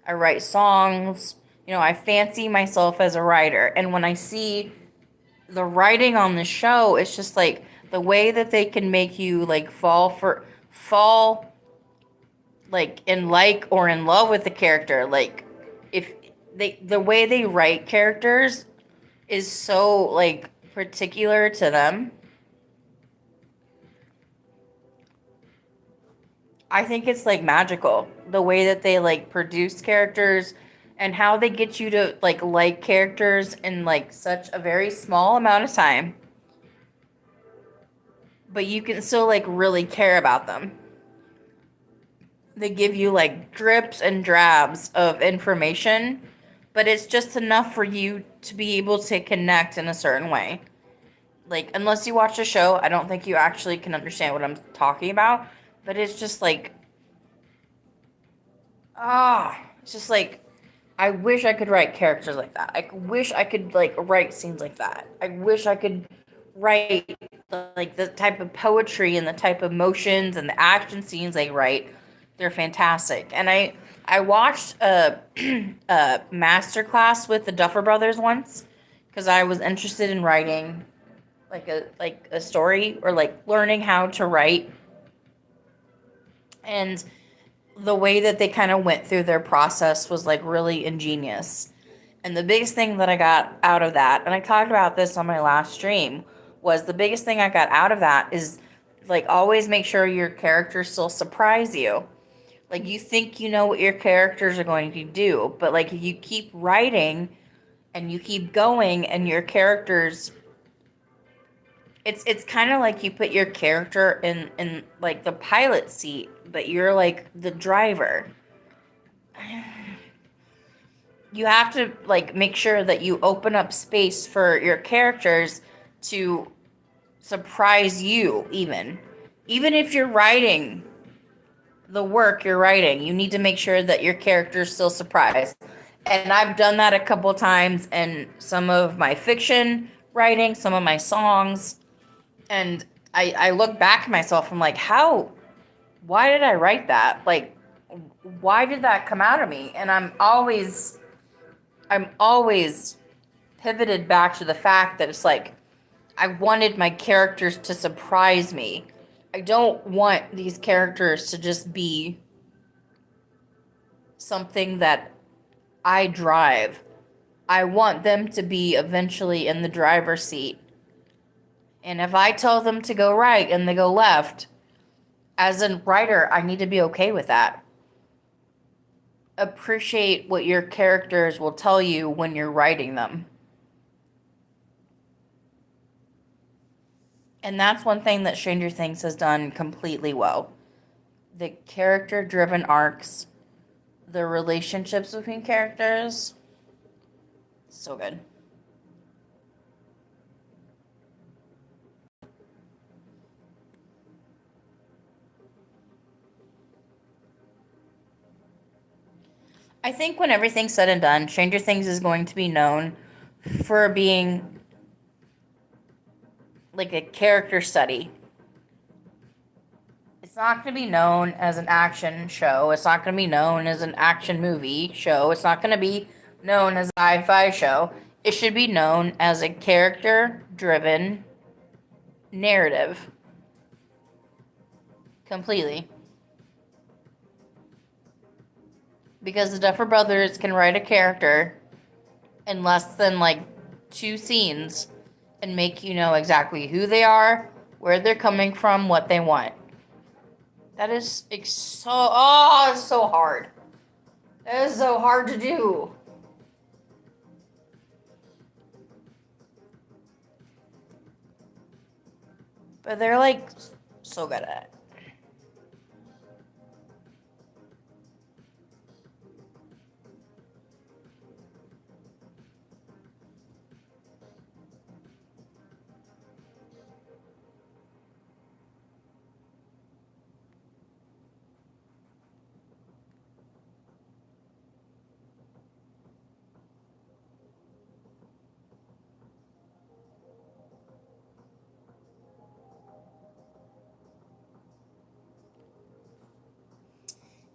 I write songs. I fancy myself as a writer. And when I see the writing on the show, it's just like the way that they can make you like fall like in like or in love with the character. Like if the way they write characters is so like particular to them. I think it's like magical the way that they like produce characters and how they get you to like characters in like such a very small amount of time, but you can still like really care about them. They give you like drips and drabs of information, but it's just enough for you to be able to connect in a certain way. Like, unless you watch the show, I don't think you actually can understand what I'm talking about. But it's just like, it's just like, I wish I could write characters like that. I wish I could like write scenes like that. I wish I could write like the type of poetry and the type of emotions and the action scenes they write. They're fantastic. And I I watched a master class with the Duffer Brothers once because I was interested in writing like a story or like learning how to write, and the way that they kind of went through their process was like really ingenious. And the biggest thing that I got out of that, and I talked about this on my last stream, was the biggest thing I got out of that is like always make sure your characters still surprise you. Like you think you know what your characters are going to do, but like if you keep writing and you keep going and your characters, it's kind of like you put your character in like the pilot seat, but you're like the driver. You have to like make sure that you open up space for your characters to surprise you, even if you're writing the work you're writing, you need to make sure that your character's still surprised. And I've done that a couple times in some of my fiction writing, some of my songs, and I look back at myself, I'm like, why did I write that? Like, why did that come out of me? And I'm always pivoted back to the fact that it's like I wanted my characters to surprise me. I don't want these characters to just be something that I drive. I want them to be eventually in the driver's seat. And if I tell them to go right and they go left, as a writer, I need to be okay with that. Appreciate what your characters will tell you when you're writing them. And that's one thing that Stranger Things has done completely well. The character-driven arcs, the relationships between characters, so good. I think when everything's said and done, Stranger Things is going to be known for being like a character study. It's not going to be known as an action show. It's not going to be known as an action movie show. It's not going to be known as a sci-fi show. It should be known as a character-driven narrative. Completely. Because the Duffer Brothers can write a character in less than like 2 scenes and make you know exactly who they are, where they're coming from, what they want. That is it's so hard. That is so hard to do. But they're like so good at it.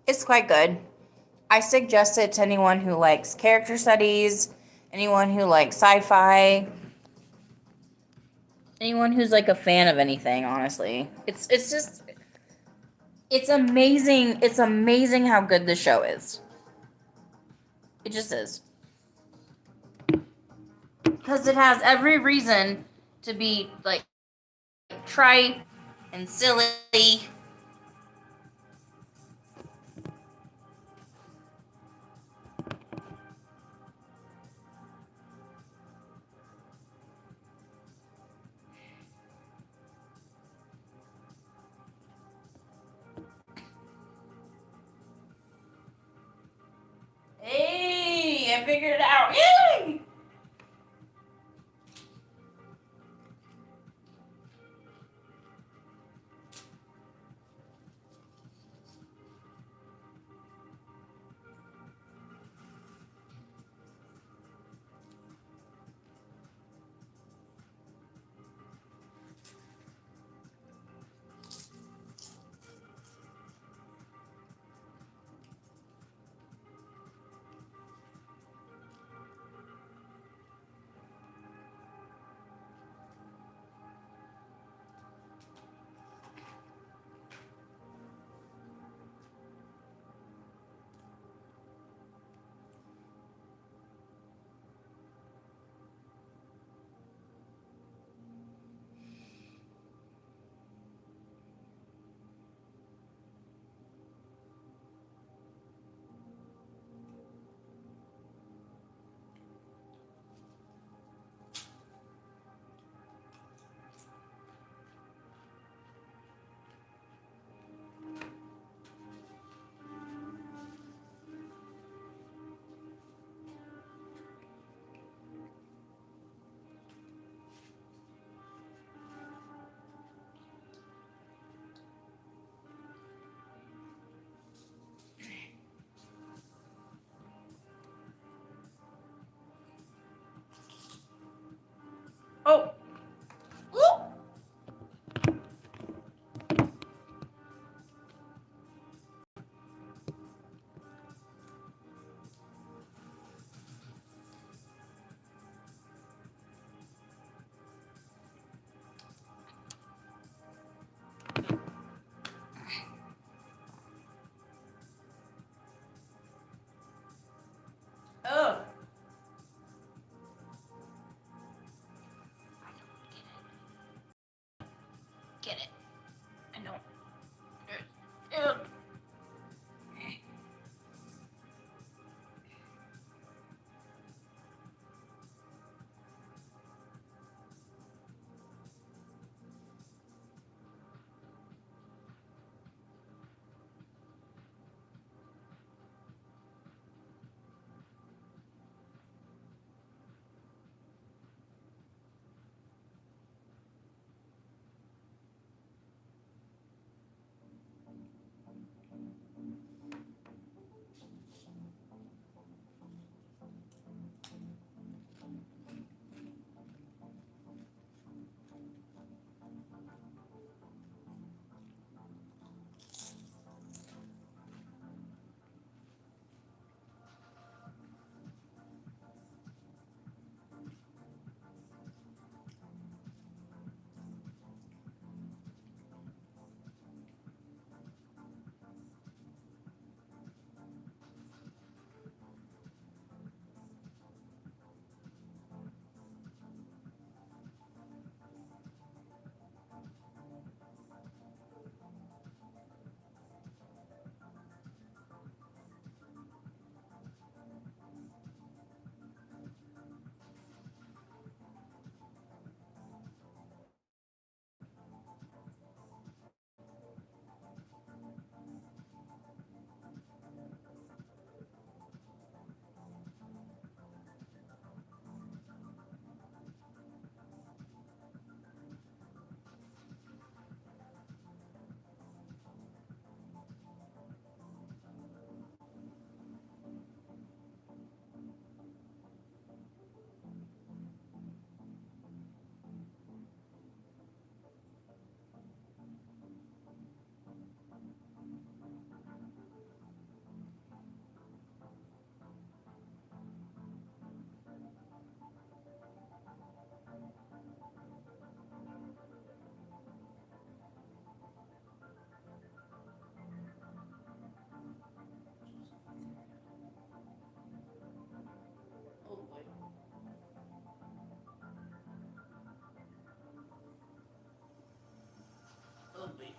It's quite good. I suggest it to anyone who likes character studies, anyone who likes sci-fi, anyone who's like a fan of anything, honestly. It's amazing. It's amazing how good this show is. It just is. Because it has every reason to be like trite and silly. Hey, I figured it out. Yay! Oh. Ooh. Oh. Get it. I know. Ugh. Oh boy. Oh boy.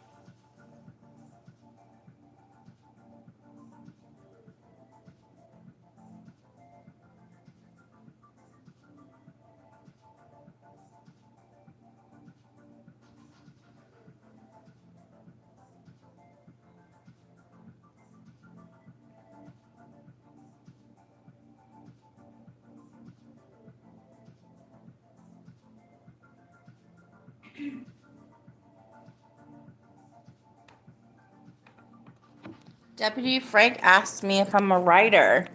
Deputy Frank asked me if I'm a writer.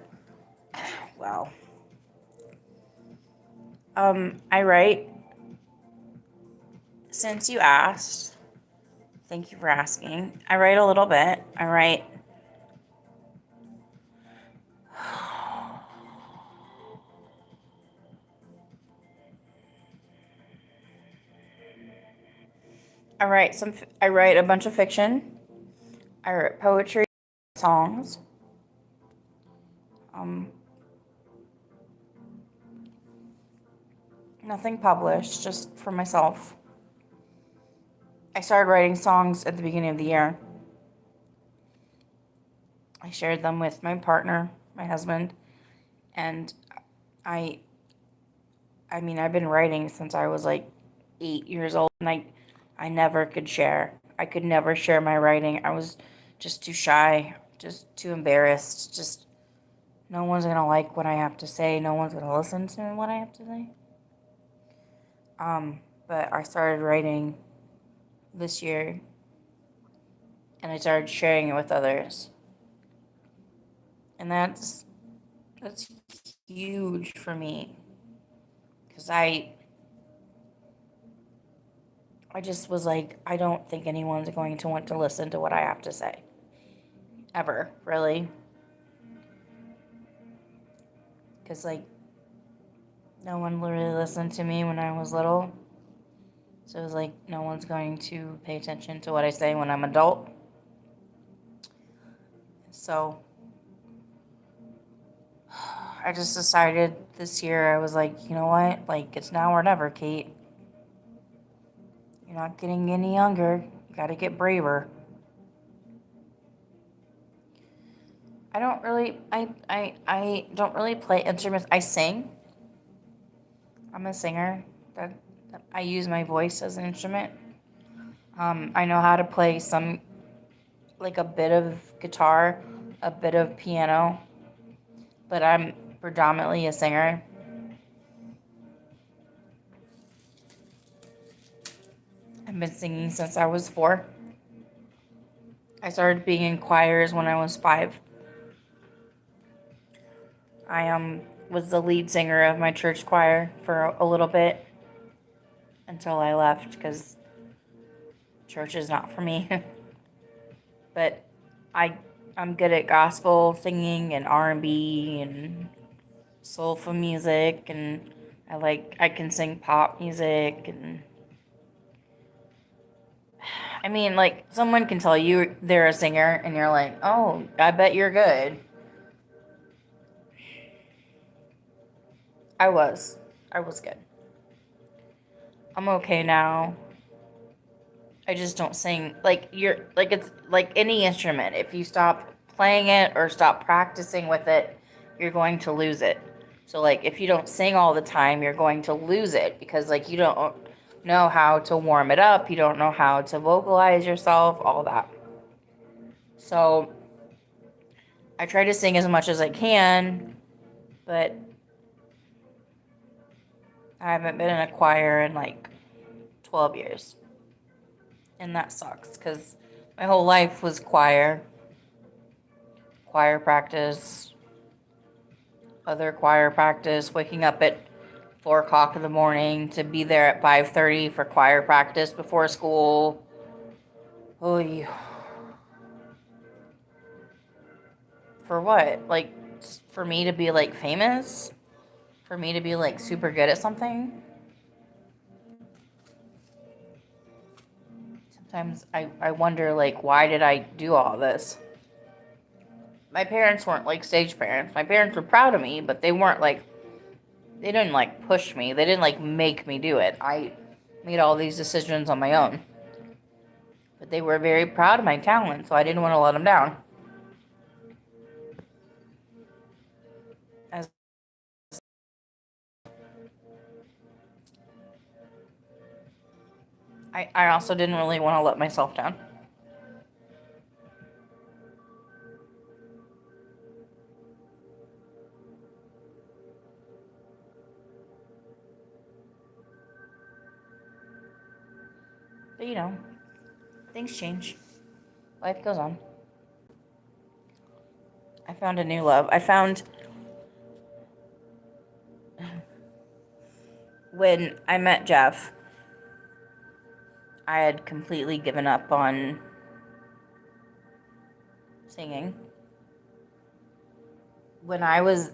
Well, I write. Since you asked, thank you for asking. I write a little bit. I write a bunch of fiction. I write poetry, songs. Um, Nothing published, just for myself. I started writing songs at the beginning of the year. I shared them with my partner, my husband, and I I've been writing since I was like 8 years old, and I never could share. I could never share my writing. I was just too shy, just too embarrassed. Just no one's gonna like what I have to say. No one's gonna listen to what I have to say. But I started writing this year, and I started sharing it with others, and that's huge for me, because I just was like, I don't think anyone's going to want to listen to what I have to say. Ever, really. Because, like, no one really listened to me when I was little. So it was like, no one's going to pay attention to what I say when I'm adult. So I just decided this year, I was like, you know what? Like, it's now or never, Kate. You're not getting any younger. You gotta get braver. I don't really play instruments. I sing. I'm a singer. I use my voice as an instrument. I know how to play some, like a bit of guitar, a bit of piano, but I'm predominantly a singer. I've been singing since I was 4. I started being in choirs when I was 5. I was the lead singer of my church choir for a little bit until I left because church is not for me. But I I'm good at gospel singing and R&B and soulful music, and I can sing pop music. And I mean, like, someone can tell you they're a singer and you're like, "Oh, I bet you're good." I was. I was good. I'm okay now. I just don't sing like you're like it's like any instrument. If you stop playing it or stop practicing with it, you're going to lose it. So like if you don't sing all the time, you're going to lose it because like you don't know how to warm it up, you don't know how to vocalize yourself, all that. So I try to sing as much as I can, but I haven't been in a choir in like 12 years. And that sucks because my whole life was choir practice, other choir practice, waking up at 4 o'clock in the morning to be there at 5:30 for choir practice before school. Oy. For what? Like, for me to be like famous? For me to be like super good at something? Sometimes I wonder, like, why did I do all this? My parents weren't like stage parents. My parents were proud of me, but they didn't like push me. They didn't like make me do it. I made all these decisions on my own. But they were very proud of my talent, so I didn't want to let them down. As I also didn't really want to let myself down. But you know, things change. Life goes on. I found a new love. I found when I met Jeff, I had completely given up on singing. When I was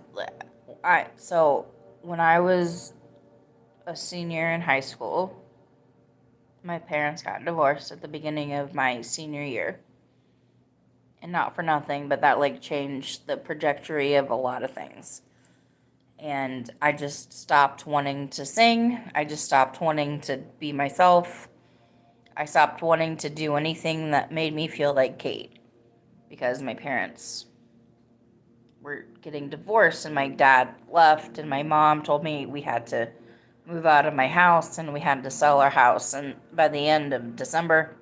I so when I was a senior in high school, my parents got divorced at the beginning of my senior year. And not for nothing, but that like changed the trajectory of a lot of things. And I just stopped wanting to sing. I just stopped wanting to be myself. I stopped wanting to do anything that made me feel like Kate because my parents were getting divorced and my dad left and my mom told me we had to move out of my house and we had to sell our house and by the end of December.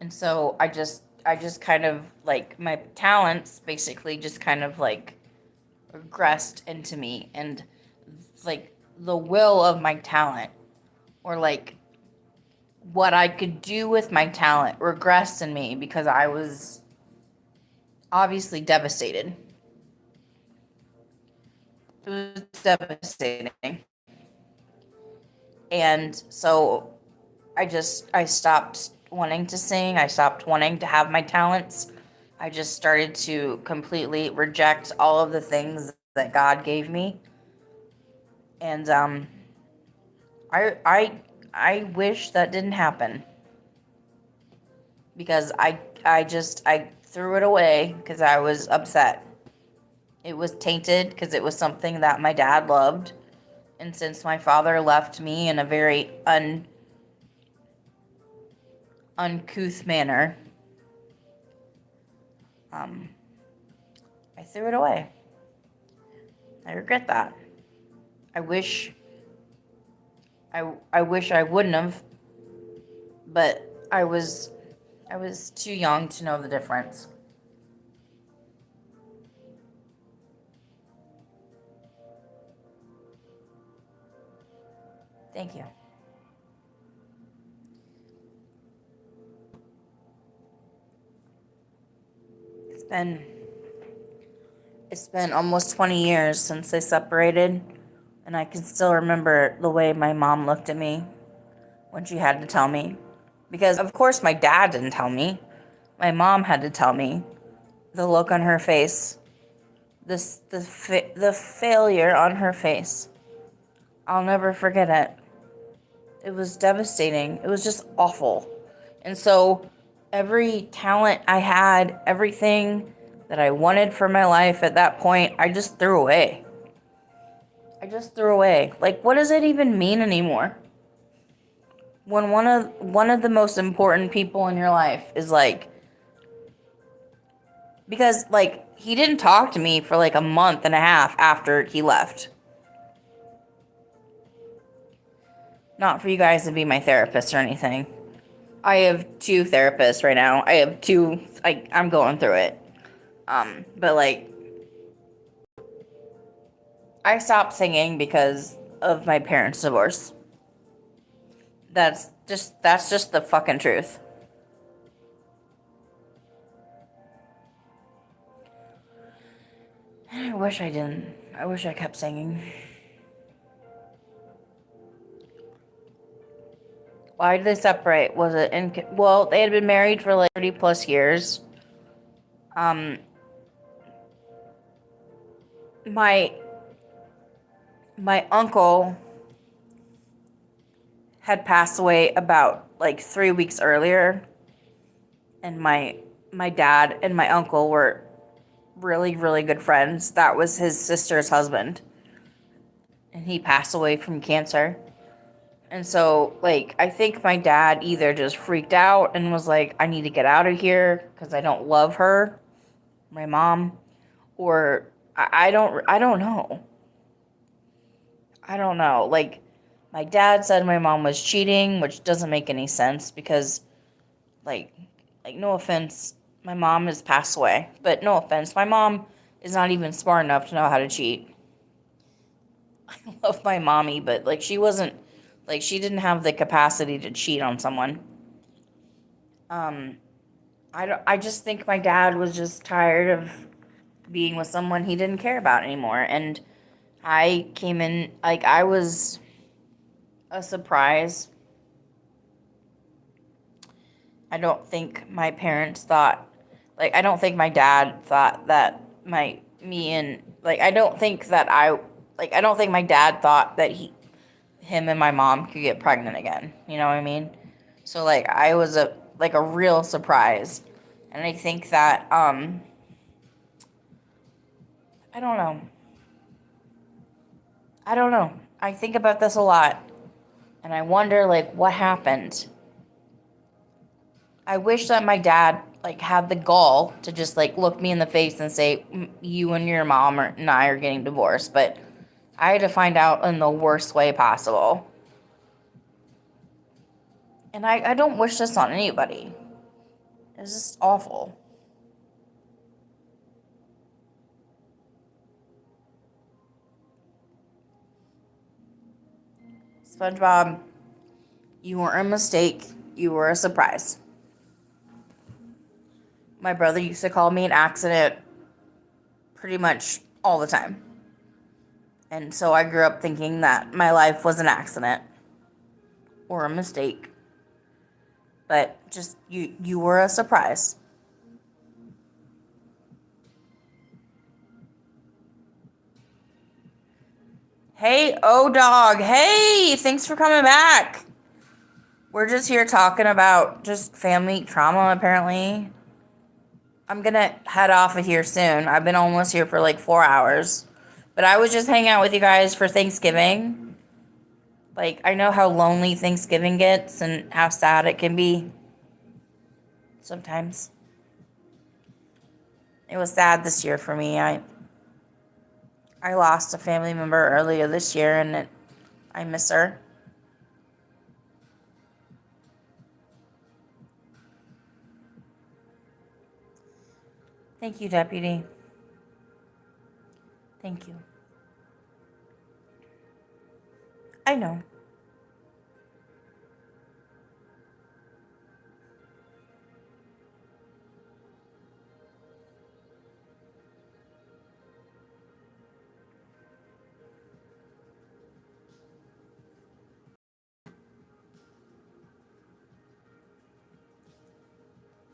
And so I just kind of like my talents basically just kind of like regressed into me, and like the will of my talent or like what I could do with my talent regressed in me because I was obviously devastated. It was devastating. And so I stopped wanting to sing. I stopped wanting to have my talents. I just started to completely reject all of the things that God gave me. And I I I wish that didn't happen, because I threw it away because I was upset. It was tainted because it was something that my dad loved, and since my father left me in a very uncouth manner, um, I threw it away. I regret that. I wish I wish I wouldn't have, but I was too young to know the difference. Thank you. It's been it's been almost 20 years since they separated, and I can still remember the way my mom looked at me when she had to tell me. Because of course my dad didn't tell me. My mom had to tell me. The look on her face, the failure on her face. I'll never forget it. It was devastating. It was just awful. And so every talent I had, everything that I wanted for my life at that point, I just threw away. I just threw away. Like, what does it even mean anymore? When one of the most important people in your life is like, because like he didn't talk to me for like a month and a half after he left. Not for you guys to be my therapist or anything. I have two therapists right now. I have two, like, I'm going through it. But like, I stopped singing because of my parents' divorce. That's just the fucking truth. I wish I didn't. I wish I kept singing. Why did they separate? Was it well, they had been married for like 30 plus years. Um, my my uncle had passed away about like 3 weeks earlier, and my dad and my uncle were really, really good friends. That was his sister's husband, and he passed away from cancer. And so, like, I think my dad either just freaked out and was like, I need to get out of here because I don't love her, my mom, or I don't know. I don't know. Like, my dad said my mom was cheating, which doesn't make any sense because, like, no offense, my mom has passed away, but no offense, my mom is not even smart enough to know how to cheat. I love my mommy, but like she wasn't, like she didn't have the capacity to cheat on someone. Um, I just think my dad was just tired of being with someone he didn't care about anymore, and I came in like I was a surprise. I don't think my parents thought, like, I don't think my dad thought that me and, like, I don't think my dad thought that him and my mom could get pregnant again. You know what I mean? So, like, I was a real surprise. And I think that, I don't know. I don't know. I think about this a lot. And I wonder, like, what happened? I wish that my dad like had the gall to just like look me in the face and say, you and your mom and I are getting divorced," but I had to find out in the worst way possible. And I don't wish this on anybody. It's just awful. SpongeBob, you were a mistake. You were a surprise. My brother used to call me an accident pretty much all the time. And so I grew up thinking that my life was an accident. or a mistake. But just, you were a surprise. Hey, O-Dog. Hey, thanks for coming back. We're just here talking about just family trauma, apparently. I'm going to head off of here soon. I've been almost here for like 4 hours. But I was just hanging out with you guys for Thanksgiving. Like, I know how lonely Thanksgiving gets and how sad it can be sometimes. It was sad this year for me. I lost a family member earlier this year, and I miss her. Thank you, Deputy. Thank you. I know.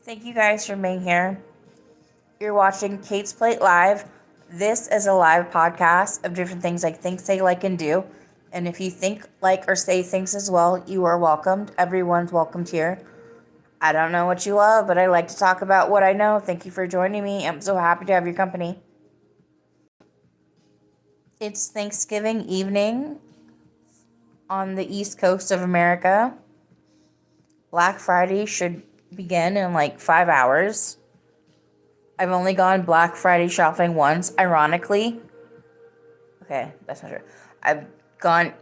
Thank you guys for being here. You're watching Kate's Plate Live. This is a live podcast of different things I think, say, like, and do. And if you think, like, or say things as well, you are welcomed. Everyone's welcomed here. I don't know what you love, but I like to talk about what I know. Thank you for joining me. I'm so happy to have your company. It's Thanksgiving evening on the East Coast of America. Black Friday should begin in like 5 hours. I've only gone Black Friday shopping once, ironically. Okay, that's not true. I've gone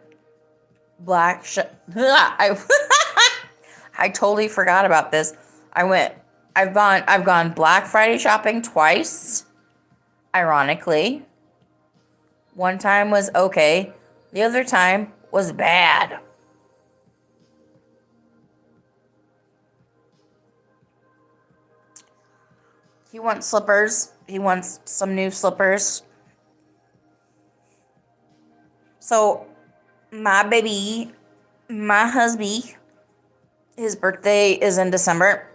I totally forgot about this. I've gone Black Friday shopping twice, ironically. One time was okay. The other time was bad. He wants slippers. He wants some new slippers. So, my baby, my husband, his birthday is in December.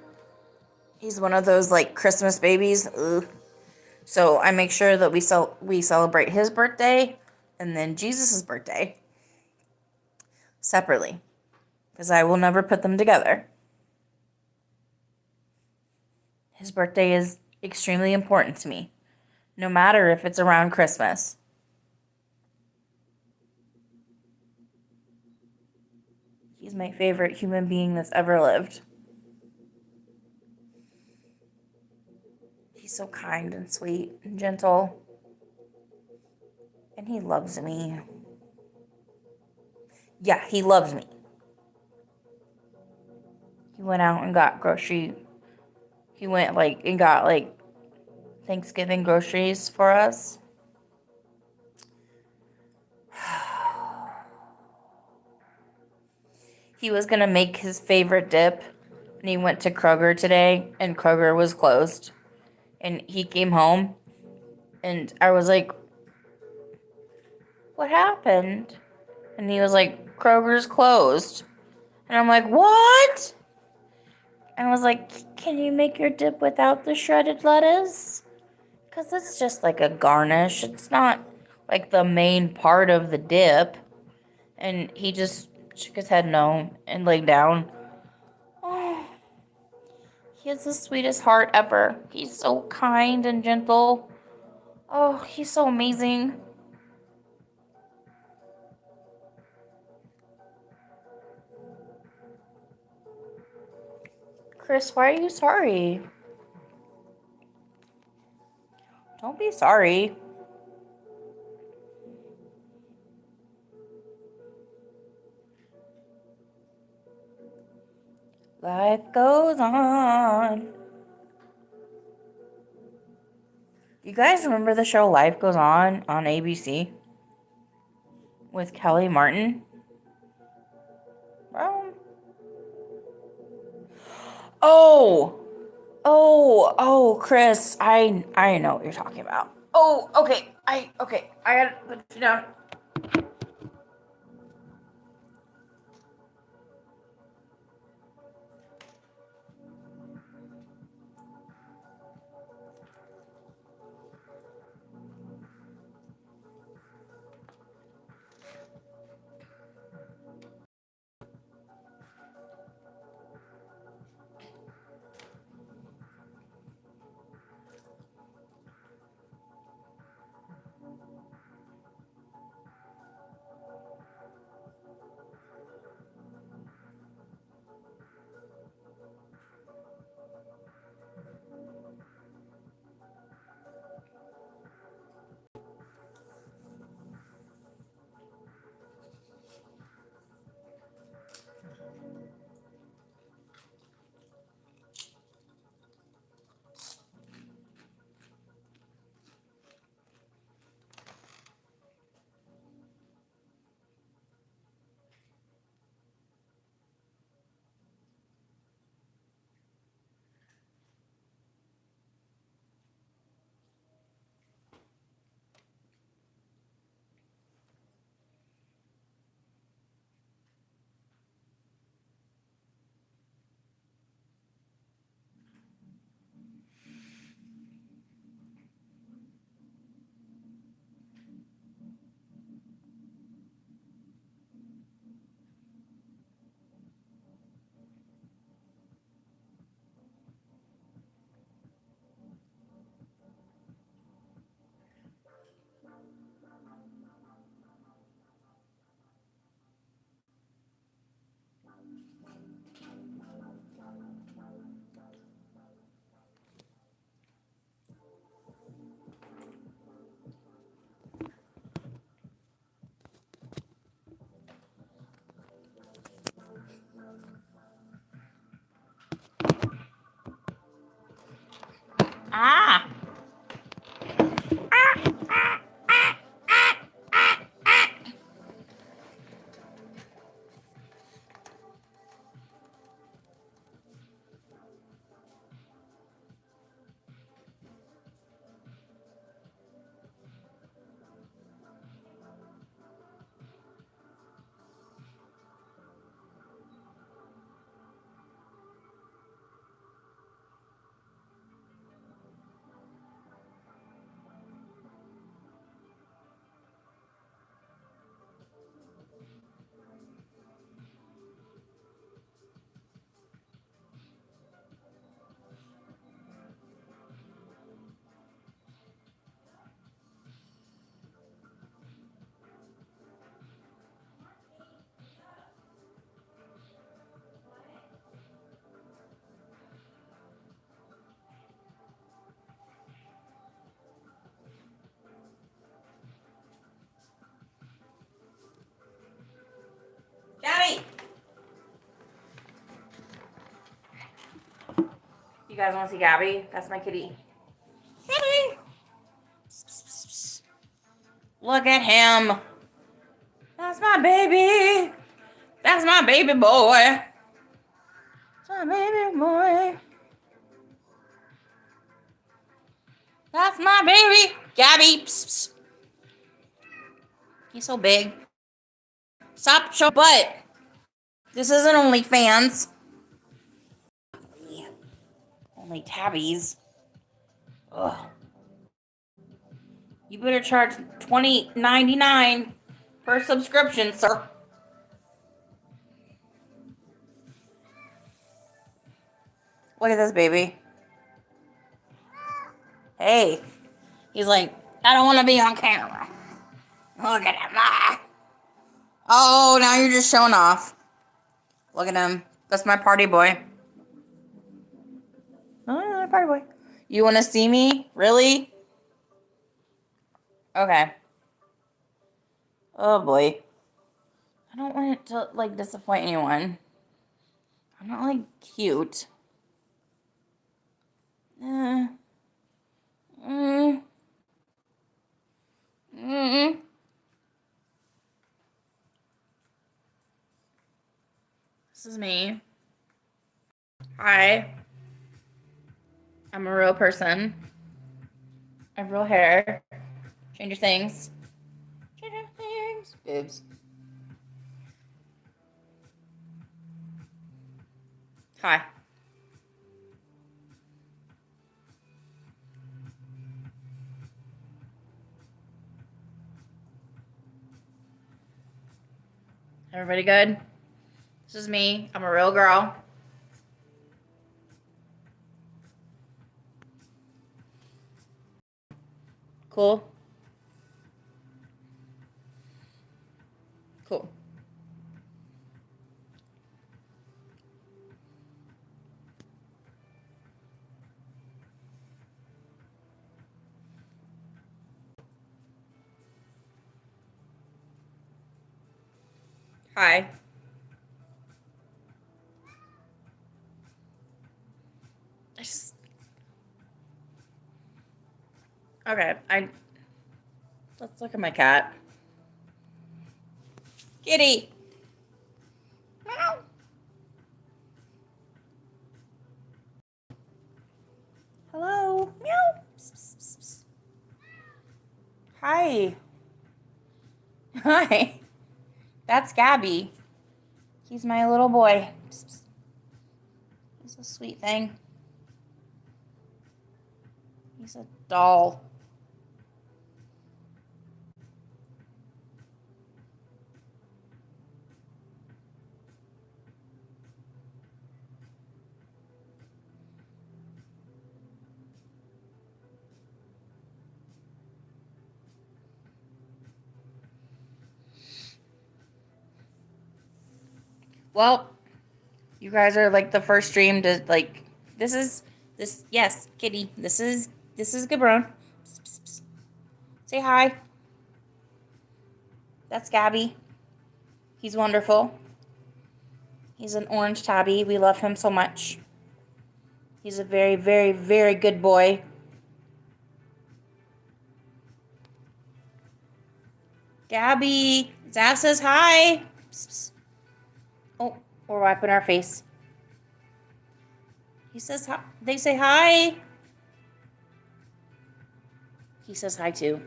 He's one of those, like, Christmas babies. Ugh. So, I make sure that we celebrate his birthday and then Jesus' birthday separately, because I will never put them together. His birthday is extremely important to me, no matter if it's around Christmas. He's my favorite human being that's ever lived. He's so kind and sweet and gentle. And he loves me. Yeah, he loves me. He went out and got He went and got Thanksgiving groceries for us. He was going to make his favorite dip, and he went to Kroger today, and Kroger was closed. And he came home, and I was like, what happened? And he was like, Kroger's closed. And I'm like, what? And I was like, can you make your dip without the shredded lettuce? Because it's just like a garnish. It's not like the main part of the dip. And he just shook his head no and laid down. Oh, he has the sweetest heart ever. He's so kind and gentle. Oh, he's so amazing. Chris, why are you sorry? Don't be sorry. Life goes on. You guys remember the show Life Goes On ABC? With Kelly Martin? Oh, Chris, I know what you're talking about. Oh, okay, I gotta put you down. You guys want to see Gabby? That's my kitty. Gabby! Look at him. That's my baby. That's my baby boy. That's my baby boy. That's my baby. Gabby. Psst, psst. He's so big. Stop your butt. This isn't OnlyFans. Only tabbies. Ugh. You better charge $20.99 per subscription, sir. Look at this baby. Hey. He's like, I don't want to be on camera. Look at him. Oh, now you're just showing off. Look at him. That's my party boy. Oh, my party boy. You want to see me? Really? Okay. Oh, boy. I don't want it to, like, disappoint anyone. I'm not, like, cute. This is me. Hi. I'm a real person. I have real hair. Stranger Things. Stranger Things. Boobs. Hi. Everybody good? This is me. I'm a real girl. Cool. Cool. Hi. Okay, let's look at my cat. Kitty. Meow. Hello. Meow. Psst, psst, psst, psst. Hi. Hi. That's Gabby. He's my little boy. Psst, psst. He's a sweet thing. He's a doll. Well, you guys are like the first stream to like. Yes, kitty. This is Gabron. Psst, psst, psst. Say hi. That's Gabby. He's wonderful. He's an orange tabby. We love him so much. He's a very, very, very good boy. Gabby. Zav says hi. Psst, psst. Oh, we're wiping our face. He says hi. They say hi. He says hi too.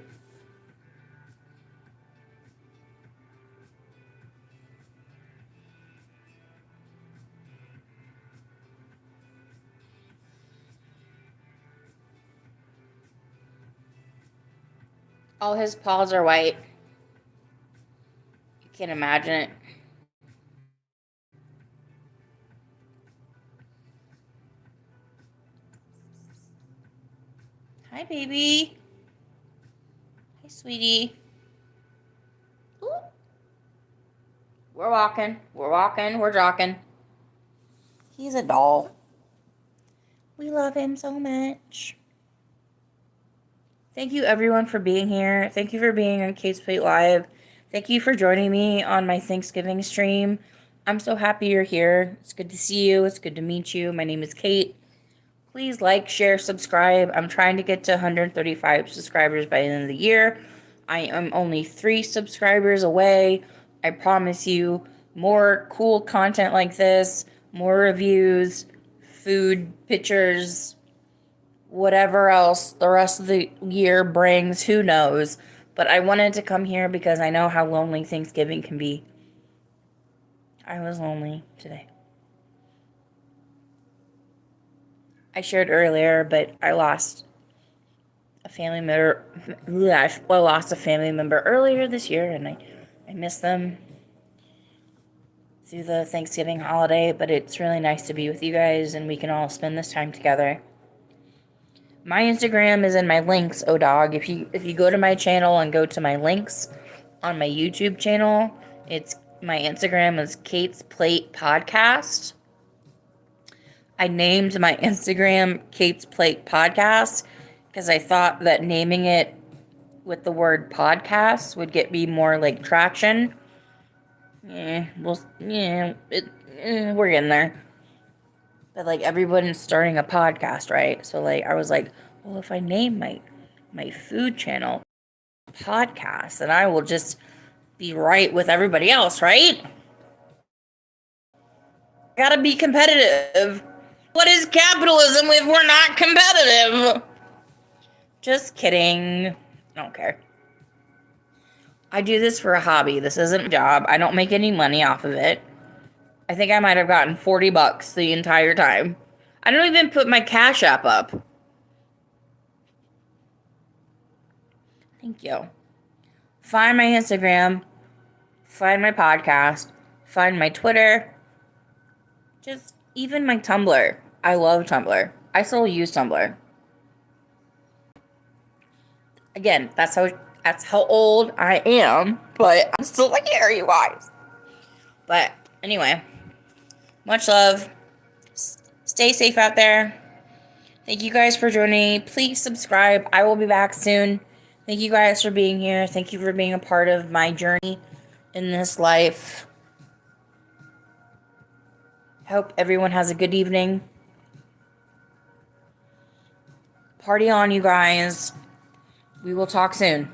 All his paws are white. You can't imagine it. Hi, baby. Hi, sweetie. Ooh. We're walking. We're walking. We're jocking. He's a doll. We love him so much. Thank you, everyone, for being here. Thank you for being on Kate's Plate Live. Thank you for joining me on my Thanksgiving stream. I'm so happy you're here. It's good to see you. It's good to meet you. My name is Kate. Please like, share, subscribe. I'm trying to get to 135 subscribers by the end of the year. I am only 3 subscribers away. I promise you more cool content like this, more reviews, food pictures, whatever else the rest of the year brings, who knows. But I wanted to come here because I know how lonely Thanksgiving can be. I was lonely today. I shared earlier, but I lost a family member. I lost a family member earlier this year, and I miss them through the Thanksgiving holiday. But it's really nice to be with you guys, and we can all spend this time together. My Instagram is in my links, oh dog. If you go to my channel and go to my links on my YouTube channel, it's my Instagram is Kate's Plate Podcast. I named my Instagram Kate's Plate Podcast because I thought that naming it with the word podcast would get me more like traction. We're getting there. But like everyone's starting a podcast, right? So like I was like, well, if I name my food channel podcast, then I will just be right with everybody else, right? Gotta be competitive. What is capitalism if we're not competitive? Just kidding. I don't care. I do this for a hobby. This isn't a job. I don't make any money off of it. I think I might have gotten $40 the entire time. I don't even put my Cash App up. Thank you. Find my Instagram. Find my podcast. Find my Twitter. Just even my Tumblr. I love Tumblr. I still use Tumblr. Again, that's how old I am, but I'm still like here, you guys. But anyway, much love. Stay safe out there. Thank you guys for joining me. Please subscribe. I will be back soon. Thank you guys for being here. Thank you for being a part of my journey in this life. Hope everyone has a good evening. Party on, you guys. We will talk soon.